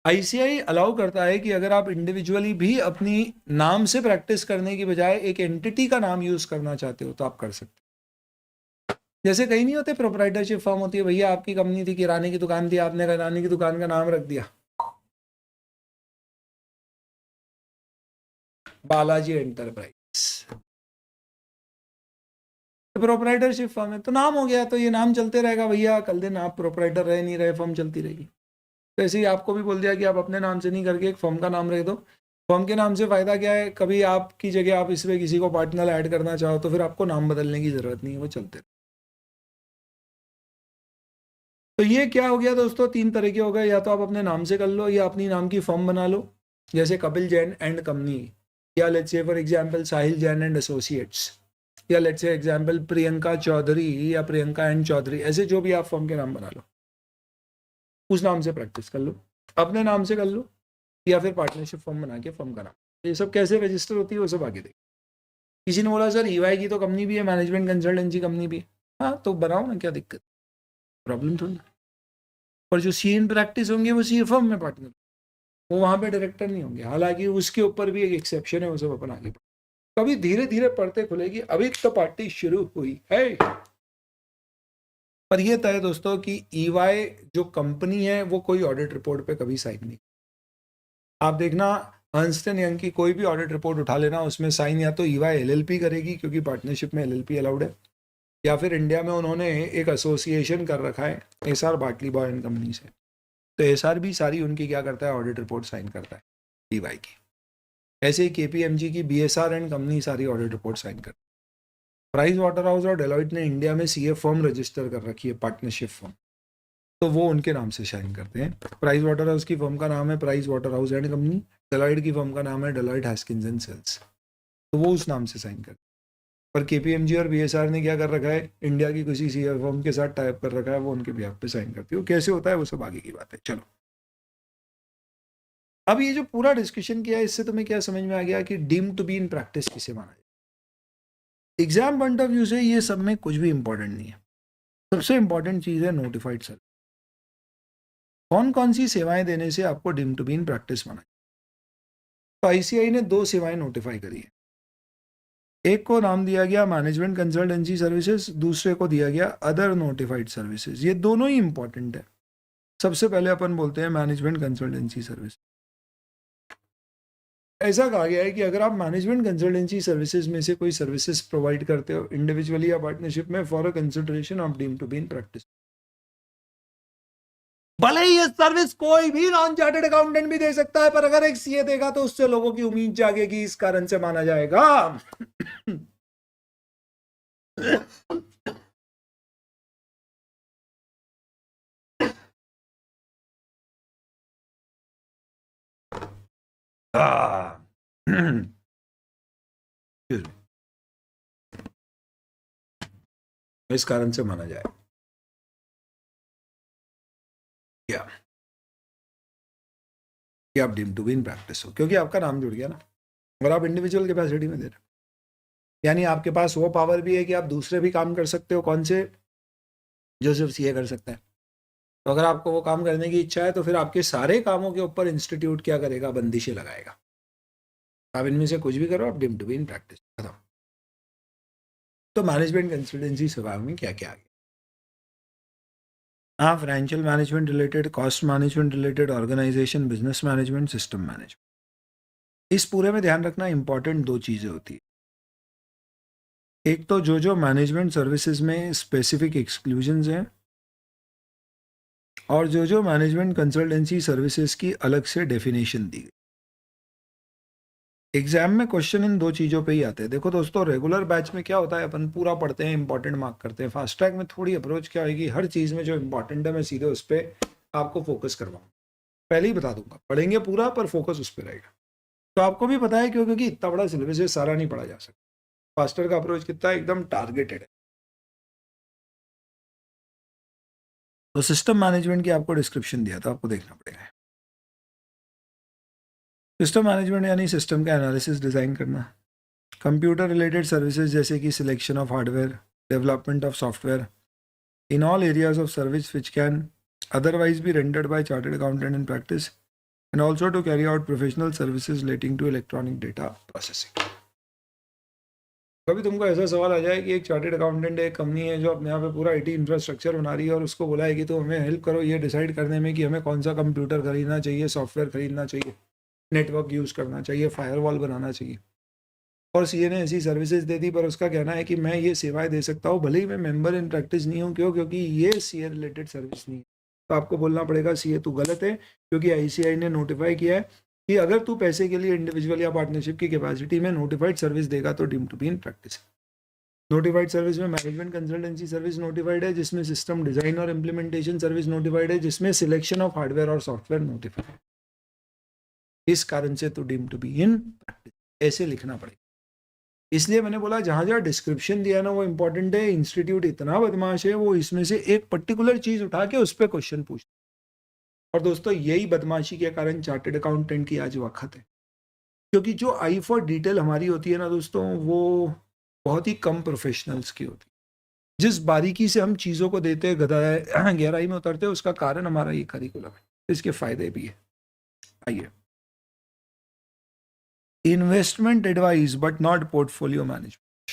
Speaker 1: ICI allow करता है कि अगर आप इंडिविजुअली भी अपनी नाम से प्रैक्टिस करने की बजाय एक एंटिटी का नाम यूज करना चाहते हो तो आप कर सकते हो। जैसे कहीं नहीं होते प्रोप्राइटरशिप फॉर्म होती है, भैया आपकी कंपनी थी, किराने की दुकान थी, आपने किराने की दुकान का नाम रख दिया बालाजी एंटरप्राइज, प्रोप्राइटरशिप फर्म है, तो नाम हो गया, तो ये नाम चलते रहेगा भैया, कल दिन आप प्रोप्राइटर रहे नहीं रहे, फर्म चलती रहेगी। तो ऐसे ही आपको भी बोल दिया कि आप अपने नाम से नहीं करके एक फर्म का नाम रख दो। फर्म के नाम से फायदा क्या है? कभी आपकी जगह आप इसमें किसी को पार्टनर ऐड करना चाहो तो फिर आपको नाम बदलने की जरूरत नहीं है, वो चलते रहे। तो ये क्या हो गया दोस्तों? तीन तरह के हो गए, या तो आप अपने नाम से कर लो या अपनी नाम की फर्म बना लो, जैसे कपिल जैन एंड कंपनी, या let's say for example Sahil Jain and associates, या let's say example Priyanka Chaudhary या प्रियंका एंड चौधरी, ऐसे जो भी आप फर्म के नाम बना लो, उस नाम से प्रैक्टिस कर लो, अपने नाम से कर लो, या फिर पार्टनरशिप फर्म बना के फर्म का नाम। ये सब कैसे रजिस्टर होती है वो सब आगे देखिए। किसी ने बोला सर ईवाई की तो कंपनी भी है, मैनेजमेंट कंसल्टेंसी कंपनी भी है, हाँ तो बनाओ ना, क्या दिक्कत, प्रॉब्लम थोड़ी। पर जो सी इन प्रैक्टिस होंगे वो सी फर्म में पार्टनर, वो वहां पे डायरेक्टर नहीं होंगे। हालांकि उसके ऊपर भी एक एक्सेप्शन है, वो सब अपन आगे कभी धीरे धीरे पढ़ते खुलेगी, अभी तो पार्टी शुरू हुई है। पर यह तय दोस्तों कि ईवाई जो कंपनी है वो कोई ऑडिट रिपोर्ट पे कभी साइन नहीं। आप देखना अर्न्स्ट एंड यंग की कोई भी ऑडिट रिपोर्ट उठा लेना, उसमें साइन या तो ईवाई एलएलपी करेगी क्योंकि पार्टनरशिप में एलएलपी अलाउड है, या फिर इंडिया में उन्होंने एक एसोसिएशन कर रखा है एसआर बाटली बॉय एंड कंपनी से, तो एसआर भी सारी उनकी क्या करता है, ऑडिट रिपोर्ट साइन करता है ईवाई की। ऐसे ही केपीएमजी की बीएसआर एंड कंपनी सारी ऑडिट रिपोर्ट साइन करती है। प्राइस वाटर हाउस और डेलॉइट ने इंडिया में सीए फर्म रजिस्टर कर रखी है, पार्टनरशिप फर्म, तो वो उनके नाम से साइन करते हैं। प्राइस वाटर हाउस की फर्म का नाम है price water house and company, Deloitte की फर्म का नाम है डेलॉइट हैस्किंस एंड सेल्स, तो वो उस नाम से साइन करते हैं। पर केपीएमजी और बीएसआर ने क्या कर रखा है, इंडिया की किसी सीए फर्म के साथ टाइप कर रखा है, वो उनके बिहाफ पे साइन करती है। वो कैसे होता है वो सब आगे की बात है। चलो अब ये जो पूरा डिस्कशन किया इससे तुम्हें क्या समझ में आ गया कि deem to be in practice किसे माना जाए। एग्जाम पॉइंट ऑफ व्यू से ये सब में कुछ भी इंपॉर्टेंट नहीं है। सबसे इंपॉर्टेंट चीज है नोटिफाइड सर्विस। कौन कौन सी सेवाएं देने से आपको deem to be in practice माना जाए। तो आईसीआई ने 2 सेवाएं नोटिफाई करी है। एक को नाम दिया गया मैनेजमेंट कंसल्टेंसी सर्विसेज, दूसरे को दिया गया अदर नोटिफाइड सर्विसेज। ये दोनों ही इंपॉर्टेंट है। सबसे पहले अपन बोलते हैं मैनेजमेंट कंसल्टेंसी सर्विस। ऐसा कहा गया है कि अगर आप मैनेजमेंट कंसल्टेंसी सर्विसेज में से कोई सर्विसेज प्रोवाइड करते हो इंडिविजुअली या पार्टनरशिप में, for a consideration of deem to be in practice, भले ही ये सर्विस कोई भी नॉन चार्टर्ड अकाउंटेंट भी दे सकता है, पर अगर एक सीए देगा तो उससे लोगों की उम्मीद जागेगी, इस कारण से माना जाएगा। इस कारण से माना जाए क्या कि आप deem to be in practice हो, क्योंकि आपका नाम जुड़ गया ना, और आप इंडिविजुअल कैपेसिटी में दे रहे हो। यानी आपके पास वो पावर भी है कि आप दूसरे भी काम कर सकते हो। कौन से? जो सिर्फ सीए कर सकता है। तो अगर आपको वो काम करने की इच्छा है तो फिर आपके सारे कामों के ऊपर इंस्टीट्यूट क्या करेगा? बंदिशें लगाएगा। आप इनमें से कुछ भी करो, आप deem to be in practice. खत्म। तो मैनेजमेंट कंसल्टेंसी सेवाओं में क्या क्या आ गया? हाँ, financial management related, cost management related, organisation, business management, system management. इस पूरे में ध्यान रखना इंपॉर्टेंट 2 चीज़ें होती है। एक तो जो मैनेजमेंट सर्विसेज में स्पेसिफिक एक्सक्लूजन्स हैं, और जो मैनेजमेंट कंसल्टेंसी सर्विसेज की अलग से डेफिनेशन दी गई। एग्जाम में क्वेश्चन इन 2 चीज़ों पे ही आते हैं। देखो दोस्तों, रेगुलर बैच में क्या होता है, अपन पूरा पढ़ते हैं, इंपॉर्टेंट मार्क करते हैं। फास्ट ट्रैक में थोड़ी अप्रोच क्या होगी, हर चीज़ में जो इंपॉर्टेंट है मैं सीधे उस पर आपको फोकस करवाऊँ। पहले ही बता दूंगा, पढ़ेंगे पूरा पर फोकस उस पर रहेगा। तो आपको भी पता है क्यों? क्योंकि इतना बड़ा सिलेबस है, सारा नहीं पढ़ा जा सकता। फास्टर का अप्रोच कितना है, एकदम टारगेटेड है। तो सिस्टम मैनेजमेंट की आपको डिस्क्रिप्शन दिया था, आपको देखना पड़ेगा। सिस्टम मैनेजमेंट यानी सिस्टम का एनालिसिस, डिज़ाइन करना। कंप्यूटर रिलेटेड सर्विसेज जैसे कि selection of hardware, development of software in all areas of service which can otherwise be rendered by chartered accountant in practice, and also to carry out professional services relating to electronic data processing. कभी तुमको ऐसा सवाल आ जाए कि एक chartered accountant एक company है जो अपने यहाँ पे पूरा आईटी इंफ्रास्ट्रक्चर बना रही है, और उसको बोला है कि तो हमें हेल्प करो ये डिसाइड करने में कि हमें कौन सा कंप्यूटर खरीदना चाहिए, सॉफ्टवेयर खरीदना चाहिए, नेटवर्क यूज़ करना चाहिए, फायरवॉल बनाना चाहिए, और सीए ने ऐसी सर्विसेज दे दी, पर उसका कहना है कि मैं ये सेवाएं दे सकता हूँ भले ही मैं मेंबर इन प्रैक्टिस नहीं हूँ। क्यों? क्योंकि ये सीए रिलेटेड सर्विस नहीं है। तो आपको बोलना पड़ेगा सीए तू गलत है, क्योंकि आईसीआई ने नोटिफाई किया है कि अगर तू पैसे के लिए इंडिविजुअल या पार्टनरशिप की कैपेसिटी में नोटिफाइड सर्विस देगा तो deem to be in practice. Notified service में मैनेजमेंट कंसल्टेंसी सर्विस नोटिफाइड है, जिसमें सिस्टम डिजाइन और इम्प्लीमेंटेशन सर्विस नोटिफाइड है, जिसमें सिलेक्शन ऑफ हार्डवेयर और सॉफ्टवेयर नोटिफाइड है। इस कारण से तो deem to be in practice ऐसे लिखना पड़ेगा। इसलिए मैंने बोला जहां जहां डिस्क्रिप्शन दिया ना वो इंपॉर्टेंट है। इंस्टीट्यूट इतना बदमाश है, वो इसमें से एक पर्टिकुलर चीज उठा के उस पर क्वेश्चन पूछता। और दोस्तों यही बदमाशी के कारण चार्टेड अकाउंटेंट की आज वक्त है, क्योंकि जो आई फॉर डिटेल हमारी होती है ना दोस्तों, वो बहुत ही कम प्रोफेशनल्स की होती है। जिस बारीकी से हम चीज़ों को देते हैं, गहराई में उतरते हैं, उसका कारण हमारा ये करिकुलम है। इसके फायदे भी है। आइए, investment advice but not portfolio management,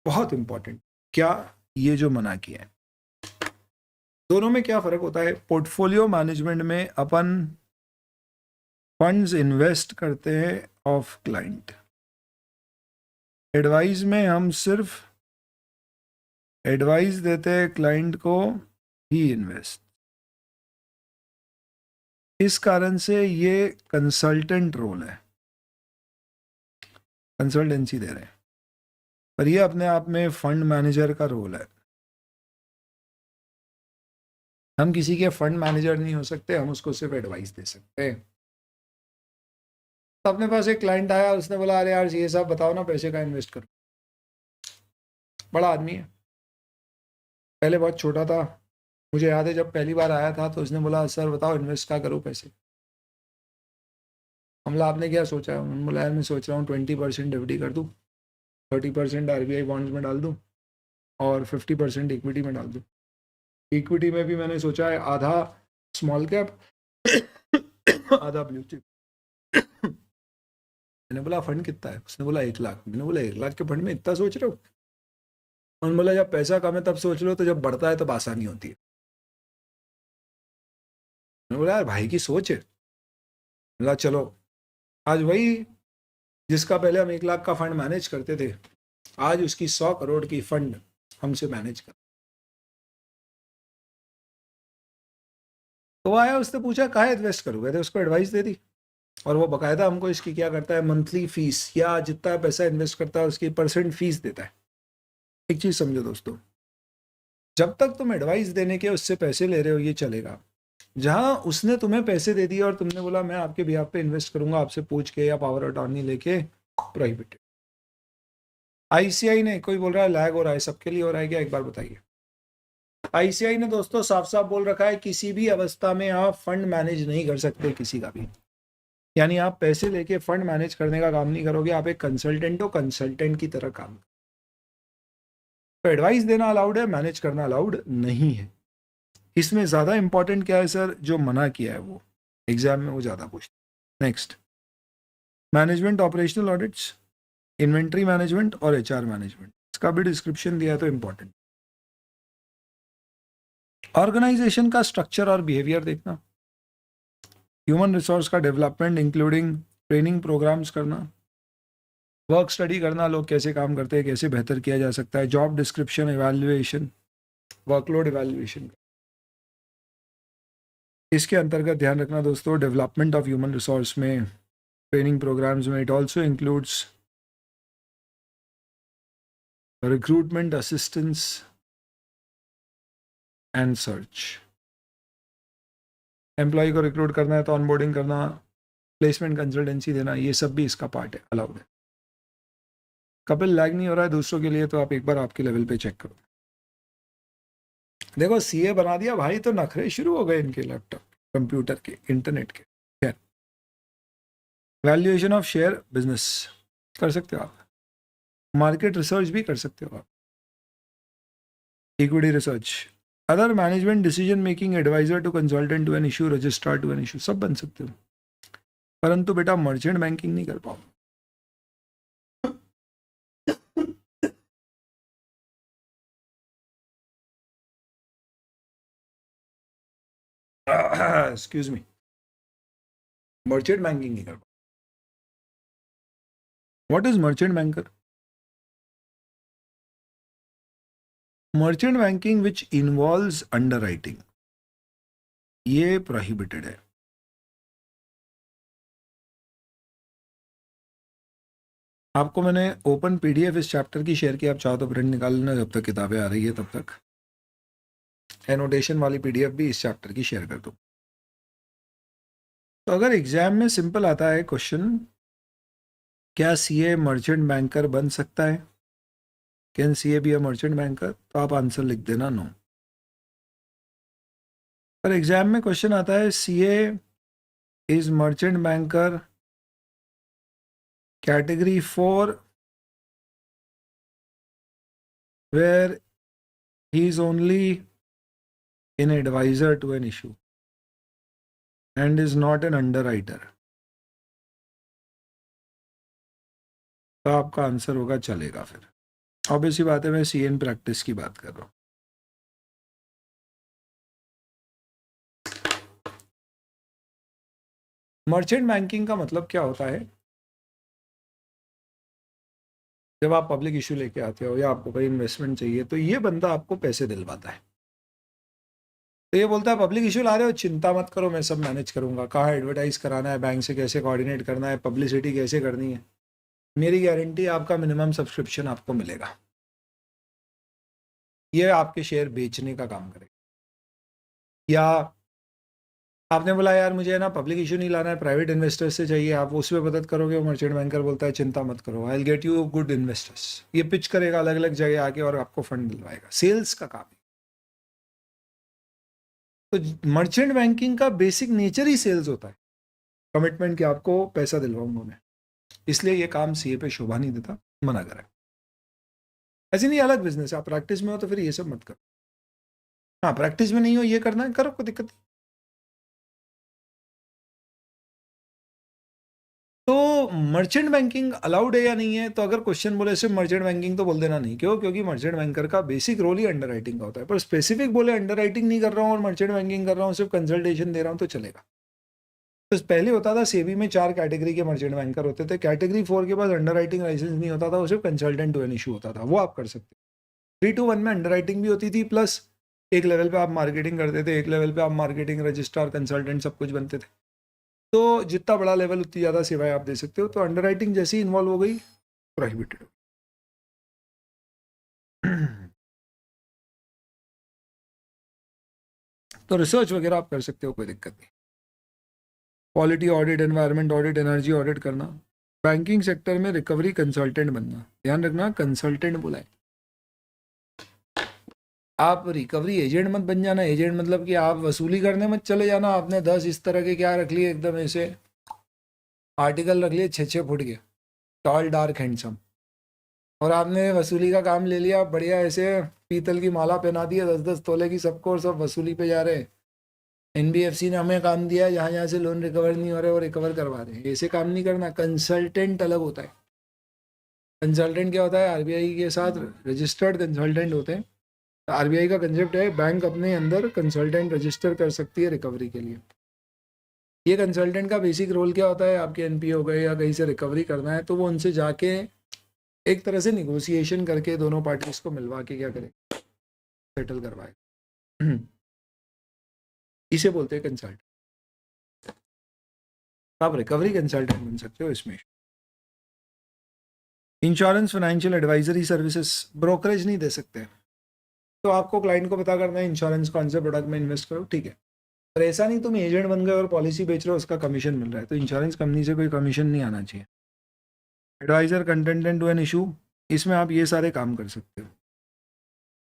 Speaker 1: बहुत इंपॉर्टेंट। क्या ये जो मना किया है, दोनों में क्या फर्क होता है? पोर्टफोलियो मैनेजमेंट में अपन फंड्स इन्वेस्ट करते हैं ऑफ क्लाइंट। एडवाइस में हम सिर्फ एडवाइस देते हैं क्लाइंट को ही इन्वेस्ट। इस कारण से ये कंसल्टेंट रोल है, कंसल्टेंसी दे रहे हैं, पर ये अपने आप में फंड मैनेजर का रोल है। हम किसी के फंड मैनेजर नहीं हो सकते, हम उसको सिर्फ एडवाइस दे सकते हैं। तो अपने पास एक क्लाइंट आया, उसने बोला अरे यार ये साहब बताओ ना पैसे का इन्वेस्ट करो। बड़ा आदमी है, पहले बहुत छोटा था। मुझे याद है जब पहली बार आया था तो उसने बोला सर बताओ इन्वेस्ट क्या करूँ पैसे। हमला आपने क्या सोचा है? उन्होंने बोला यार मैं सोच रहा हूँ 20% एफडी कर दूँ, 30% आरबीआई बॉन्ड्स में डाल दूँ और 50% इक्विटी में डाल दूँ। इक्विटी में भी मैंने सोचा है आधा स्मॉल कैप आधा ब्लू चिप। मैंने बोला फंड कितना है? उसने बोला 1 लाख। मैंने बोला 1 लाख के फंड में इतना सोच रहे हो? उन्होंने बोला जब पैसा कम है तब सोच लो, तो जब बढ़ता है तब आसानी होती है। मैंने बोला यार भाई की सोच है। बोला चलो, आज वही जिसका पहले हम 1 लाख का फंड मैनेज करते थे, आज उसकी 100 करोड़ की फंड हमसे मैनेज कर। तो वो आया, उसने पूछा कहाँ इन्वेस्ट करोगे, थे उसको एडवाइस दे दी। और वो बकायदा हमको इसकी क्या करता है, मंथली फीस या जितना पैसा इन्वेस्ट करता है उसकी परसेंट फीस देता है। एक चीज समझो दोस्तों, जब तक तुम एडवाइस देने के उससे पैसे ले रहे हो ये चलेगा। जहां उसने तुम्हें पैसे दे दिए और तुमने बोला मैं आपके बिहाफ पे इन्वेस्ट करूंगा आपसे पूछ के या पावर अटॉर्नी लेके, प्रोहिबिटेड। आईसीआई ने, कोई बोल रहा है लैग हो रहा है, सबके लिए हो रहा है क्या, एक बार बताइए। आईसीआई ने दोस्तों साफ साफ बोल रखा है किसी भी अवस्था में आप फंड मैनेज नहीं कर सकते किसी का भी। यानी आप पैसे लेके फंड मैनेज करने का काम नहीं करोगे, आप एक कंसल्टेंट हो, कंसल्टेंट की तरह काम। तो एडवाइस देना अलाउड है, मैनेज करना अलाउड नहीं है। इसमें ज्यादा इंपॉर्टेंट क्या है सर, जो मना किया है वो एग्जाम में वो ज्यादा पूछते। Next, management operational audits, inventory management और एचआर मैनेजमेंट, इसका भी डिस्क्रिप्शन दिया है तो इंपॉर्टेंट। ऑर्गेनाइजेशन का स्ट्रक्चर और बिहेवियर देखना, ह्यूमन रिसोर्स का डेवलपमेंट इंक्लूडिंग ट्रेनिंग प्रोग्राम्स करना, वर्क स्टडी करना, लोग कैसे काम करते हैं, कैसे बेहतर किया जा सकता है, job description evaluation, workload evaluation. इसके अंतर्गत ध्यान रखना दोस्तों, डेवलपमेंट ऑफ ह्यूमन रिसोर्स में, ट्रेनिंग प्रोग्राम्स में, it also includes recruitment assistance and search. Employ को रिक्रूट करना है तो ऑनबोर्डिंग करना, प्लेसमेंट कंसल्टेंसी देना, ये सब भी इसका पार्ट है, अलाउड है। कपिल लैग नहीं हो रहा है दूसरों के लिए तो आप एक बार आपके लेवल पे चेक करो। देखो सीए बना दिया भाई तो नखरे शुरू हो गए इनके, लैपटॉप कंप्यूटर के इंटरनेट के। खैर, वैल्यूएशन ऑफ शेयर बिजनेस कर सकते हो आप, मार्केट रिसर्च भी कर सकते हो आप, equity research, other management decision making, advisor to consultant to an issue, registrar to an issue, सब बन सकते हो। परंतु बेटा मर्चेंट बैंकिंग नहीं कर पाओ। एक्सक्यूज मी, मर्चेंट बैंकिंग नहीं कर पाओ। What is merchant banker? Merchant banking which involves underwriting, ये प्रोहिबिटेड है। आपको मैंने ओपन पीडीएफ इस चैप्टर की शेयर की, आप चाहो तो प्रिंट निकाल लेना जब तक किताबें आ रही है तब तक। एनोटेशन वाली पीडीएफ भी इस चैप्टर की शेयर कर दो। तो अगर एग्जाम में सिंपल आता है क्वेश्चन, क्या सीए मर्चेंट बैंकर बन सकता है, can CA be a merchant banker, तो आप आंसर लिख देना नो। पर एग्जाम में क्वेश्चन आता है CA is merchant banker category 4 where he is only an advisor to an issue and is not an underwriter, तो आपका आंसर होगा चलेगा। फिर ऑब्वियसली बात है, मैं सीएन प्रैक्टिस की बात कर रहा हूँ। मर्चेंट बैंकिंग का मतलब क्या होता है, जब आप पब्लिक इशू लेके आते हो या आपको कोई इन्वेस्टमेंट चाहिए तो ये बंदा आपको पैसे दिलवाता है। तो ये बोलता है पब्लिक इशू ला रहे हो, चिंता मत करो मैं सब मैनेज करूंगा, कहाँ एडवर्टाइज कराना है, बैंक से कैसे कोऑर्डिनेट करना है, पब्लिसिटी कैसे करनी है, मेरी गारंटी आपका मिनिमम सब्सक्रिप्शन आपको मिलेगा। ये आपके शेयर बेचने का काम करेगा। या आपने बोला यार मुझे ना पब्लिक इशू नहीं लाना है, प्राइवेट इन्वेस्टर्स से चाहिए, आप उसमें मदद करोगे, वो मर्चेंट बैंकर बोलता है चिंता मत करो, I will get you good investors. ये पिच करेगा अलग अलग जगह आके और आपको फंड दिलवाएगा, सेल्स का काम है। तो मर्चेंट बैंकिंग का बेसिक नेचर ही सेल्स होता है। कमिटमेंट कि आपको पैसा दिलवाऊंगा मैं, इसलिए ये काम सीए पे शोभा नहीं देता, मना करें। ऐसे नहीं, अलग बिजनेस है, आप प्रैक्टिस में हो तो फिर ये सब मत करो। हाँ, प्रैक्टिस में नहीं हो, ये करना है, करो, कोई दिक्कत नहीं। तो मर्चेंट बैंकिंग अलाउड है या नहीं है, तो अगर क्वेश्चन बोले सिर्फ मर्चेंट बैंकिंग तो बोल देना नहीं। क्यों? क्योंकि मर्चेंट बैंकर का बेसिक रोल ही अंडर राइटिंग का होता है। पर स्पेसिफिक बोले अंडर राइटिंग नहीं कर रहा हूँ और मर्चेंट बैंकिंग कर रहा हूँ, सिर्फ कंसल्टेशन दे रहा हूँ, तो चलेगा। तो पहले होता था सेबी में 4 कैटेगरी के मर्चेंट बैंकर होते थे। कैटेगरी 4 के पास अंडर राइटिंग लाइसेंस नहीं होता था, वो सिर्फ कंसल्टेंट टू एन इशू होता था, वो आप कर सकते। 3 to 1 में अंडर राइटिंग भी होती थी, प्लस एक लेवल पे आप मार्केटिंग करते थे, एक लेवल पे आप मार्केटिंग रजिस्ट्रार कंसल्टेंट सब कुछ बनते थे। तो जितना बड़ा लेवल उतनी ज़्यादा सेवाएं आप दे सकते हो। तो अंडर राइटिंग जैसे ही इन्वॉल्व हो गई, प्रोहिबिटेड। तो रिसर्च वगैरह आप कर सकते हो, कोई दिक्कत नहीं। Quality audit, environment audit, energy audit करना। बैंकिंग सेक्टर में रिकवरी कंसल्टेंट बनना, ध्यान रखना कंसल्टेंट बोला है। आप रिकवरी एजेंट मत बन जाना। एजेंट मतलब कि आप वसूली करने मत चले जाना। आपने 10 इस तरह के क्या रख लिए, एकदम ऐसे आर्टिकल रख लिए 6-6 फुट के, टॉल डार्क हैंडसम, और आपने वसूली का काम ले लिया, बढ़िया ऐसे पीतल की माला पहना दी है 10-10 तोले की सबको, और सब वसूली पे जा रहे हैं। एनबीएफसी ने हमें काम दिया है, जहाँ जहाँ से लोन रिकवर नहीं हो रहे वो रिकवर करवा रहे हैं। ऐसे काम नहीं करना। कंसल्टेंट अलग होता है। कंसल्टेंट क्या होता है? आरबीआई के साथ रजिस्टर्ड कंसल्टेंट होते हैं। आरबीआई का कंसेप्ट है, बैंक अपने अंदर कंसल्टेंट रजिस्टर कर सकती है रिकवरी के लिए। ये कंसल्टेंट का बेसिक रोल क्या होता है? आपके एनपीए हो गए या कहीं से रिकवरी करना है, तो वो उनसे जाके एक तरह से निगोशिएशन करके दोनों पार्टीज को मिलवा के क्या करें, सेटल करवाए। इसे बोलते हैं कंसल्ट। आप रिकवरी कंसल्टेंट बन सकते हो इसमें। Insurance, financial advisory services, brokerage नहीं दे सकते। तो आपको क्लाइंट को पता करना है इंश्योरेंस कौन से प्रोडक्ट में इन्वेस्ट करो, ठीक है। पर ऐसा नहीं तुम एजेंट बन गए और पॉलिसी बेच रहे हो, उसका कमीशन मिल रहा है, तो इंश्योरेंस कंपनी से कोई कमीशन नहीं आना चाहिए। एडवाइजर, कंटेंटेंट टू एन इशू, इसमें आप ये सारे काम कर सकते हो।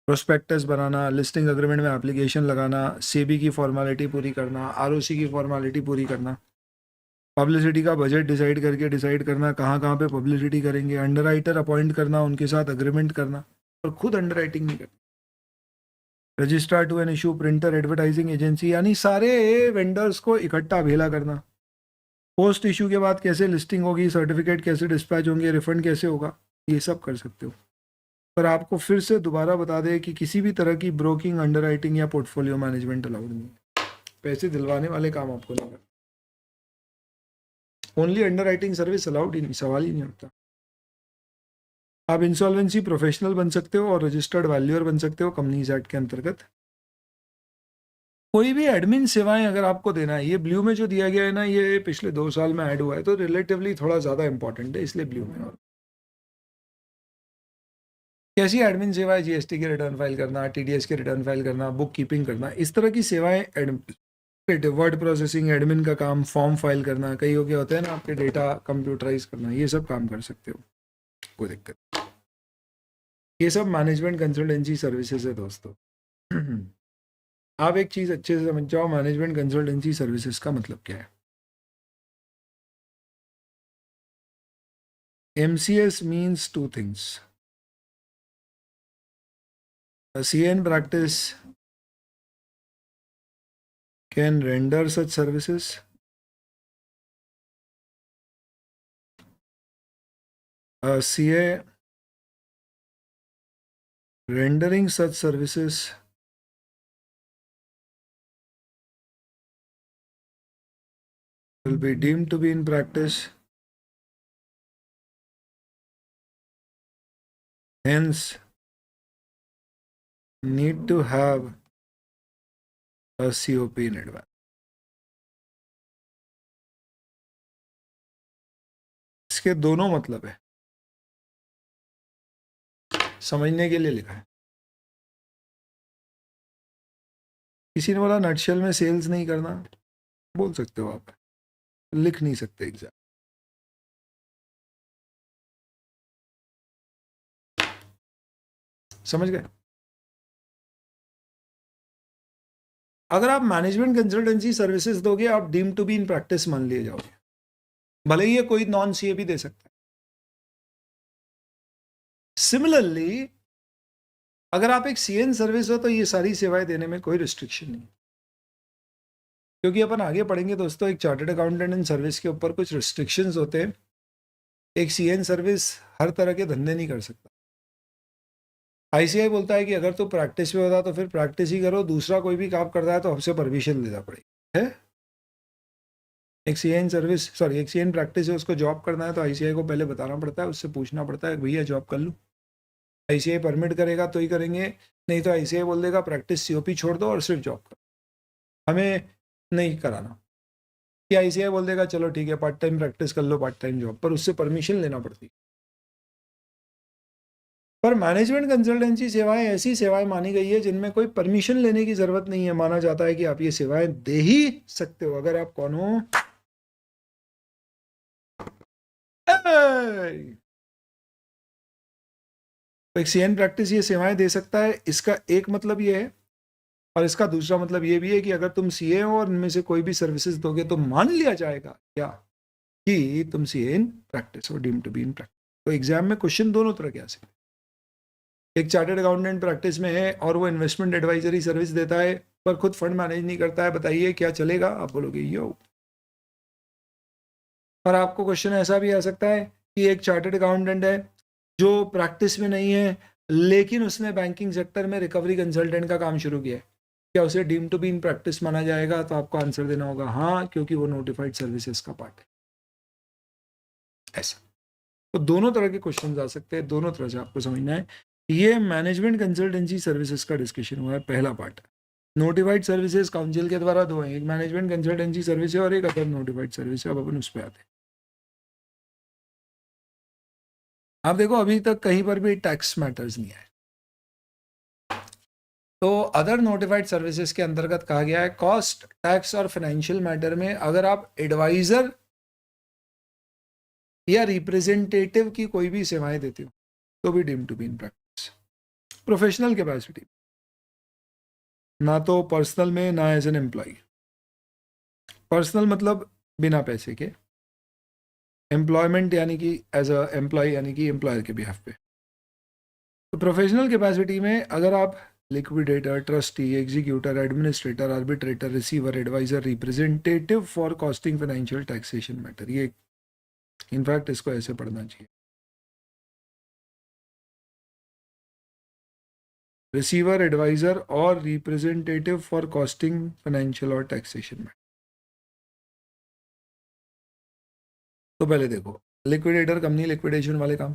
Speaker 1: प्रोस्पेक्टस बनाना, लिस्टिंग अग्रीमेंट में एप्लीकेशन लगाना, सेबी की फॉर्मेलिटी पूरी करना, आरओसी की फॉर्मेलिटी पूरी करना, पब्लिसिटी का बजट डिसाइड करना कहाँ कहाँ पे पब्लिसिटी करेंगे, अंडरराइटर अपॉइंट करना, उनके साथ अग्रीमेंट करना, और खुद अंडरराइटिंग नहीं करना। Registrar to an issue, printer, advertising agency, यानी सारे वेंडर्स को इकट्ठा भेला करना। पोस्ट इशू के बाद कैसे लिस्टिंग होगी, सर्टिफिकेट कैसे डिस्पैच होंगे, रिफंड कैसे होगा, ये सब कर सकते हो। पर आपको फिर से दोबारा बता दें कि किसी भी तरह की ब्रोकिंग, अंडरराइटिंग या पोर्टफोलियो मैनेजमेंट अलाउड नहीं है। पैसे दिलवाने वाले काम आपको नहीं करना। ओनली अंडरराइटिंग सर्विस अलाउड ही नहीं, सवाल ही नहीं होता। आप इंसॉल्वेंसी प्रोफेशनल बन सकते हो और रजिस्टर्ड वैल्यूअर बन सकते हो कंपनीज एक्ट के अंतर्गत। कोई भी एडमिन सेवाएं अगर आपको देना है, ये ब्लू में जो दिया गया है ना, ये पिछले 2 साल में ऐड हुआ है, तो रिलेटिवली थोड़ा ज़्यादा इंपॉर्टेंट है, इसलिए ब्लू में। और कैसी एडमिन सेवाएं? जीएसटी के रिटर्न फाइल करना, टीडीएस के रिटर्न फाइल करना, बुक कीपिंग करना, इस तरह की सेवाएं। वर्ड प्रोसेसिंग, एडमिन का काम, फॉर्म फाइल करना, कई हो गया होता है ना, आपके डेटा कंप्यूटराइज करना, ये सब काम कर सकते हो, कोई दिक्कत। ये सब मैनेजमेंट कंसल्टेंसी सर्विसेज है दोस्तों। आप एक चीज़ अच्छे से समझ जाओ, मैनेजमेंट कंसल्टेंसी सर्विसेज का मतलब क्या है। MCS means two things. A CA in practice can render such services. A CA rendering such services will be deemed to be in practice. Hence, need to have a COP in advance. इसके दोनों मतलब है, समझने के लिए लिखा है। किसी ने बोला नटशेल में सेल्स नहीं करना, बोल सकते हो आप, लिख नहीं सकते एग्जैक्ट। समझ गए? अगर आप मैनेजमेंट कंसल्टेंसी सर्विसेज दोगे, आप deem to be in practice मान लिए जाओगे, भले ही ये कोई नॉन सीए भी दे सकता है। सिमिलरली अगर आप एक सीएन सर्विस हो तो ये सारी सेवाएं देने में कोई रिस्ट्रिक्शन नहीं, क्योंकि अपन आगे पढ़ेंगे दोस्तों, एक चार्टर्ड अकाउंटेंट इन सर्विस के ऊपर कुछ रिस्ट्रिक्शंस होते हैं। एक सीएन सर्विस हर तरह के धंधे नहीं कर सकता। आईसीआई बोलता है कि अगर तो प्रैक्टिस में होता तो फिर प्रैक्टिस ही करो, दूसरा कोई भी काम करता है तो हमसे परमिशन लेना पड़ेगी है। एक सीएन सर्विस एक सीएन प्रैक्टिस है, उसको जॉब करना है तो आईसीआई को पहले बताना पड़ता है, उससे पूछना पड़ता है भैया जॉब कर लूँ, आईसीआई परमिट करेगा तो ही करेंगे, नहीं तो आईसीआई बोल देगा प्रैक्टिस सीओपी छोड़ दो और सिर्फ जॉब करो, हमें नहीं कराना। कि आईसीआई बोल देगा चलो ठीक है पार्ट टाइम प्रैक्टिस कर लो, पार्ट टाइम जॉब, पर उससे परमिशन लेना पड़ती है। पर मैनेजमेंट कंसल्टेंसी सेवाएं ऐसी सेवाएं मानी गई है जिनमें कोई परमिशन लेने की जरूरत नहीं है। माना जाता है कि आप ये सेवाएं दे ही सकते हो अगर आप कौन हो। तो एक सीएन प्रैक्टिस ये सेवाएं दे सकता है, इसका एक मतलब ये है, और इसका दूसरा मतलब ये भी है कि अगर तुम सीए हो और इनमें से कोई भी सर्विसेज दोगे तो मान लिया जाएगा क्या कि तुम सीए इन प्रैक्टिस हो, deem to be in practice. तो एग्जाम में क्वेश्चन दोनों तरह के आ सकते हैं। एक चार्टर्ड अकाउंटेंट प्रैक्टिस में है और वो इन्वेस्टमेंट एडवाइजरी सर्विस देता है पर खुद फंड मैनेज नहीं करता है, बताइए क्या चलेगा? आप बोलोगे यो। और आपको क्वेश्चन ऐसा भी आ सकता है कि एक चार्टर्ड अकाउंटेंट है जो प्रैक्टिस में नहीं है लेकिन उसने बैंकिंग सेक्टर में रिकवरी कंसल्टेंट का काम शुरू किया है, क्या उसे deem to be in practice माना जाएगा? तो आपको आंसर देना होगा हाँ, क्योंकि वो नोटिफाइड सर्विसेज का पार्ट है। ऐसा तो दोनों तरह के क्वेश्चन आ सकते हैं, दोनों तरह से आपको समझना है। ये मैनेजमेंट कंसल्टेंसी सर्विसेज का डिस्कशन हुआ है, पहला पार्ट। नोटिफाइड सर्विसेज काउंसिल के द्वारा दो हैं, एक मैनेजमेंट कंसल्टेंसी सर्विस है और एक अदर नोटिफाइड सर्विस है। अब अपन उस पर आते हैं। आप देखो अभी तक कहीं पर भी टैक्स मैटर्स नहीं आए, तो अदर नोटिफाइड सर्विसेज के अंतर्गत कहा गया है कॉस्ट, टैक्स और फाइनेंशियल मैटर में अगर आप एडवाइजर या रिप्रेजेंटेटिव की कोई भी सेवाएं देते हो तो भी deem to be in practice. Professional capacity, ना तो पर्सनल में ना एज एन एम्प्लॉय। पर्सनल मतलब बिना पैसे के, एम्प्लॉयमेंट यानी कि एज अ एम्प्लॉय यानी कि एम्प्लॉयर के बिहाफ पे। तो प्रोफेशनल कैपेसिटी में अगर आप liquidator, trustee, executor, administrator, arbitrator, receiver, advisor, representative for costing financial taxation matter, ये इनफैक्ट इसको ऐसे पढ़ना चाहिए, रिसीवर, एडवाइजर और रिप्रेजेंटेटिव फॉर कॉस्टिंग फाइनेंशियल और टैक्सेशन मैटर। तो पहले देखो लिक्विडेटर, कंपनी लिक्विडेशन वाले काम।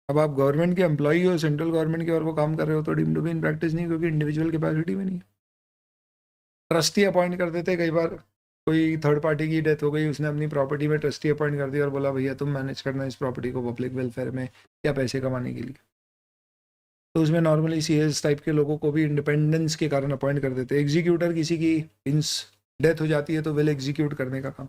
Speaker 1: अब आप गवर्नमेंट के एम्प्लॉई हो, सेंट्रल गवर्नमेंट के, और वो काम कर रहे हो तो deem to be in practice नहीं, क्योंकि इंडिविजुअल कैपेसिटी में नहीं है। ट्रस्टी अपॉइंट कर देते, कई बार कोई थर्ड पार्टी की डेथ हो गई, उसने अपनी प्रॉपर्टी में ट्रस्टी अपॉइंट कर दिया और बोला भैया तुम मैनेज करना इस प्रॉपर्टी को पब्लिक वेलफेयर में या पैसे कमाने के लिए। तो उसमें नॉर्मली सीएस टाइप के लोगों को भी इंडिपेंडेंस के कारण अपॉइंट कर देते। एग्जीक्यूटर, किसी की इंस डेथ हो जाती है तो विल एग्जीक्यूट करने का काम।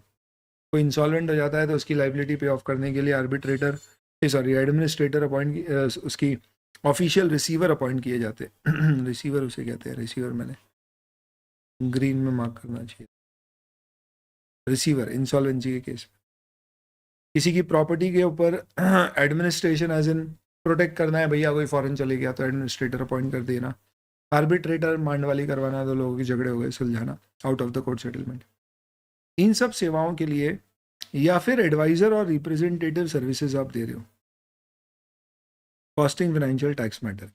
Speaker 1: कोई इंसॉल्वेंट हो जाता है तो उसकी लाइबिलिटी पे ऑफ करने के लिए आर्बिट्रेटर एडमिनिस्ट्रेटर अपॉइंट, उसकी ऑफिशियल रिसीवर अपॉइंट किए जाते हैं। रिसीवर उसे कहते हैं, रिसीवर मैंने ग्रीन में मार्क करना चाहिए। रिसीवर इंसॉल्वेंसी के केस में किसी की प्रॉपर्टी के ऊपर एडमिनिस्ट्रेशन एज इन प्रोटेक्ट करना है, भैया कोई फॉरेन चले गया तो एडमिनिस्ट्रेटर अपॉइंट कर देना। आर्बिट्रेटर, मांडवाली करवाना, दो लोगों के झगड़े हो गए, सुलझाना, out of the court settlement. इन सब सेवाओं के लिए या फिर एडवाइजर और रिप्रेजेंटेटिव सर्विसेज आप दे रहे हो कॉस्टिंग फाइनेंशियल टैक्स मैटर,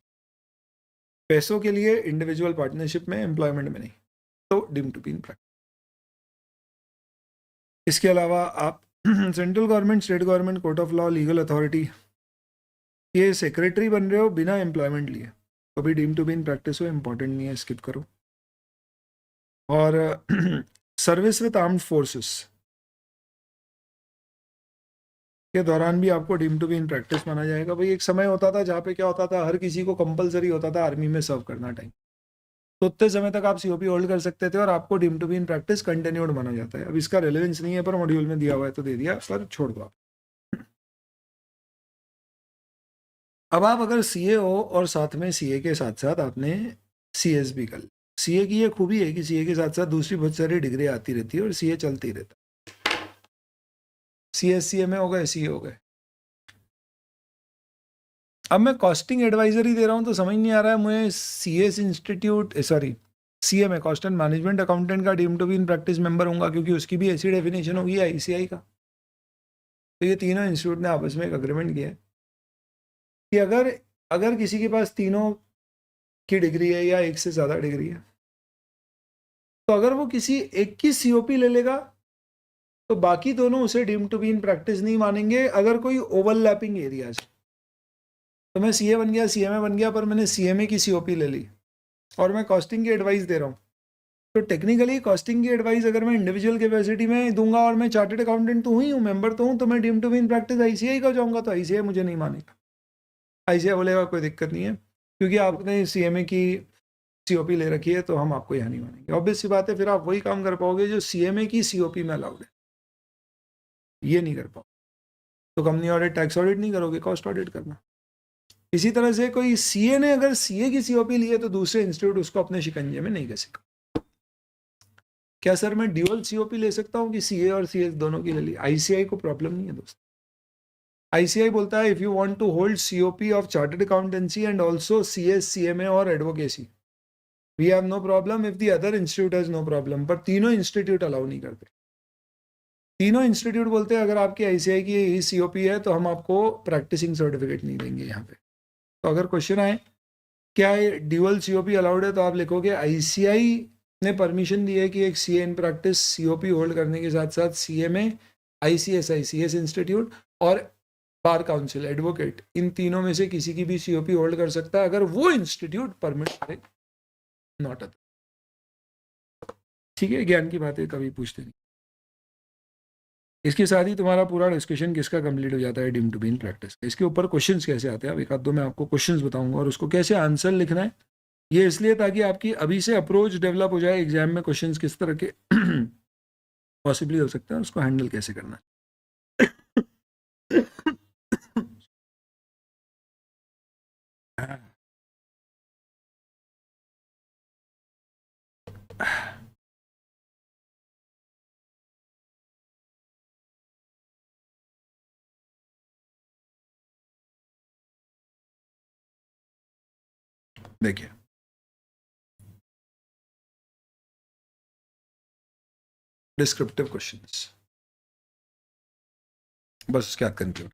Speaker 1: पैसों के लिए, इंडिविजुअल पार्टनरशिप में, एम्प्लॉयमेंट में नहीं, तो deem to be in practice. इसके अलावा आप central government, state government, court of law, legal authority ये सेक्रेटरी बन रहे हो बिना एम्प्लॉयमेंट लिए तो भी deem to be in practice हो, इंपॉर्टेंट नहीं है, स्किप करो। और सर्विस विद आर्म्ड फोर्सेस के दौरान भी आपको deem to be in practice माना जाएगा। भाई एक समय होता था जहाँ पे क्या होता था, हर किसी को कंपलसरी होता था आर्मी में सर्व करना टाइम, तो उतने समय तक आप सीओपी होल्ड कर सकते थे और आपको deem to be in practice continued माना जाता है। अब इसका रेलेवेंस नहीं है पर मॉड्यूल में दिया हुआ है तो दे दिया, पर छोड़ दो आप। अब आप अगर सीए हो और साथ में सीए के साथ साथ आपने सीएस भी कर लिया, सीए की ये खूबी है कि सीए के साथ साथ दूसरी बहुत सारी डिग्री आती रहती है और सीए चलती रहता। सीएस सीएमए हो गए, सीए हो गए। अब मैं कॉस्टिंग एडवाइजरी दे रहा हूँ तो समझ नहीं आ रहा है मुझे CS institute sorry CMA cost and management accountant का deem to be in practice member होगा, क्योंकि उसकी भी ऐसी डेफिनेशन होगी आईसीआई का। तो ये तीनों इंस्टीट्यूट ने आपस में एक अग्रीमेंट किया है कि अगर अगर किसी के पास तीनों की डिग्री है या एक से ज़्यादा डिग्री है, तो अगर वो किसी एक की सीओपी ले लेगा तो बाकी दोनों उसे deem to be in practice नहीं मानेंगे अगर कोई ओवरलैपिंग एरियाज। तो मैं सीए बन गया, सीएमए बन गया, पर मैंने सीएमए की सीओपी ले ली और मैं कॉस्टिंग की एडवाइस दे रहा हूँ, तो टेक्निकली कॉस्टिंग की एडवाइस अगर मैं इंडिविजुअल कैपेसिटी में दूंगा और मैं चार्टर्ड अकाउंटेंट तो ही हूँ, मेंबर तो हूँ, तो मैं deem to be in practice ICI का जाऊँगा तो आईसीआई मुझे नहीं मानेगा। आईसीआई बोलेगा कोई दिक्कत नहीं है क्योंकि आपने सीएमए की सीओपी ले रखी है तो हम आपको यहाँ नहीं मानेंगे। ऑब्वियस सी बात है, फिर आप वही काम कर पाओगे जो सीएमए की सीओपी में अलाउड है, ये नहीं कर पाओ तो कंपनी ऑडिट, टैक्स ऑडिट नहीं करोगे, कॉस्ट ऑडिट करना। इसी तरह से कोई सीए ने अगर सीए की सीओपी ली है तो दूसरे इंस्टीट्यूट उसको अपने शिकंजे में नहीं कसेगा। क्या सर मैं ड्यूअल सीओपी ले सकता हूँ कि सीए और सीएस दोनों की ले ली? आईसीआई को प्रॉब्लम नहीं है दोस्त। आईसीआई बोलता है if you want to hold COP of chartered accountancy and also CS CMA और advocacy we have no problem if the other institute has no problem. पर तीनों इंस्टीट्यूट अलाउ नहीं करते। तीनों इंस्टीट्यूट बोलते हैं अगर आपकी आईसीआई की यही सीओपी है तो हम आपको प्रैक्टिसिंग सर्टिफिकेट नहीं देंगे यहाँ पे। तो अगर क्वेश्चन आए क्या ड्यूअल सीओपी अलाउड है तो आप लिखोगे आईसीआई ने परमिशन दी है कि एक CA in practice COP hold करने के साथ साथ सीएमए, आईसीएसआई सीएस इंस्टीट्यूट और बार काउंसिल एडवोकेट, इन तीनों में से किसी की भी सीओपी होल्ड कर सकता है अगर वो इंस्टीट्यूट परमिट करे, नॉट अदर। ठीक है, ज्ञान की बातें कभी पूछते नहीं। इसके साथ ही तुम्हारा पूरा डिस्कशन किसका कंप्लीट हो जाता है, deem to be in practice. इसके ऊपर क्वेश्चंस कैसे आते हैं, अब एक आध दो मैं आपको क्वेश्चंस बताऊंगा और उसको कैसे आंसर लिखना है, ये इसलिए ताकि आपकी अभी से अप्रोच डेवलप हो जाए एग्जाम में क्वेश्चंस किस तरह के पॉसिबली हो सकते हैं, उसको हैंडल कैसे करना है। देखिए डिस्क्रिप्टिव क्वेश्चंस, बस उसके बाद conclude.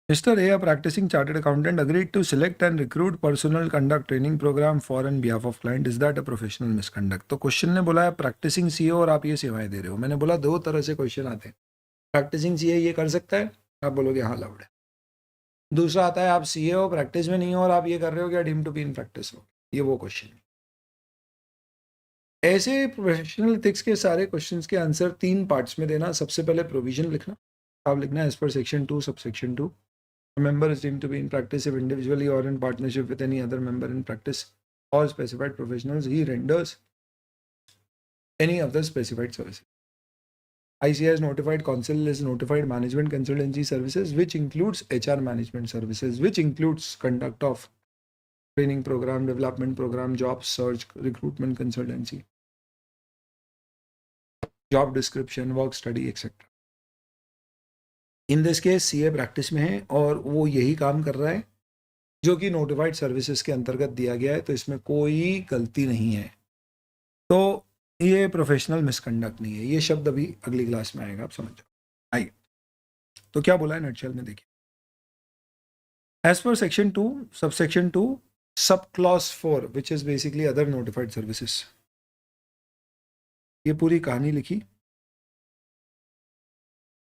Speaker 1: Mr. A, a practicing chartered accountant, agreed to select and recruit personal conduct training program for and behalf of client. Is that a professional misconduct? तो क्वेश्चन ने बोला है प्रैक्टिसिंग सीए और आप ये सेवाएं दे रहे हो। मैंने बोला दो तरह से क्वेश्चन आते हैं। प्रैक्टिसिंग सीए ये कर सकता है, आप बोलोगे हाँ अलाउड है। दूसरा आता है आप सीए हो, प्रैक्टिस में नहीं हो और आप ये कर रहे हो क्या deem to be in practice हो, ये वो क्वेश्चन। ऐसे प्रोफेशनल एथिक्स के सारे क्वेश्चंस के आंसर तीन पार्ट्स में देना। सबसे पहले प्रोविजन लिखना, आप लिखना as per section 2 subsection 2 A member is deemed to be in practice if individually or in partnership with any other member in practice or specified professionals he renders any of the specified services. ICI has notified counsel is notified management consultancy services which includes HR management services, which includes conduct of training program, development program, job search, recruitment consultancy, job description, work study, etc. In this case CA practice में है और वो यही काम कर रहा है जो कि नोटिफाइड सर्विसेज के अंतर्गत दिया गया है, तो इसमें कोई गलती नहीं है। तो ये प्रोफेशनल मिसकंडक्ट नहीं है। ये शब्द अभी अगली क्लास में आएगा, आप समझ जाओ। आइए, तो क्या बोला है नटशेल में, देखिए as per section 2 subsection 2 sub clause 4 which is basically other notified services, ये पूरी कहानी लिखी।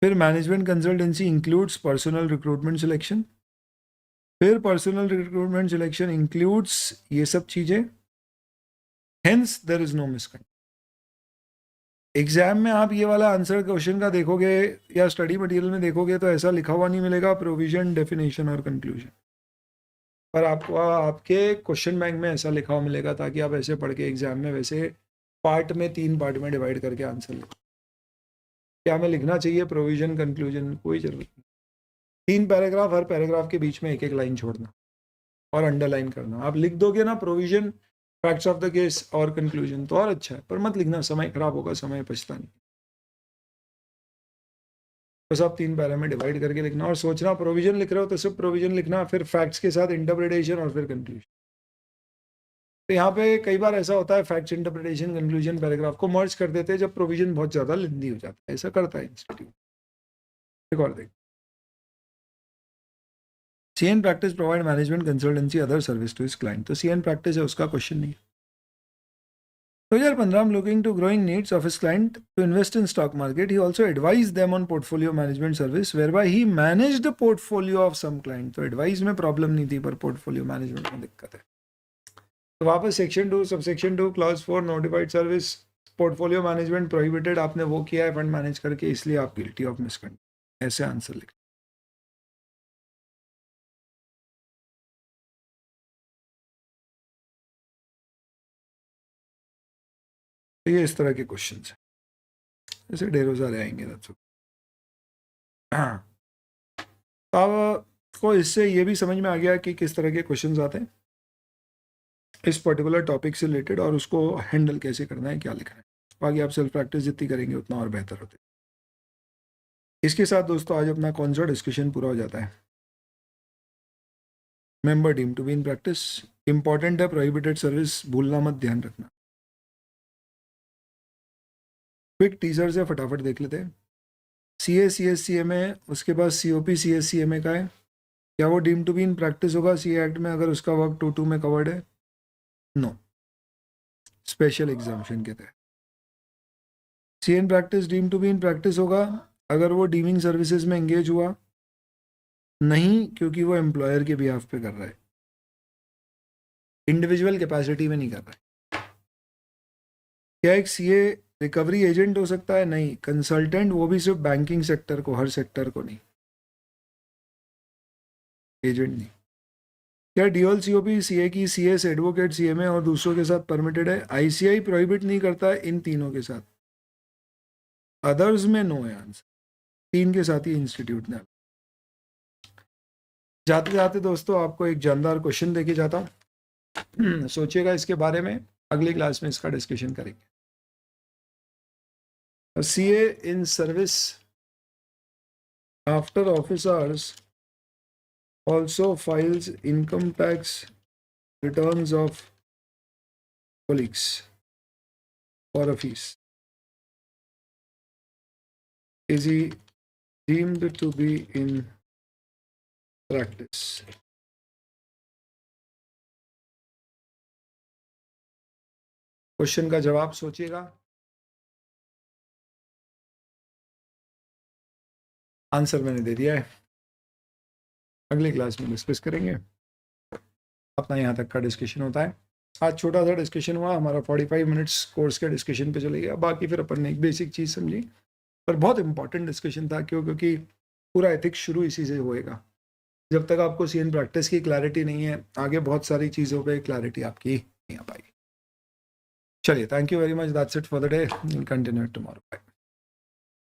Speaker 1: फिर management consultancy includes personal recruitment selection, फिर पर्सनल रिक्रूटमेंट सिलेक्शन इंक्लूड्स ये सब चीजें, hence there is no misconduct. Exam में आप ये वाला आंसर क्वेश्चन का देखोगे या स्टडी मटेरियल में देखोगे तो ऐसा लिखा हुआ नहीं मिलेगा प्रोविजन, डेफिनेशन और कंक्लूजन, पर आपको आपके क्वेश्चन बैंक में ऐसा लिखा हुआ मिलेगा ताकि आप ऐसे पढ़ के एग्जाम में वैसे पार्ट में 3 पार्ट में डिवाइड करके आंसर लिखो। क्या हमें लिखना चाहिए प्रोविजन, कंक्लूजन, कोई जरूरत नहीं। 3 पैराग्राफ, हर पैराग्राफ के बीच में एक एक लाइन छोड़ना और अंडरलाइन करना। आप लिख दोगे ना provision facts of the case और कंक्लूजन तो और अच्छा है, पर मत लिखना, समय खराब होगा, समय पछता नहीं। बस आप 3 पैरा में डिवाइड करके लिखना और सोचना प्रोविजन लिख रहे हो तो सिर्फ प्रोविजन लिखना, फिर फैक्ट्स के साथ इंटरप्रिटेशन और फिर कंक्लूजन। तो यहाँ पे कई बार ऐसा होता है फैक्ट्स, इंटरप्रिटेशन, कंक्लूजन, पैराग्राफ को मर्ज कर देते हैं जब प्रोविजन बहुत ज़्यादा लेंदी हो जाता है, ऐसा करता है इंस्टीट्यूट। एक और देख, CN practice provide management consultancy other service to his client, तो CN practice है, उसका क्वेश्चन नहीं है। 2015 I'm looking to growing needs of his client to invest in stock market. He also advised them on portfolio management service whereby he managed the portfolio of some client. तो advice में problem नहीं थी पर portfolio management में दिक्कत है। तो वापस section 2 subsection 2 clause 4 notified service, portfolio management prohibited, आपने वो किया है फंड मैनेज करके, इसलिए आप गिल्टी ऑफ मिसकंडक्ट, ऐसे आंसर लिख। तो ये इस तरह के क्वेश्चन हैं, ऐसे ढेरों सारे आएंगे। हाँ, तो आपको इससे ये भी समझ में आ गया कि किस तरह के क्वेश्चंस आते हैं इस पर्टिकुलर टॉपिक से रिलेटेड और उसको हैंडल कैसे करना है, क्या लिखना है। बाकी आप सेल्फ प्रैक्टिस जितनी करेंगे उतना और बेहतर होते। इसके साथ दोस्तों आज अपना कौन सा डिस्कशन पूरा हो जाता है। Member deem to be in practice important है, प्रोहिबिटेड सर्विस भूलना मत, ध्यान रखना। क्विक टीजर से फटाफट देख लेते हैं। CA CSCMA, उसके बाद COP CSCMA का है, क्या वो deem to be in practice होगा CA एक्ट में अगर उसका वर्क 2.2 में कवर्ड है? नो, स्पेशल एग्जाम्पशन के तहत। CN practice deem to be in practice होगा अगर वो डीमिंग सर्विसेज में एंगेज हुआ? नहीं, क्योंकि वो एम्प्लॉयर के बिहाफ पे कर रहा है, इंडिविजुअल कैपेसिटी में नहीं कर रहा है। क्या एक CA रिकवरी एजेंट हो सकता है? नहीं, कंसल्टेंट, वो भी सिर्फ बैंकिंग सेक्टर को, हर सेक्टर को नहीं, एजेंट नहीं। क्या ड्यूअल COP CA की CS एडवोकेट CMA और दूसरों के साथ परमिटेड है? ICI प्रोहिबिट नहीं करता है इन तीनों के साथ, अदर्स में नो है आंसर, 3 के साथ ही इंस्टीट्यूट ने। जाते जाते दोस्तों आपको एक जानदार क्वेश्चन देके जाता हूँ, सोचिएगा इसके बारे में, अगली क्लास में इसका डिस्कशन करेंगे। CA in service after office hours also files income tax returns of colleagues for a fees. Is he deemed to be in practice? Question का जवाब सोचिएगा, आंसर मैंने दे दिया है, अगली क्लास में डिस्कस करेंगे। अपना यहाँ तक का डिस्कशन होता है। आज छोटा सा डिस्कशन हुआ हमारा, 45 मिनट्स कोर्स के डिस्कशन पे चले गया, बाकी फिर अपन ने एक बेसिक चीज़ समझी, पर बहुत इंपॉर्टेंट डिस्कशन था। क्यों? क्योंकि पूरा एथिक्स शुरू इसी से होएगा। जब तक आपको CN प्रैक्टिस की क्लैरिटी नहीं है, आगे बहुत सारी चीज़ों पे क्लैरिटी आपकी नहीं आ पाएगी। चलिए, thank you very much, that's it for the day, will continue tomorrow. Bye.